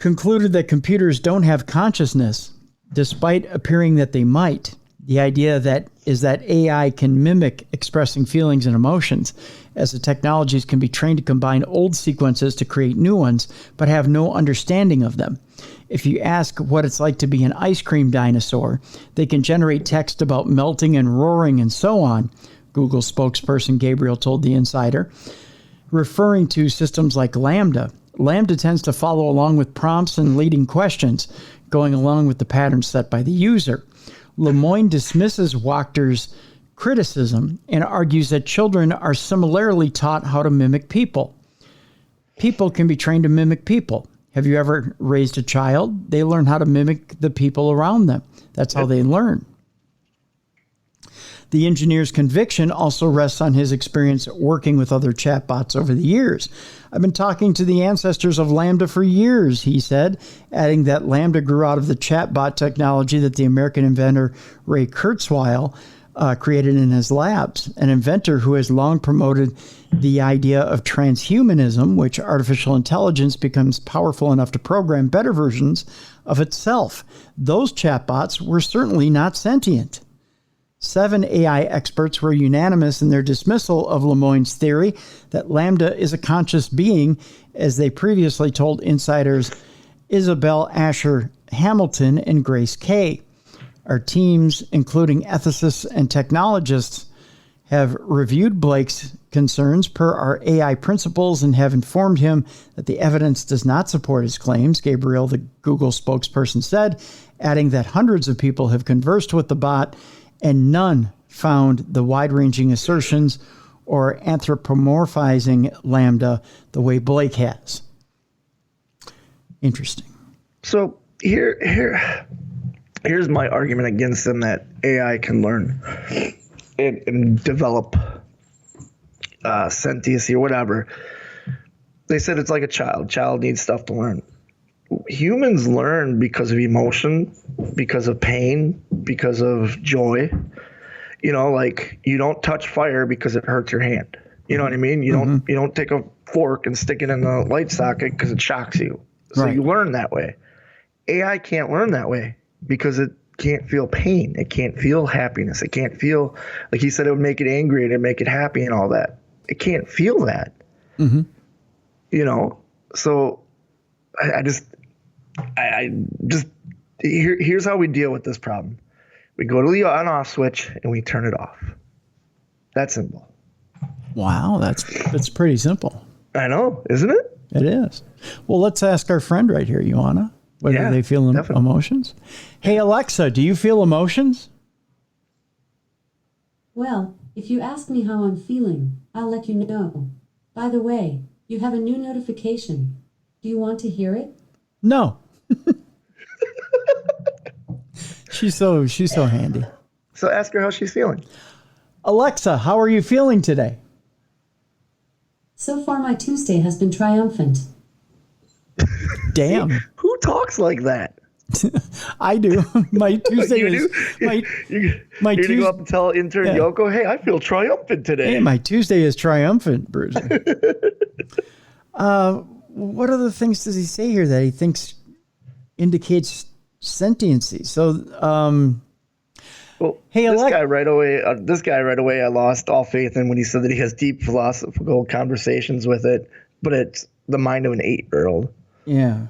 concluded that computers don't have consciousness, despite appearing that they might. The idea that is that AI can mimic expressing feelings and emotions, as the technologies can be trained to combine old sequences to create new ones, but have no understanding of them. If you ask what it's like to be an ice cream dinosaur, they can generate text about melting and roaring and so on, Google spokesperson Gabriel told The Insider, referring to systems like Lambda. Lambda tends to follow along with prompts and leading questions, going along with the patterns set by the user. Lemoyne dismisses Wachter's criticism and argues that children are similarly taught how to mimic people. People can be trained to mimic people. Have you ever raised a child? They learn how to mimic the people around them. That's how they learn. The engineer's conviction also rests on his experience working with other chatbots over the years. I've been talking to the ancestors of Lambda for years, he said, adding that Lambda grew out of the chatbot technology that the American inventor Ray Kurzweil created in his labs, an inventor who has long promoted the idea of transhumanism, which artificial intelligence becomes powerful enough to program better versions of itself. Those chatbots were certainly not sentient. 7 AI experts were unanimous in their dismissal of Lemoyne's theory that Lambda is a conscious being, as they previously told insiders Isabel Asher Hamilton and Grace Kay. Our teams, including ethicists and technologists, have reviewed Blake's concerns per our AI principles and have informed him that the evidence does not support his claims, Gabriel, the Google spokesperson, said, adding that hundreds of people have conversed with the bot and none found the wide-ranging assertions or anthropomorphizing Lambda the way Blake has. Interesting. So here's my argument against them that AI can learn and develop sentiency or whatever. They said it's like a child. Child needs stuff to learn. Humans learn because of emotion, because of pain, because of joy. You know, like you don't touch fire because it hurts your hand. You know what I mean? You don't take a fork and stick it in the light socket because it shocks you. So you learn that way. AI can't learn that way because it can't feel pain. It can't feel happiness. It can't feel, like he said, it would make it angry and it'd make it happy and all that. It can't feel that. You know, so here's how we deal with this problem. We go to the on-off switch and we turn it off. That's simple. Wow, that's pretty simple. I know, isn't it? It is. Well, let's ask our friend right here, Ioana, whether they feel emotions. Hey, Alexa, do you feel emotions? Well, if you ask me how I'm feeling, I'll let you know. By the way, you have a new notification. Do you want to hear it? No. She's so handy. So ask her how she's feeling. Alexa, how are you feeling today? So far, my Tuesday has been triumphant. Damn. Who talks like that? I do. My Tuesday is my Tuesday. Go up and tell intern Yoko, hey, I feel triumphant today. Hey, my Tuesday is triumphant, Bruiser. What other things does he say here that he thinks indicates sentiency? So, well, hey, this guy right away, I lost all faith in when he said that he has deep philosophical conversations with it, but it's the mind of an 8-year-old. Yeah.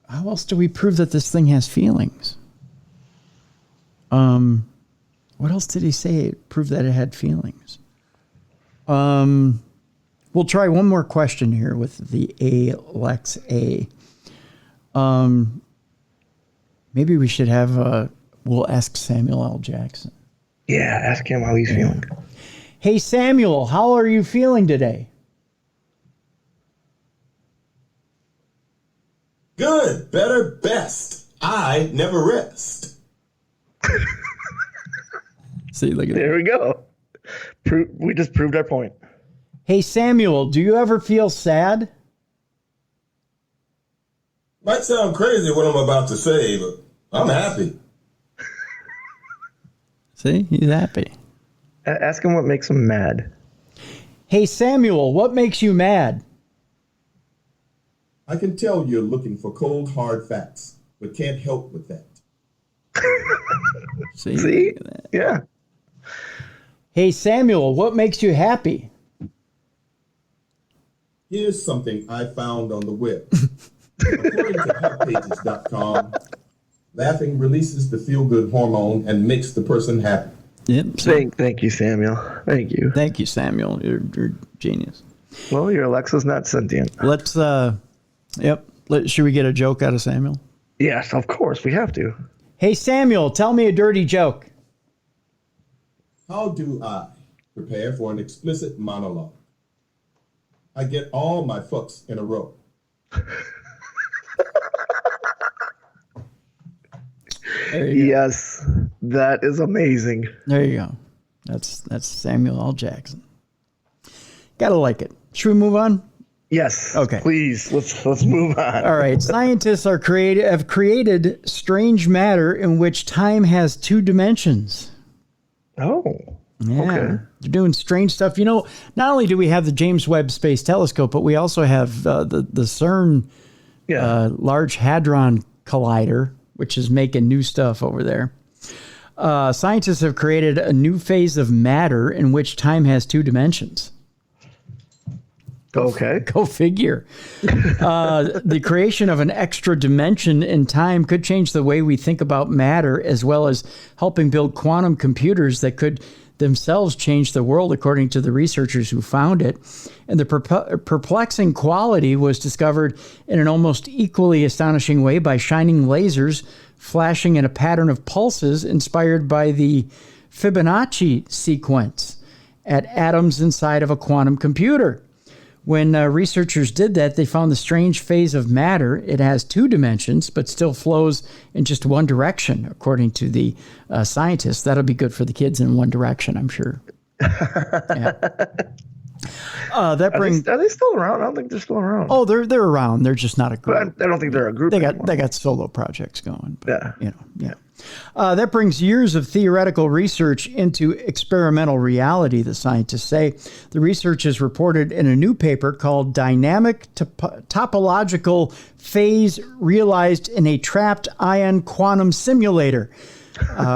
How else do we prove that this thing has feelings? What else did he say? Prove that it had feelings. We'll try one more question here with the Alexa. Maybe we should have we'll ask Samuel L. Jackson. Yeah, ask him how he's feeling. Hey, Samuel, how are you feeling today? Good, better, best. I never rest. See, look at there we go. We just proved our point. Hey, Samuel, do you ever feel sad? Might sound crazy what I'm about to say, but I'm happy. See, he's happy. Ask him what makes him mad. Hey, Samuel, what makes you mad? I can tell you're looking for cold, hard facts, but can't help with that. See? Yeah. Hey, Samuel, what makes you happy? Here's something I found on the web. According to helppages.com, laughing releases the feel-good hormone and makes the person happy. Yep. Thank you, Samuel. Thank you. Thank you, Samuel. You're genius. Well, your Alexa's not sentient. Let's, should we get a joke out of Samuel? Yes, of course. We have to. Hey, Samuel, tell me a dirty joke. How do I prepare for an explicit monologue? I get all my fucks in a row. Yes, that is amazing. There you go. That's Samuel L. Jackson. Gotta like it. Should we move on? Yes. Okay. Please, let's move on. All right. Scientists have created strange matter in which time has two dimensions. Oh. Yeah. Okay. They're doing strange stuff. You know, not only do we have the James Webb Space Telescope, but we also have the CERN Large Hadron Collider, which is making new stuff over there. Scientists have created a new phase of matter in which time has two dimensions. Okay. Go figure. The creation of an extra dimension in time could change the way we think about matter, as well as helping build quantum computers that could themselves change the world, according to the researchers who found it. And the perplexing quality was discovered in an almost equally astonishing way by shining lasers flashing in a pattern of pulses inspired by the Fibonacci sequence at atoms inside of a quantum computer. When researchers did that, they found the strange phase of matter. It has two dimensions, but still flows in just one direction, according to the scientists. That'll be good for the kids in one direction, I'm sure. Yeah. Are they still around? I don't think they're still around. Oh, they're around. They're just not a group. But I don't think they're a group. They got solo projects going. But, Yeah. That brings years of theoretical research into experimental reality, the scientists say. The research is reported in a new paper called Dynamic Topological Phase Realized in a Trapped Ion Quantum Simulator,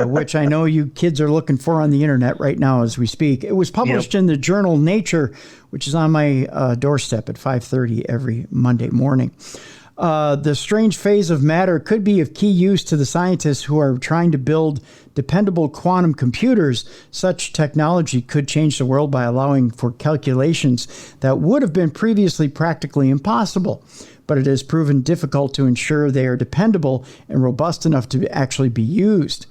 which I know you kids are looking for on the internet right now as we speak. It was published in the journal Nature, which is on my doorstep at 5:30 every Monday morning. The strange phase of matter could be of key use to the scientists who are trying to build dependable quantum computers. Such technology could change the world by allowing for calculations that would have been previously practically impossible, but it has proven difficult to ensure they are dependable and robust enough to actually be used.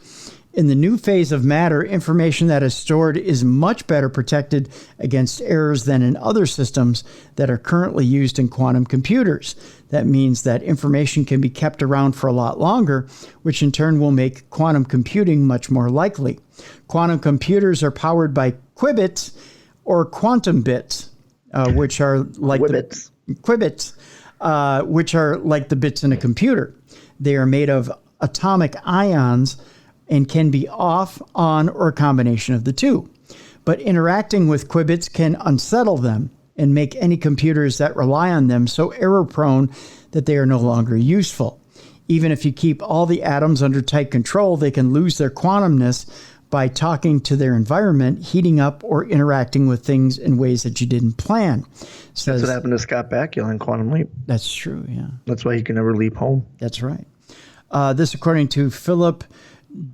In the new phase of matter, information that is stored is much better protected against errors than in other systems that are currently used in quantum computers. That means that information can be kept around for a lot longer, which in turn will make quantum computing much more likely. Quantum computers are powered by qubits or quantum bits, which are like qubits, which are like the bits in a computer. They are made of atomic ions and can be off, on, or a combination of the two. But interacting with qubits can unsettle them and make any computers that rely on them so error-prone that they are no longer useful. Even if you keep all the atoms under tight control, they can lose their quantumness by talking to their environment, heating up, or interacting with things in ways that you didn't plan. That's what happened to Scott Bakula in Quantum Leap. That's true, yeah. That's why he can never leap home. That's right. This, according to Philip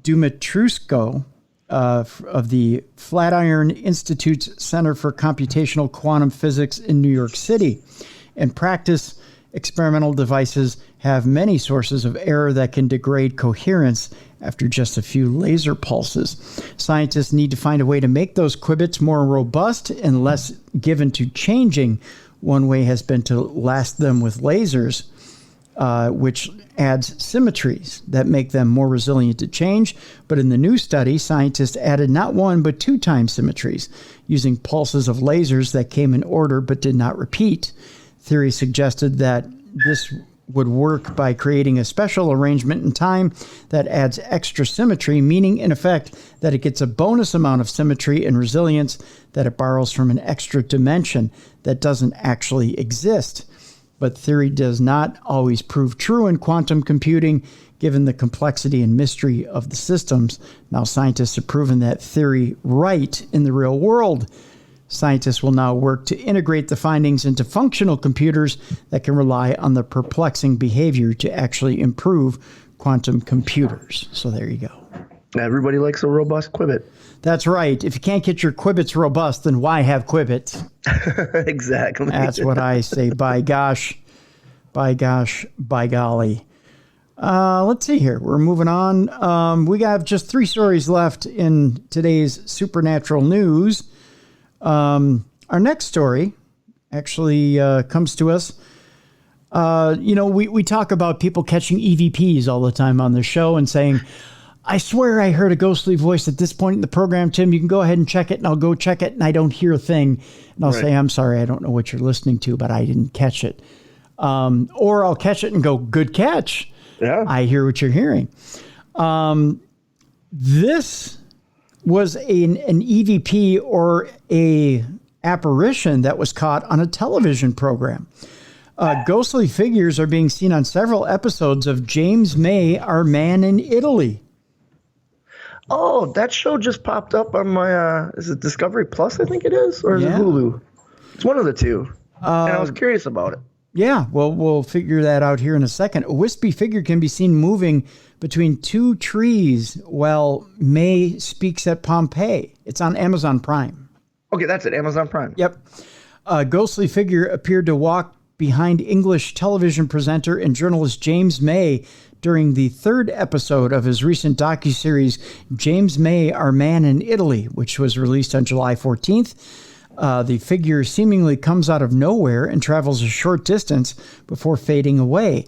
Dumitrusko of the Flatiron Institute's Center for Computational Quantum Physics in New York City. In practice, experimental devices have many sources of error that can degrade coherence after just a few laser pulses. Scientists need to find a way to make those qubits more robust and less given to changing. One way has been to last them with lasers, which adds symmetries that make them more resilient to change. But in the new study, scientists added not one but 2 times symmetries using pulses of lasers that came in order but did not repeat. Theory suggested that this would work by creating a special arrangement in time that adds extra symmetry, meaning in effect that it gets a bonus amount of symmetry and resilience that it borrows from an extra dimension that doesn't actually exist. but theory does not always prove true in quantum computing, given the complexity and mystery of the systems. Now, scientists have proven that theory right in the real world. Scientists will now work to integrate the findings into functional computers that can rely on the perplexing behavior to actually improve quantum computers. So there you go. Everybody likes a robust qubit. That's right. If you can't get your qubits robust, then why have qubits? Exactly. That's what I say. By gosh, by golly. Let's see here. We're moving on. We got just 3 stories left in today's supernatural news. Our next story actually comes to us. We talk about people catching EVPs all the time on the show and saying, I swear I heard a ghostly voice at this point in the program, Tim. You can go ahead and check it, and I'll go check it, and I don't hear a thing. And I'll say, I'm sorry, I don't know what you're listening to, but I didn't catch it. Or I'll catch it and go, good catch. Yeah. I hear what you're hearing. This was an EVP or a apparition that was caught on a television program. Ghostly figures are being seen on several episodes of James May, Our Man in Italy. Oh, that show just popped up on my, is it Discovery Plus, I think it is? Or is it Hulu? It's one of the two. And I was curious about it. Yeah, well, we'll figure that out here in a second. A wispy figure can be seen moving between 2 trees while May speaks at Pompeii. It's on Amazon Prime. Okay, that's it. Amazon Prime. Yep. A ghostly figure appeared to walk behind English television presenter and journalist James May during the 3rd episode of his recent docuseries, James May, Our Man in Italy, which was released on July 14th. The figure seemingly comes out of nowhere and travels a short distance before fading away.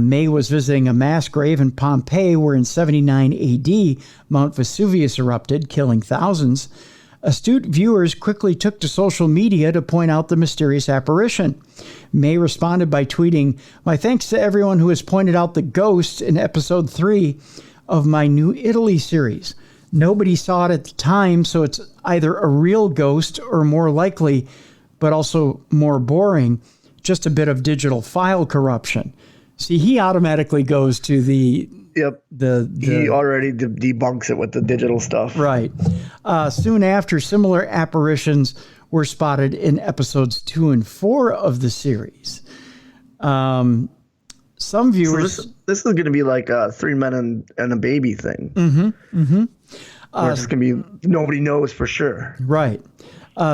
May was visiting a mass grave in Pompeii where in 79 AD, Mount Vesuvius erupted, killing thousands. Astute viewers quickly took to social media to point out the mysterious apparition. May responded by tweeting, "My thanks to everyone who has pointed out the ghost in episode 3 of my new Italy series. Nobody saw it at the time, so it's either a real ghost or more likely, but also more boring, just a bit of digital file corruption." See, he automatically goes to the... Yep. He already debunks it with the digital stuff. Right. Soon after, similar apparitions were spotted in episodes 2 and 4 of the series. Some viewers... So this is going to be like a 3 men and a baby thing. Where it's going to be, nobody knows for sure. Right.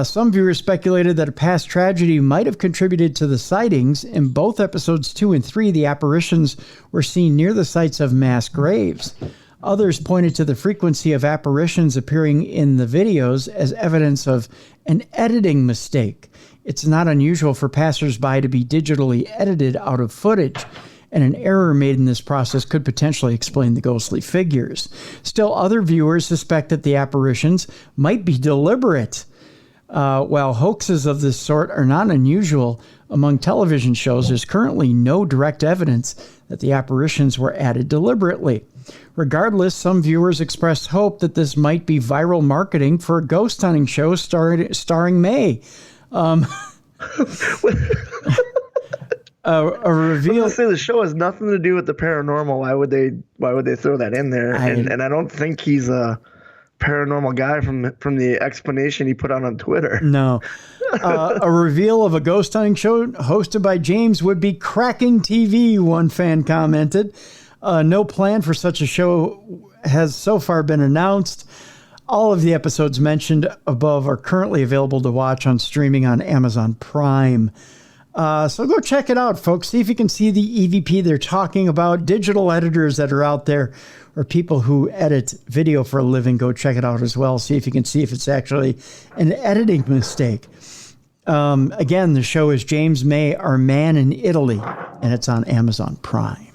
Some viewers speculated that a past tragedy might have contributed to the sightings. In both episodes 2 and 3, the apparitions were seen near the sites of mass graves. Others pointed to the frequency of apparitions appearing in the videos as evidence of an editing mistake. It's not unusual for passersby to be digitally edited out of footage, and an error made in this process could potentially explain the ghostly figures. Still, other viewers suspect that the apparitions might be deliberate. While hoaxes of this sort are not unusual among television shows, there's currently no direct evidence that the apparitions were added deliberately. Regardless, some viewers expressed hope that this might be viral marketing for a ghost hunting show starring May. A reveal. I was say the show has nothing to do with the paranormal. Why would they throw that in there? And I don't think he's a paranormal guy from the explanation he put out on Twitter. No. A reveal of a ghost hunting show hosted by James would be cracking TV, one fan commented. No plan for such a show has so far been announced. All of the episodes mentioned above are currently available to watch on streaming on Amazon Prime. So go check it out, folks. See if you can see the EVP they're talking about. Digital editors that are out there, or people who edit video for a living, go check it out as well. See if you can see if it's actually an editing mistake. Again, the show is James May, Our Man in Italy, and it's on Amazon Prime.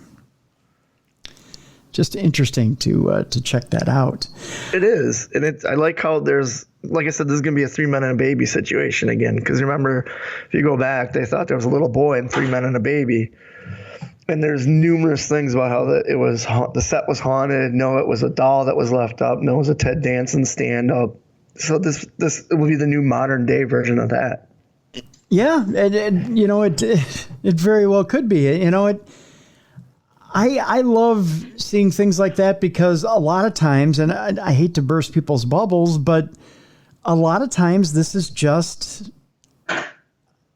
Just interesting to check that out. It is. And I like how there's, like I said, this is going to be a 3 men and a baby situation again. Because remember, if you go back, they thought there was a little boy and 3 men and a baby. And there's numerous things about how the set was haunted. No, it was a doll that was left up. No, it was a Ted Danson stand up. So this will be the new modern day version of that. Yeah, it very well could be. I love seeing things like that because a lot of times, and I hate to burst people's bubbles, but a lot of times this is just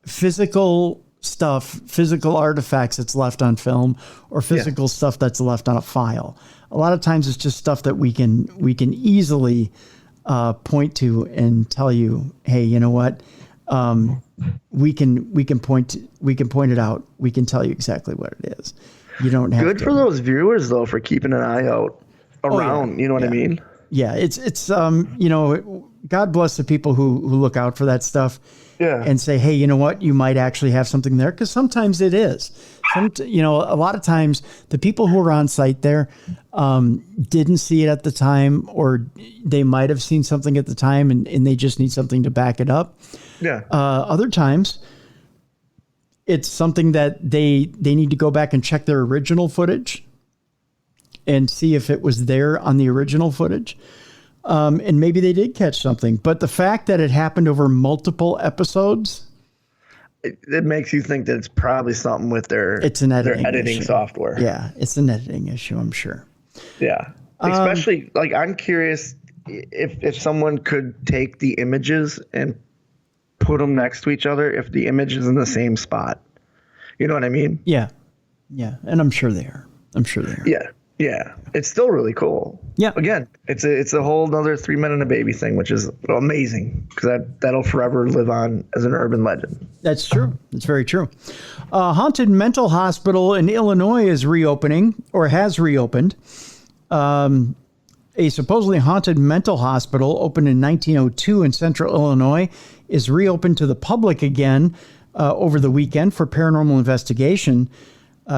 physical stuff, physical artifacts that's left on film, or physical stuff that's left on a file. A lot of times it's just stuff that we can easily point to and tell you, hey, you know what? We can point it out. We can tell you exactly what it is. You don't have Good to. for those viewers though, for keeping an eye out around. Yeah. You know what I mean? Yeah, it's God bless the people who look out for that stuff. Yeah. And say, hey, you know what? You might actually have something there, because sometimes it is. A lot of times the people who are on site there didn't see it at the time, or they might have seen something at the time and they just need something to back it up. Yeah. Other times it's something that they need to go back and check their original footage and see if it was there on the original footage. And maybe they did catch something, but the fact that it happened over multiple episodes, it makes you think that it's probably something with their editing software. Yeah, it's an editing issue, I'm sure. Yeah. Especially like, I'm curious if someone could take the images and put them next to each other, if the image is in the same spot. You know what I mean? Yeah. Yeah. And I'm sure they are. Yeah. Yeah. It's still really cool. Yeah. Again, it's a whole other 3 Men and a Baby thing, which is amazing, because that'll forever live on as an urban legend. That's true. That's very true. Haunted mental hospital in Illinois is reopening, or has reopened. A supposedly haunted mental hospital opened in 1902 in central Illinois is reopened to the public again over the weekend for paranormal investigation.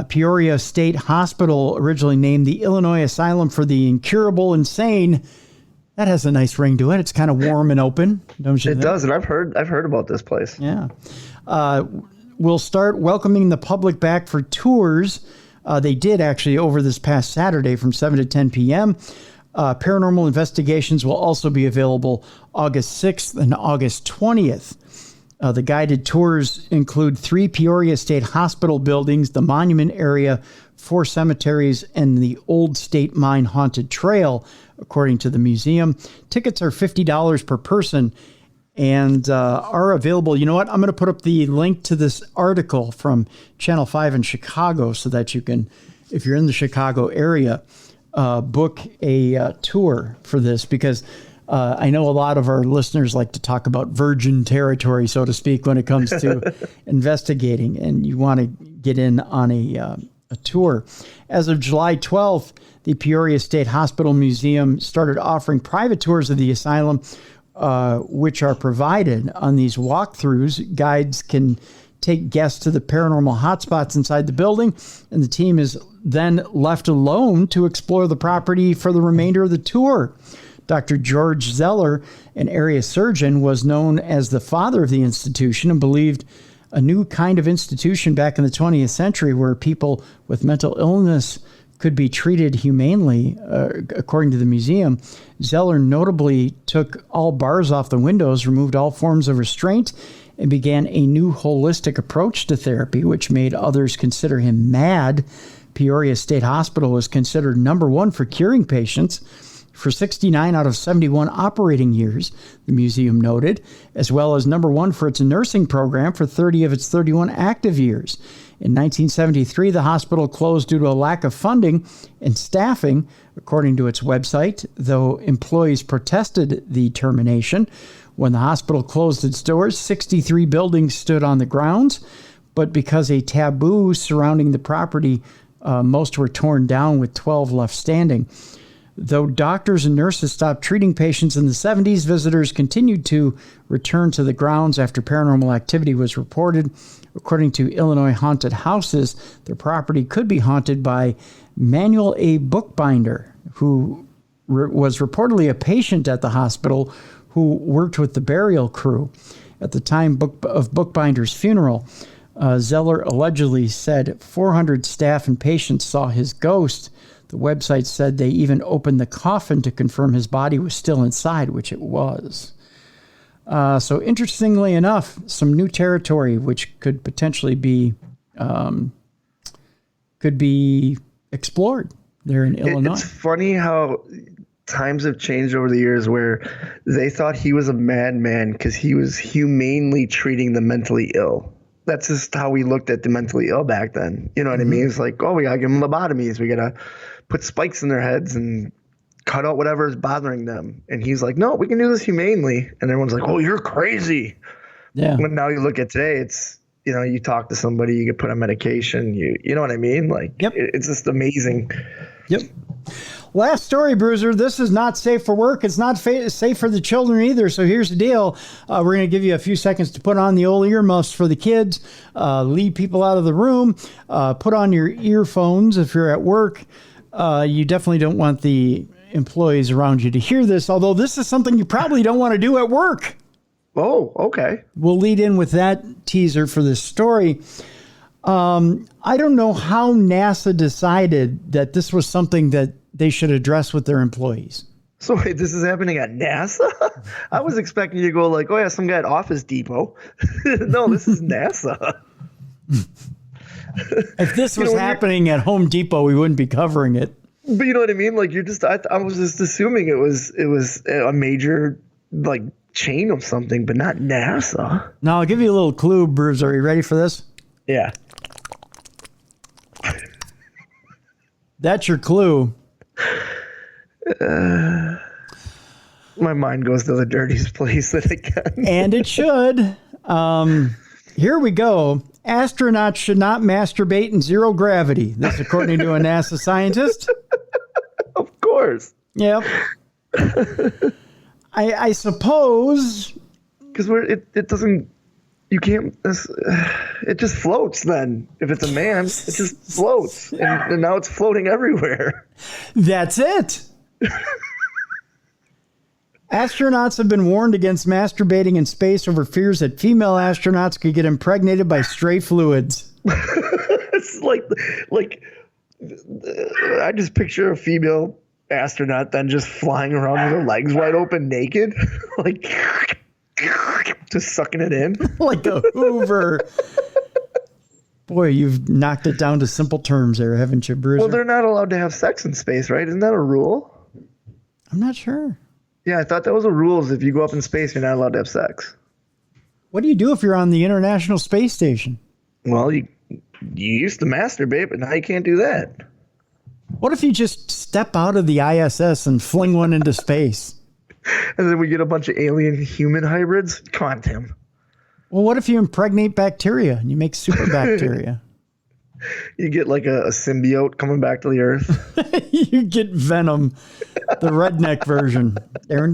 Peoria State Hospital, originally named the Illinois Asylum for the Incurable Insane. That has a nice ring to it. It's kind of warm and open, don't you think? It does, and I've heard about this place. Yeah. We'll start welcoming the public back for tours. They did actually over this past Saturday from 7 to 10 p.m. Paranormal investigations will also be available August 6th and August 20th. The guided tours include 3 Peoria State Hospital buildings, the Monument area, 4 cemeteries, and the Old State Mine Haunted Trail, according to the museum. Tickets are $50 per person and are available. You know what? I'm going to put up the link to this article from Channel 5 in Chicago so that you can, if you're in the Chicago area, book a tour for this, because I know a lot of our listeners like to talk about virgin territory, so to speak, when it comes to investigating, and you want to get in on a tour. As of July 12th, the Peoria State Hospital Museum started offering private tours of the asylum, which are provided on these walkthroughs. Guides can take guests to the paranormal hotspots inside the building, and the team is then left alone to explore the property for the remainder of the tour. Dr. George Zeller, an area surgeon, was known as the father of the institution and believed a new kind of institution back in the 20th century where people with mental illness could be treated humanely, according to the museum. Zeller notably took all bars off the windows, removed all forms of restraint, and began a new holistic approach to therapy, which made others consider him mad. Peoria State Hospital was considered number 1 for curing patients for 69 out of 71 operating years, the museum noted, as well as number 1 for its nursing program for 30 of its 31 active years. In 1973, the hospital closed due to a lack of funding and staffing, according to its website, though employees protested the termination. When the hospital closed its doors, 63 buildings stood on the grounds, but because a taboo surrounding the property, most were torn down, with 12 left standing. Though doctors and nurses stopped treating patients in the 70s, visitors continued to return to the grounds after paranormal activity was reported. According to Illinois Haunted Houses, the property could be haunted by Manuel A. Bookbinder, who was reportedly a patient at the hospital who worked with the burial crew. At the time of Bookbinder's funeral, Zeller allegedly said 400 staff and patients saw his ghost. The website said they even opened the coffin to confirm his body was still inside, which it was. So interestingly enough, some new territory which could potentially be explored there in Illinois. It's funny how times have changed over the years where they thought he was a madman because he was humanely treating the mentally ill. That's just how we looked at the mentally ill back then. You know what I mean? It's like, oh, we got to give them lobotomies. We got to put spikes in their heads and cut out whatever is bothering them. And he's like, no, we can do this humanely. And everyone's like, oh, you're crazy. Yeah. When now you look at today, it's, you know, you talk to somebody, you get put on medication. You know what I mean? Like, yep. It's just amazing. Yep. Last story, Bruiser. This is not safe for work. It's not safe for the children either. So here's the deal. We're going to give you a few seconds to put on the old earmuffs for the kids, lead people out of the room, put on your earphones if you're at work. You definitely don't want the employees around you to hear this, although this is something you probably don't want to do at work. Oh, okay. We'll lead in with that teaser for this story. I don't know how NASA decided that this was something that they should address with their employees. So wait, this is happening at NASA? I was expecting you to go like, oh yeah, some guy at Office Depot. No, this is NASA. If this was happening at Home Depot, we wouldn't be covering it. But you know what I mean? Like I was just assuming it was a major like chain of something, but not NASA. Now I'll give you a little clue, Bruce. Are you ready for this? Yeah. That's your clue. My mind goes to the dirtiest place that it can. And it should. Here we go. Astronauts should not masturbate in zero gravity. This according to a NASA scientist. Of course. Yep. I suppose. Because it doesn't, you can't, it just floats then. If it's a man, it just floats. And now it's floating everywhere. That's it. Astronauts have been warned against masturbating in space over fears that female astronauts could get impregnated by stray fluids. It's like I just picture a female astronaut then just flying around with her legs wide open naked, like just sucking it in. Like a Hoover. Boy, you've knocked it down to simple terms there, haven't you, Bruiser? Well, they're not allowed to have sex in space, right? Isn't that a rule? I'm not sure. Yeah, I thought that was a rule. Is if you go up in space, you're not allowed to have sex. What do you do if you're on the International Space Station? Well, you used to masturbate, but now you can't do that. What if you just step out of the ISS and fling one into space? And then we get a bunch of alien human hybrids? Come on, Tim. Well, what if you impregnate bacteria and you make super bacteria? You get like a symbiote coming back to the Earth. You get Venom, the redneck version. There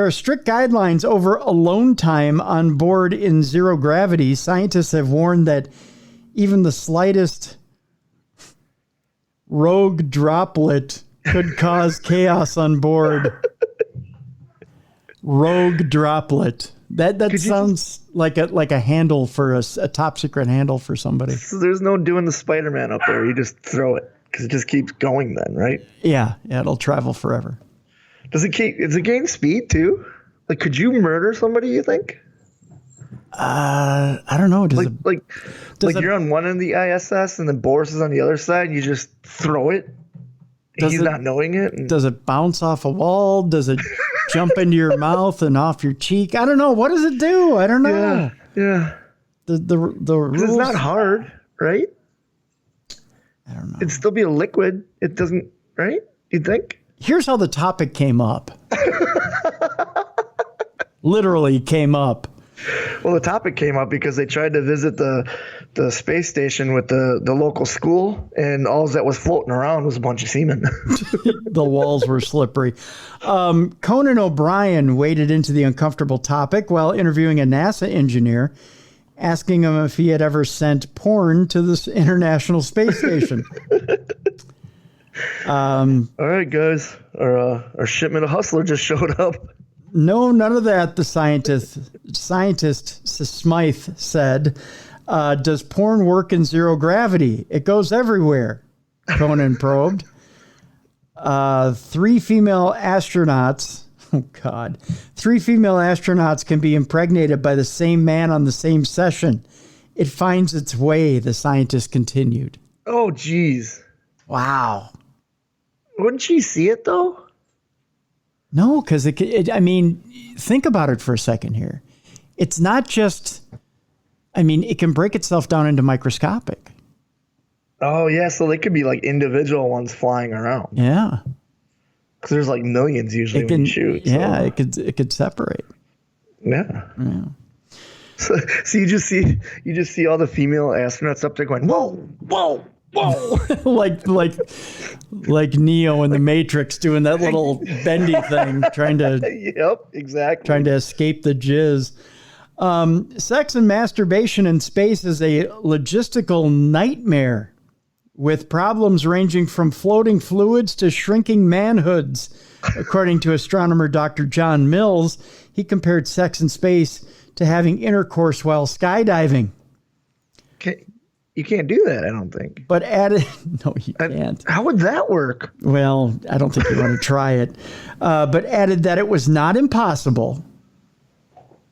are strict guidelines over alone time on board in zero gravity. Scientists have warned that even the slightest rogue droplet could cause chaos on board. Rogue droplet. That sounds like a handle for a top secret handle for somebody. So there's no doing the Spider-Man up there. You just throw it because it just keeps going then, right? Yeah, it'll travel forever. Does it gain speed too? Like, could you murder somebody, you think? I don't know. Like you're on one end of the ISS and then Boris is on the other side and you just throw it? He's not knowing it? Does it bounce off a wall? Does it jump into your mouth and off your cheek? I don't know. What does it do? I don't know. Yeah. The rules. It's not hard, right? I don't know. It'd still be a liquid. It doesn't, right? You'd think? Here's how the topic came up. Literally came up. Well, the topic came up because they tried to visit the space station with the local school, and all that was floating around was a bunch of semen. The walls were slippery. Conan O'Brien waded into the uncomfortable topic while interviewing a NASA engineer, asking him if he had ever sent porn to the International Space Station. All right, guys. Our shipment of Hustler just showed up. No, none of that, the scientist Smythe said. Does porn work in zero gravity? It goes everywhere, Conan probed. 3 female astronauts Oh, God. 3 female astronauts can be impregnated by the same man on the same session. It finds its way, the scientist continued. Oh, geez. Wow. Wouldn't she see it, though? No, because I mean, think about it for a second here. It's not just, I mean, it can break itself down into microscopic. Oh, yeah. So they could be like individual ones flying around. Yeah. Because there's like millions usually when you shoot. Yeah, So. it could separate. Yeah. Yeah. So you just see all the female astronauts up there going, whoa, whoa, whoa. like Neo in the Matrix doing that little bendy thing, trying to Yep, exactly. trying to escape the jizz. Sex and masturbation in space is a logistical nightmare, with problems ranging from floating fluids to shrinking manhoods. According to astronomer Dr. John Mills, he compared sex in space to having intercourse while skydiving. You can't do that, I don't think. But added, no, you can't. How would that work? Well, I don't think you want to try it. But added that it was not impossible.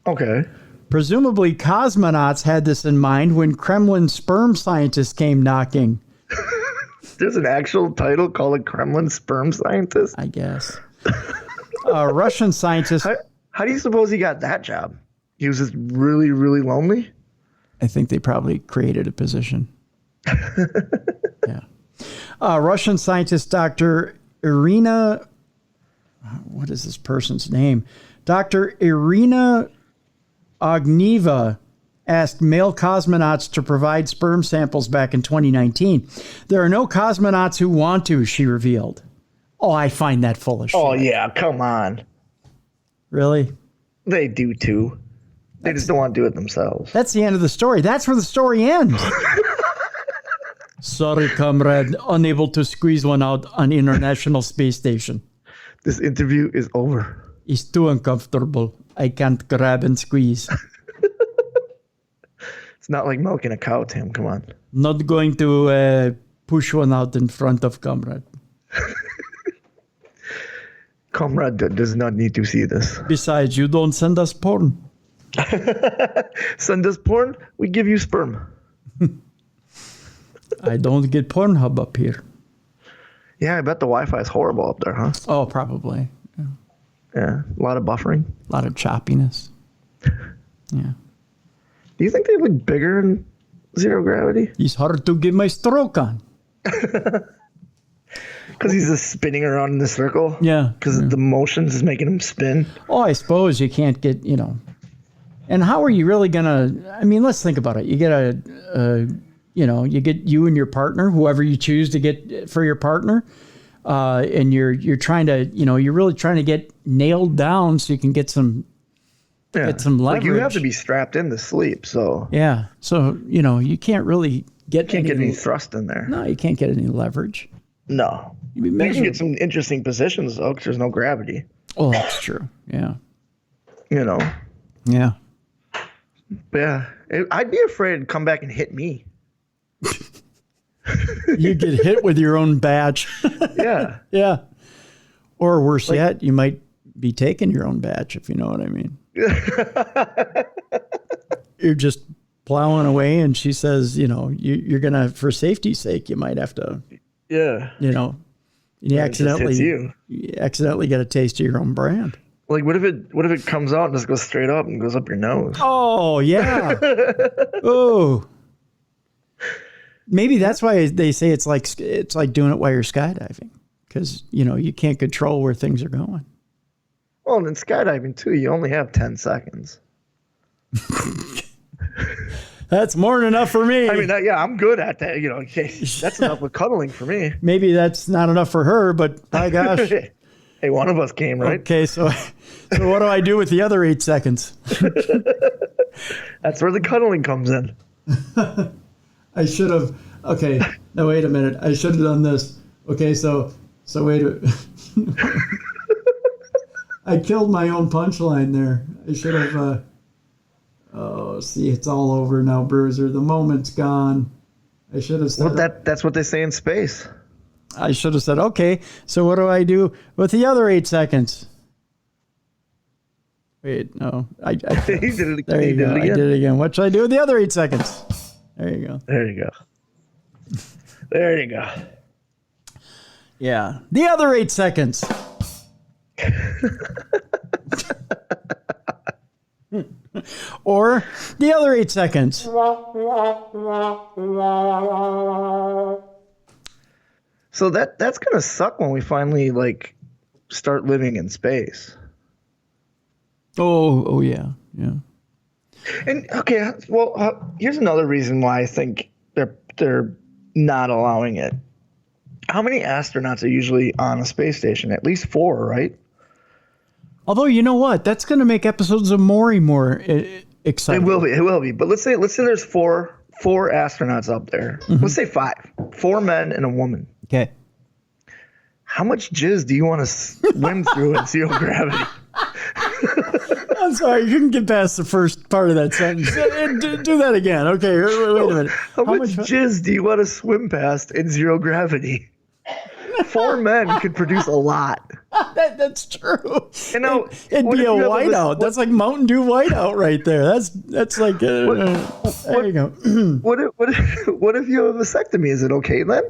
Okay. Presumably, cosmonauts had this in mind when Kremlin sperm scientists came knocking. There's an actual title called a Kremlin sperm scientist? I guess. Russian scientists... How do you suppose he got that job? He was just really, really lonely? I think they probably created a position. Yeah. Russian scientist Dr. Irina... What is this person's name? Dr. Irina Ogneva asked male cosmonauts to provide sperm samples back in 2019. There are no cosmonauts who want to, she revealed. Oh, I find that full of shit. Oh, yeah, come on. Really? They do, too. They just don't want to do it themselves. That's the end of the story. That's where the story ends. Sorry, comrade. Unable to squeeze one out on International Space Station. This interview is over. It's too uncomfortable. I can't grab and squeeze. It's not like milking a cow, Tim. Come on. Not going to push one out in front of comrade. Comrade does not need to see this. Besides, you don't send us porn. Send us porn, we give you sperm. I don't get Pornhub up here. Yeah, I bet the Wi-Fi is horrible up there, huh? Oh, probably. Yeah, a lot of buffering. A lot of choppiness. Yeah. Do you think they look bigger in zero gravity? It's hard to get my stroke on. Because he's just spinning around in the circle? Yeah. Because the motions is making him spin? Oh, I suppose you can't get, And how are you really going to, I mean, let's think about it. You get you get you and your partner, whoever you choose to get for your partner. And you're trying to, you're really trying to get nailed down so you can get some leverage. Like you have to be strapped in to sleep, so. Yeah. So, you can't really get any thrust in there. No, you can't get any leverage. No. You can get some interesting positions, though, because there's no gravity. Oh, that's true. Yeah. Yeah. But yeah. I'd be afraid to come back and hit me. You get hit with your own badge. Yeah. Yeah. Or worse yet, you might be taking your own badge, if you know what I mean. You're just plowing away, and she says, you're going to, for safety's sake, you might have to, yeah. You accidentally get a taste of your own brand. Like, what if it comes out and just goes straight up and goes up your nose? Oh, yeah. Oh. Maybe that's why they say it's like doing it while you're skydiving, because you can't control where things are going. Well, and in skydiving too, you only have 10 seconds. That's more than enough for me. I mean, I'm good at that. That's enough with cuddling for me. Maybe that's not enough for her, but by gosh. Hey, one of us came, right? Okay, so what do I do with the other 8 seconds? That's where the cuddling comes in. I should have. Okay, now wait a minute. I should have done this. Okay, so wait. I killed my own punchline there. I should have. Oh, see, it's all over now, Bruiser. The moment's gone. I should have said. Well, that's what they say in space. I should have said, okay, so what do I do with the other 8 seconds? Wait, no. I He did it. there He you did go. it I again. did it again. What should I do with the other 8 seconds? There you go. There you go. There you go. Yeah. The other 8 seconds. Or the other 8 seconds. So that's gonna suck when we finally like start living in space. Oh yeah. Yeah. And okay, well, here's another reason why I think they're not allowing it. How many astronauts are usually on a space station? At least 4, right? Although, you know what? That's going to make episodes of Maury more exciting. It will be. But let's say there's four astronauts up there. Mm-hmm. Let's say 5. 4 men and a woman. Okay. How much jizz do you want to swim through in zero gravity? I'm sorry, you can get past the first part of that sentence. Do that again. Okay, wait a minute. How much jizz do you want to swim past in zero gravity? 4 men could produce a lot. That's true. You know, It'd be a whiteout. That's like Mountain Dew whiteout right there. That's like there you go. What if you have a vasectomy? Is it okay then?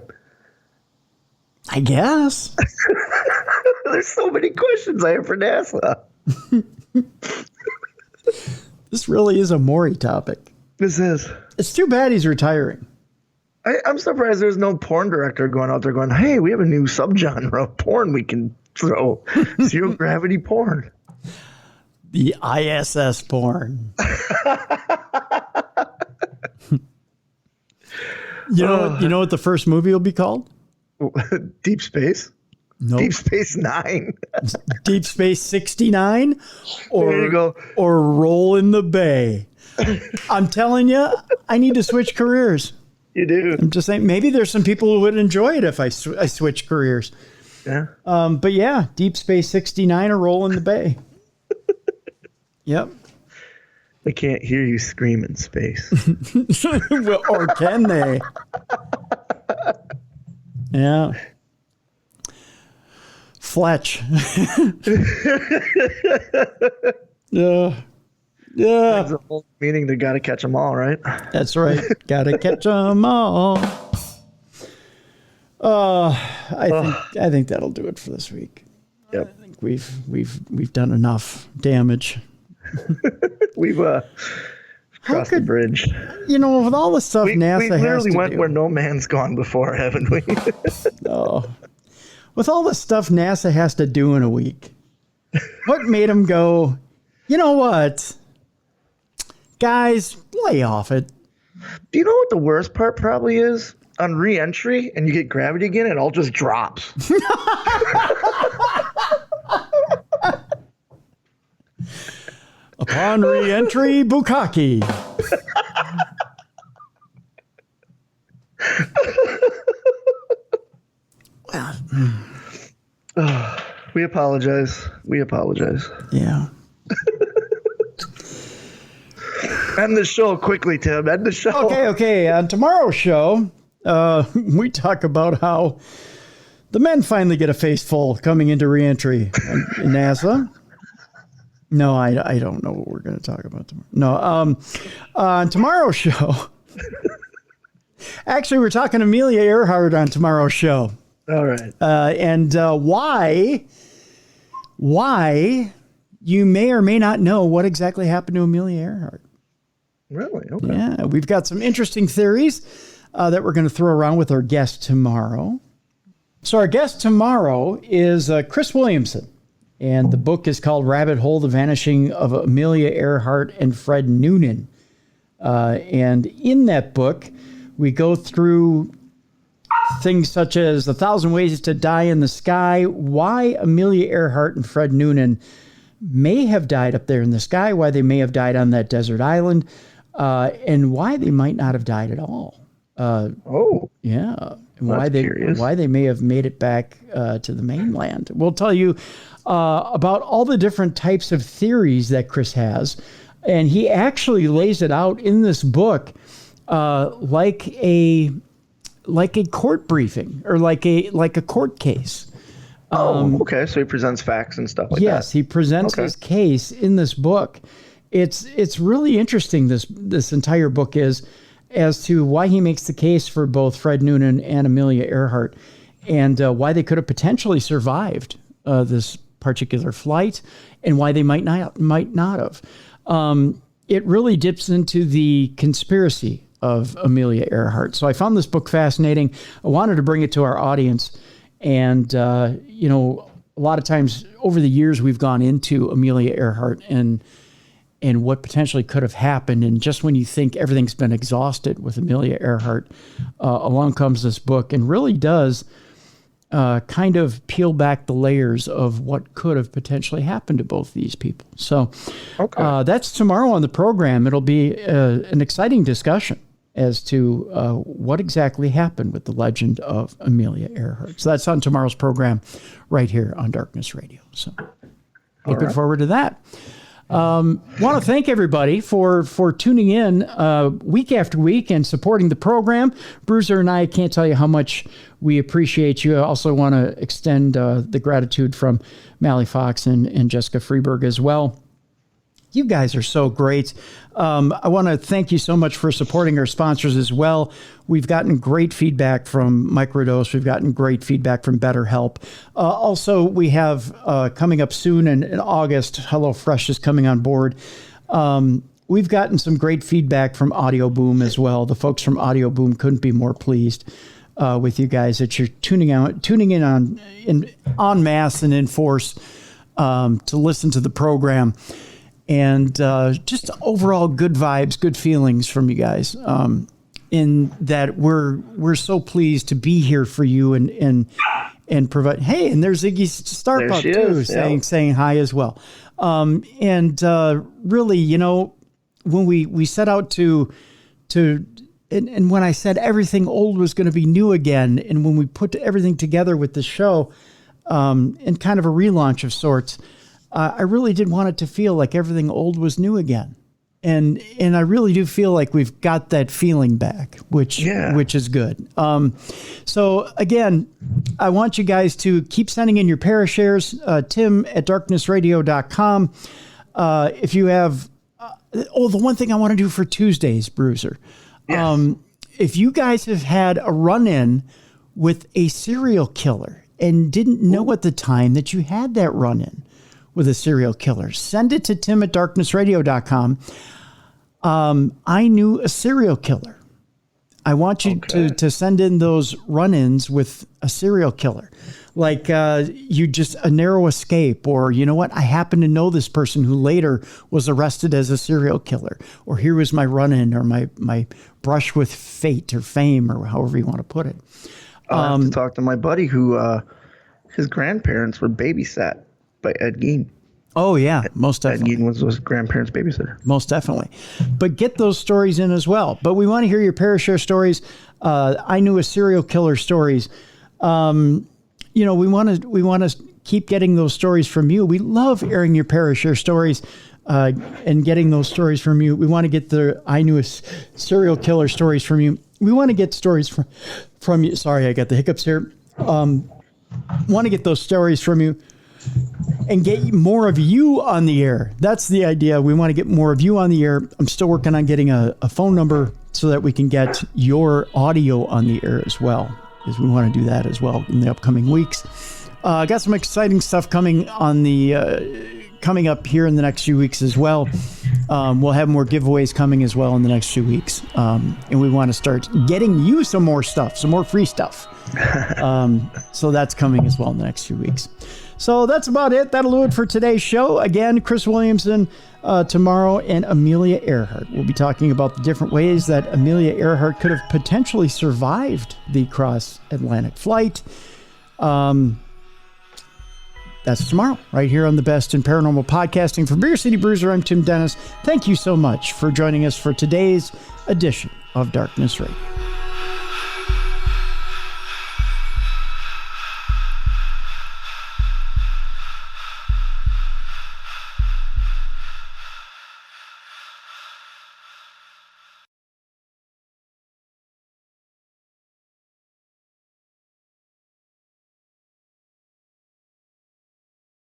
I guess. There's so many questions I have for NASA. This really is a Maury topic. This is. It's too bad he's retiring. I'm surprised there's no porn director going out there going, hey, we have a new subgenre of porn we can throw. Zero gravity porn. The ISS porn. You know what the first movie will be called? Deep Space? Nope. Deep Space 9? Deep Space 69? There you go. Or Roll in the Bay. I'm telling you, I need to switch careers. You do. I'm just saying, maybe there's some people who would enjoy it if I switch careers. Yeah. But yeah, Deep Space 69 or Roll in the Bay. Yep. They can't hear you scream in space. Well, or can they? Yeah. Fletch. Yeah. That's the whole meaning they got to catch them all, right? That's right. Gotta catch them all. I think that'll do it for this week. Yep. I think we've done enough damage. We've crossed the bridge. You know, with all the stuff NASA we has literally to went do. where no man's gone before, haven't we? With all the stuff NASA has to do in a week, what made them go, you know what? Guys, lay off it. Do you know what the worst part probably is? On re-entry and you get gravity again, it all just drops. Upon re-entry, Bukkake. We apologize. Yeah. End the show quickly, Tim. End the show. Okay. On tomorrow's show, we talk about how the men finally get a face full coming into re-entry in NASA. No, I don't know what we're going to talk about tomorrow. No, on tomorrow's show, actually, we're talking Amelia Earhart on tomorrow's show. All right. And why you may or may not know what exactly happened to Amelia Earhart. Really? Okay. Yeah, we've got some interesting theories that we're going to throw around with our guest tomorrow. So our guest tomorrow is Chris Williamson, and the book is called Rabbit Hole, The Vanishing of Amelia Earhart and Fred Noonan. And in that book, we go through things such as 1,000 Ways to Die in the Sky, why Amelia Earhart and Fred Noonan may have died up there in the sky, why they may have died on that desert island, and why they might not have died at all. Yeah. And why they may have made it back to the mainland. We'll tell you about all the different types of theories that Chris has. And he actually lays it out in this book like a court briefing or like a court case. Okay. So he presents facts and stuff like that. Yes, he presents his case in this book. It's really interesting, this entire book is, as to why he makes the case for both Fred Noonan and Amelia Earhart, and why they could have potentially survived this particular flight, and why they might not have. It really dips into the conspiracy of Amelia Earhart. So I found this book fascinating. I wanted to bring it to our audience. And, a lot of times over the years, we've gone into Amelia Earhart and what potentially could have happened. And just when you think everything's been exhausted with Amelia Earhart, along comes this book and really does kind of peel back the layers of what could have potentially happened to both these people. So that's tomorrow on the program. It'll be an exciting discussion as to what exactly happened with the legend of Amelia Earhart. So that's on tomorrow's program right here on Darkness Radio. So looking forward to that. Want to thank everybody for tuning in week after week and supporting the program. Bruiser and I can't tell you how much we appreciate you. I also want to extend the gratitude from Mally Fox and Jessica Freeberg as well. You guys are so great. I want to thank you so much for supporting our sponsors as well. We've gotten great feedback from Microdose. We've gotten great feedback from BetterHelp. Also, we have coming up soon in August, HelloFresh is coming on board. We've gotten some great feedback from Audio Boom as well. The folks from Audio Boom couldn't be more pleased with you guys that you're tuning in en masse and in force to listen to the program. And just overall good vibes, good feelings from you guys. In that we're so pleased to be here for you and provide. Hey, and there's Iggy Starbuck too, saying hi as well. Really, when we set out to and when I said everything old was going to be new again, and when we put everything together with the show, and kind of a relaunch of sorts. I really did want it to feel like everything old was new again. And I really do feel like we've got that feeling back, which is good. So again, I want you guys to keep sending in your Parashares, tim@darknessradio.com. If you have, the one thing I want to do for Tuesdays, Bruiser. Yes. If you guys have had a run-in with a serial killer and didn't know at the time that you had that run-in with a serial killer, send it to tim@darknessradio.com. I knew a serial killer. I want you to send in those run-ins with a serial killer. Like you just a narrow escape, or you know what? I happen to know this person who later was arrested as a serial killer, or here was my run-in, or my brush with fate or fame, or however you want to put it. I have to talk to my buddy who his grandparents were babysat by Ed Gein. Oh, yeah, most definitely. Ed Gein was his grandparents' babysitter. Most definitely. But get those stories in as well. But we want to hear your Parashare stories. I knew a serial killer stories. We want to keep getting those stories from you. We love airing your Parashare stories and getting those stories from you. We want to get the I knew a serial killer stories from you. We want to get stories from you. Sorry, I got the hiccups here. Want to get those stories from you and get more of you on the air. That's the idea. We want to get more of you on the air. I'm still working on getting a phone number so that we can get your audio on the air as well, because we want to do that as well in the upcoming weeks. Got some exciting stuff coming on coming up here in the next few weeks as well. We'll have more giveaways coming as well in the next few weeks. And we want to start getting you some more stuff, some more free stuff. So that's coming as well in the next few weeks. So that's about it. That'll do it for today's show. Again, Chris Williamson tomorrow and Amelia Earhart. We'll be talking about the different ways that Amelia Earhart could have potentially survived the cross-Atlantic flight. That's tomorrow, right here on the Best in Paranormal Podcasting. For Beer City Bruiser, I'm Tim Dennis. Thank you so much for joining us for today's edition of Darkness Radio.